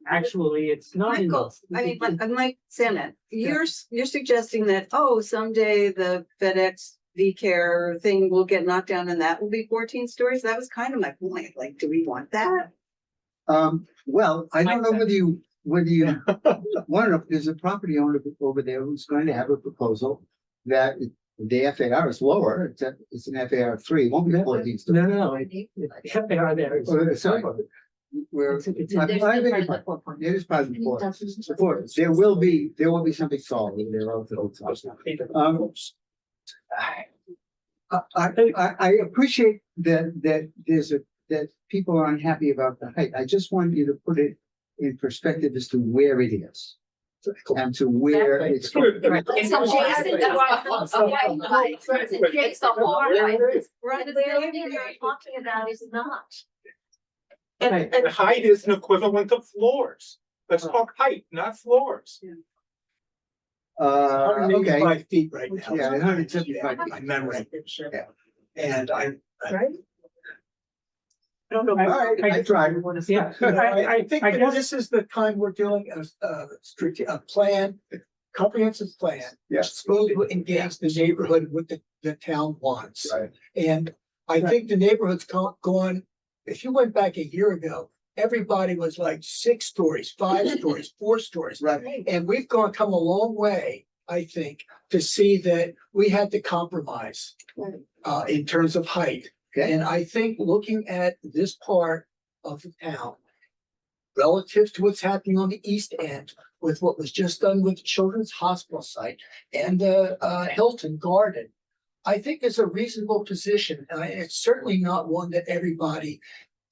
Actually, it's not in Michael, Boston. I mean, I'm like Santa, you're suggesting that, oh, someday the FedEx V-Care thing will get knocked down and that will be 14 stories. That was kind of my point. Like, do we want that? well, I don't know whether you want to know, there's a property owner over there who's going to have a proposal that the FAR is lower, it's an FAR 3, it won't be 14 stories. No, they are there. Oh, sorry. Where, It's- it's- I There's beg no your part of the pardon. 4.1. It is part of the It four. doesn't- Support. There will be something solid in there relatively tall. I appreciate that that people are unhappy about the height. I just want you to put it in perspective as to where it is. And to where it's. It's adjacent to our house. It's adjacent to our house. Right, And the building you're talking about is not. Right. And height is an equivalent of floors. Let's talk height, not floors. Okay. 185 feet right now. Yeah, 175 feet. My memory. Yeah. And I I don't know. All right, I tried. Yeah, I think I that guess- this is the time we're doing a plan, comprehensive plan. Yeah. Supposed to engage the neighborhood with the town wants. Right. And I think the neighborhood's gone, if you went back a year ago, everybody was like 6 stories, 5 stories, 4 stories. Right. And we've come a long way, I think, to see that we had to compromise in terms of height. Okay. And I think looking at this part of the town, relative to what's happening on the east end with what was just done with the Children's Hospital site and the Hilton Garden, I think it's a reasonable position. It's certainly not one that everybody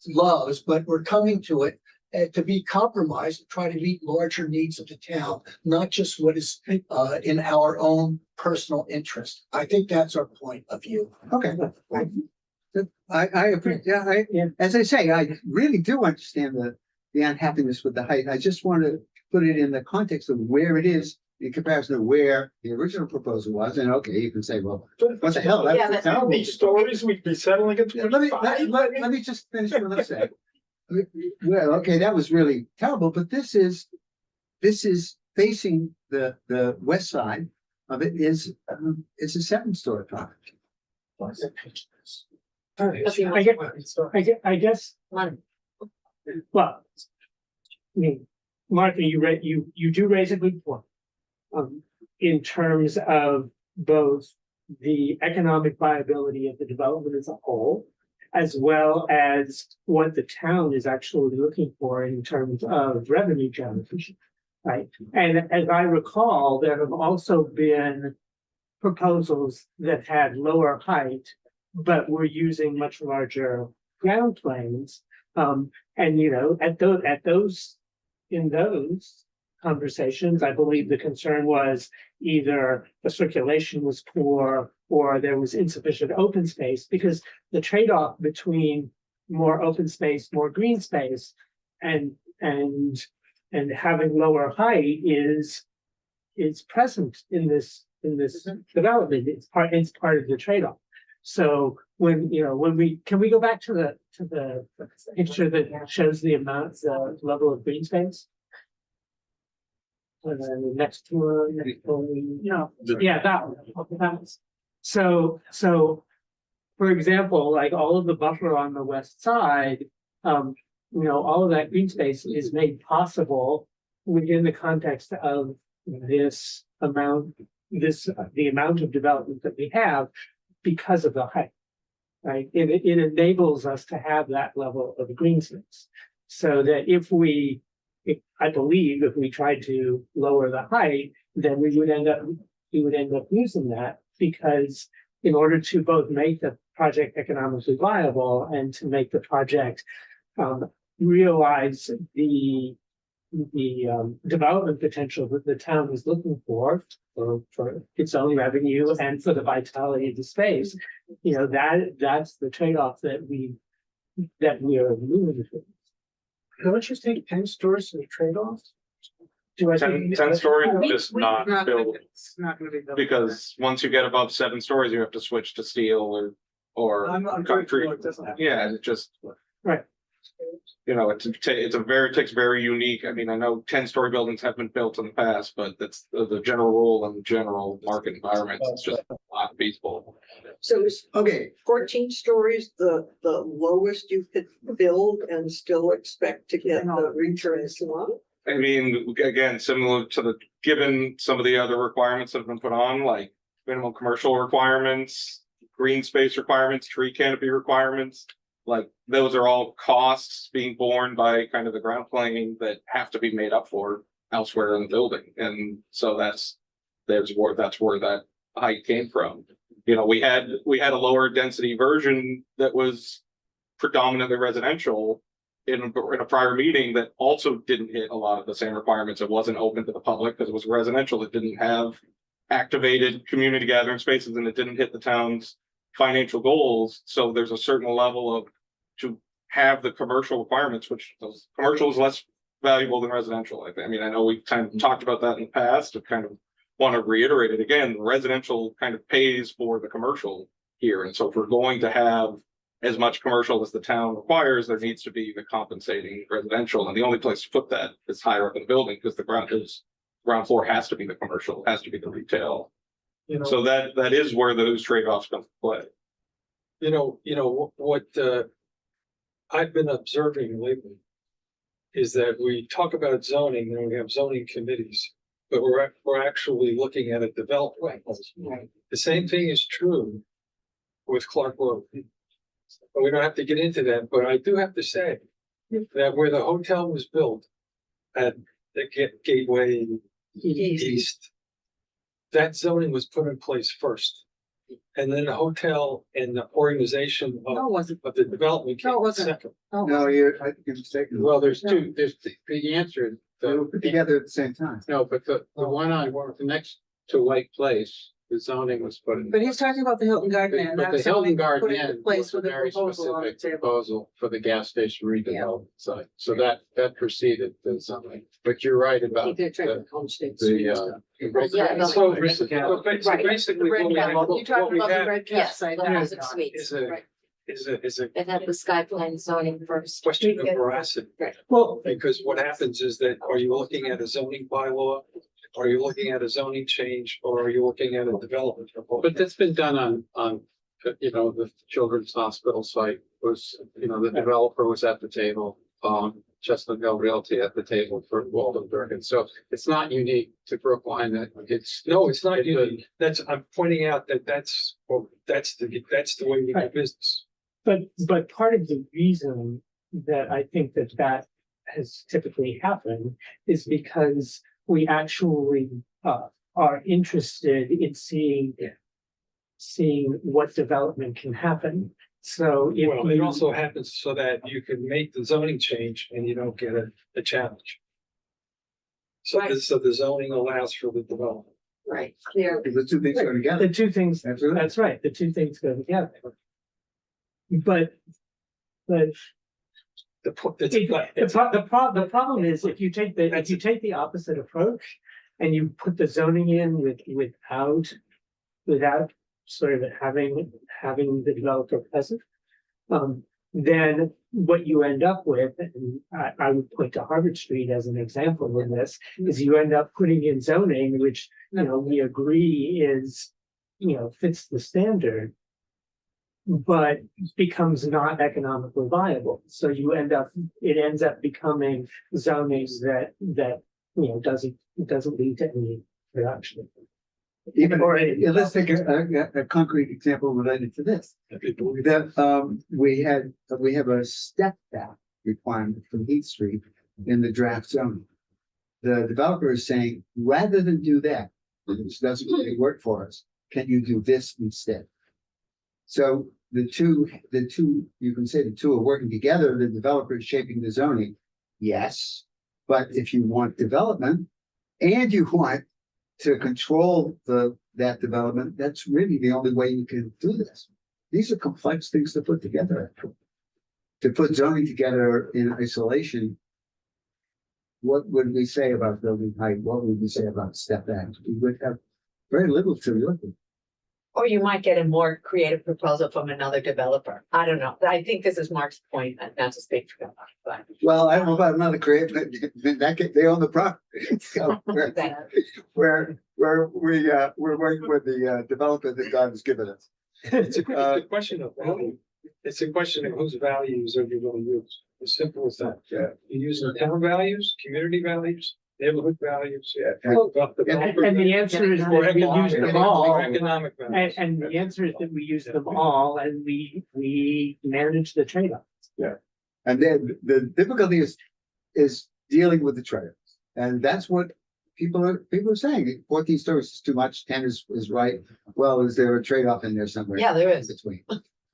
loves, but we're coming to it to be compromised, to try to meet larger needs of the town, not just what is in our own personal interest. I think that's our point of view. Okay. I appreciate, as I say, I really do understand the unhappiness with the height. I just want to put it in the context of where it is in comparison to where the original proposal was. And okay, you can say, well, what the hell? Yeah, That's but- terrible. These stories, we'd be settling at Yeah, let me 25. let me just finish what I'm saying. Well, okay, that was really terrible, but this is facing the west side of it is it's a 7-story property. I guess, well, I mean, Martha, you do raise a good point. In terms of both the economic viability of the development as a whole, as well as what the town is actually looking for in terms of revenue generation, right? And as I recall, there have also been proposals that had lower height, but were using much larger ground planes. And you know, in those conversations, I believe the concern was either the circulation was poor or there was insufficient open space, because the trade-off between more open space, more green space, and having lower height is present in this development. It's part of the trade-off. So when can we go back to the picture that shows the level of green space? And then the next one, yeah, that one. Okay, that one. So for example, like all of the buffer on the west side, all of that green space is made possible within the context of the amount of development that we have because of the height, right? It enables us to have that level of green space, so that if we I believe if we tried to lower the height, then we would end up using that, because in order to both make the project economically viable and to make the project realize the development potential that the town is looking for its own revenue and for the vitality of the space, that's the trade-off that we are moving to. Don't you think 10 stories is a trade-off? 10 stories is just not built, It's not gonna be built. because once you get above 7 stories, you have to switch to steel or I'm very concrete. sure it doesn't happen. Yeah, it just. Right. Takes very unique, I mean, I know 10-story buildings have been built in the past, but that's the general rule and general market environment, it's just not feasible. So is Okay, 14 stories the lowest you could build and still expect to get the returns you want? I mean, again, similar to given some of the other requirements that have been put on, like minimum commercial requirements, green space requirements, tree canopy requirements. Like, those are all costs being borne by kind of the ground plane that have to be made up for elsewhere in the building. And so that's where that height came from. We had a lower density version that was predominantly residential in a prior meeting that also didn't hit a lot of the same requirements. It wasn't open to the public because it was residential. It didn't have activated community gathering spaces, and it didn't hit the town's financial goals. So there's a certain level of to have the commercial requirements, which commercial is less valuable than residential. I mean, I know we've kind of talked about that in the past, to kind of want to reiterate it again. Residential kind of pays for the commercial here. And so if we're going to have as much commercial as the town requires, there needs to be the compensating residential. And the only place to put that is higher up in the building, because the ground floor has to be the commercial, has to be the retail. So that is where those trade-offs come to play. What I've been observing lately is that we talk about zoning and we have zoning committees, but we're actually looking at a development. The same thing is true with Clark Road. But we don't have to get into that, but I do have to say that where the hotel was built at the Gateway East, that zoning was put in place first. And then the hotel and the organization of the development came second. no, you're mistaken. Well, there's the answer. They were put together at the same time. No, but the one the next to White Place, the zoning was put in. But he's talking about the Hilton Garden Inn. But the that's Hilton something Garden put into Inn place was a with a very proposal on the specific table. proposal for the gas station redevelopment site. So that preceded the zoning. But you're right about They're trying the, to homestead. Yeah, So Right. basically, The what red we cap. have, You're talking what we about the have red cap Yes, site. the there. housing suites. is a It had the sky plan zoning first. question of veracity. Well, Because what happens is that, are you looking at a zoning bylaw? Are you looking at a zoning change, or are you looking at a development proposal? but that's been done on the Children's Hospital site was, the developer was at the table. Chestnut Hill Realty at the table for Walden Durgan. So it's not unique to Brookline that No, it's not unique. I'm pointing out that's the way we do business. but part of the reason that I think that has typically happened is because we actually are interested in seeing what development can happen. So if Well, it also happens so that you can make the zoning change and you don't get a challenge. So the zoning allows for the development. Right. The two things go together. the two things, Absolutely. that's right, the two things go together. But The problem is if you take the opposite approach and you put the zoning in without sort of having the developer present, then what you end up with, and I would point to Harvard Street as an example in this, is you end up putting in zoning, which, we agree is, fits the standard, but becomes not economically viable. So it ends up becoming zoning that doesn't lead to any production. Let's take a concrete example related to this. That we have a step back requirement from Heath Street in the draft zone. The developer is saying, rather than do that, which doesn't really work for us, can you do this instead? So the two, you can say the two are working together, the developer is shaping the zoning. Yes, but if you want development and you want to control that development, that's really the only way you can do this. These are complex things to put together. To put zoning together in isolation, what would we say about building height? What would we say about step back? We would have very little to look at. Or you might get a more creative proposal from another developer. I don't know. I think this is Mark's point, not to speak for him, but. Well, I don't know about another creative, they own the property. So we're working with the developer that God has given us. It's a question of value. It's a question of whose values are you going to use. As simple as that. Yeah. You use town values, community values, neighborhood values. Yeah. And the answer is that we use them all. Or economic values. And the answer is that we use them all and we manage the trade-offs. Yeah. And then the difficulty is dealing with the trade-offs. And that's what people are saying. 14 stories is too much, 10 is right. Well, is there a trade-off in there somewhere? Yeah, there is. Between.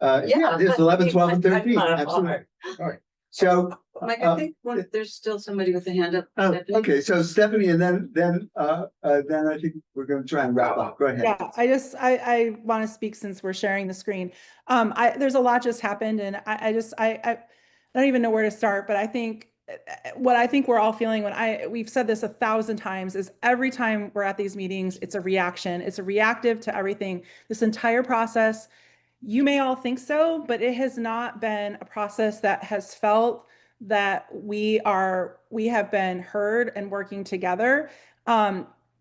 Yeah, there's 11, 12, and 13. Absolutely. All right. So. Mike, I think there's still somebody with a hand up. Okay, so Stephanie, and then I think we're going to try and wrap up. Go ahead. Yeah, I want to speak since we're sharing the screen. There's a lot just happened, and I don't even know where to start. But I think what I think we're all feeling we've said this 1,000 times is every time we're at these meetings, it's a reaction. It's a reactive to everything. This entire process. You may all think so, but it has not been a process that has felt that we have been heard and working together.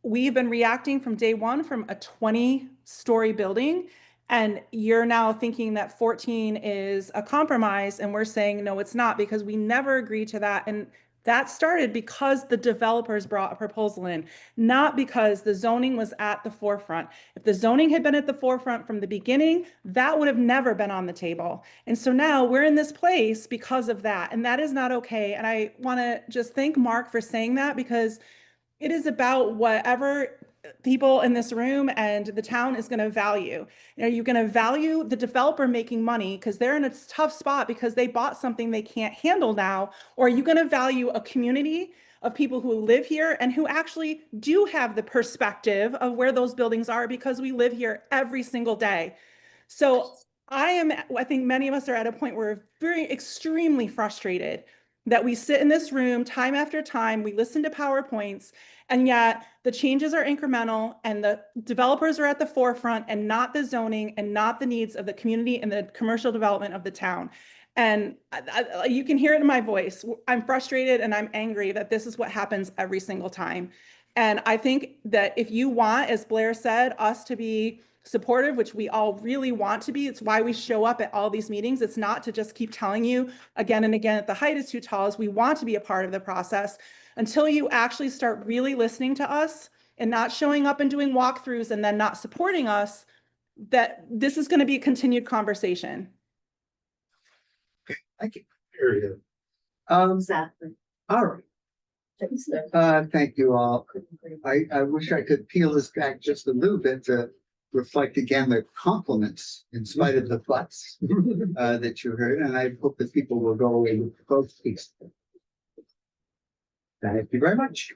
We've been reacting from day one from a 20-story building, and you're now thinking that 14 is a compromise, and we're saying, no, it's not, because we never agreed to that. And that started because the developers brought a proposal in, not because the zoning was at the forefront. If the zoning had been at the forefront from the beginning, that would have never been on the table. And so now we're in this place because of that, and that is not okay. And I want to just thank Mark for saying that, because it is about whatever people in this room and the town is going to value. You know, you're going to value the developer making money because they're in a tough spot because they bought something they can't handle now, or are you going to value a community of people who live here and who actually do have the perspective of where those buildings are because we live here every single day. So I think many of us are at a point where we're extremely frustrated that we sit in this room time after time, we listen to PowerPoints, and yet the changes are incremental and the developers are at the forefront and not the zoning and not the needs of the community and the commercial development of the town. And you can hear it in my voice. I'm frustrated and I'm angry that this is what happens every single time. And I think that if you want, as Blair said, us to be supportive, which we all really want to be, it's why we show up at all these meetings. It's not to just keep telling you again and again that the height is too tall. Is we want to be a part of the process until you actually start really listening to us and not showing up and doing walkthroughs and then not supporting us, that this is going to be a continued conversation. Thank you. Exactly. All right. Thank you all. I wish I could peel this back just a little bit to reflect again the compliments in spite of the buts that you heard, and I hope that people will go away with both pieces. Thank you very much.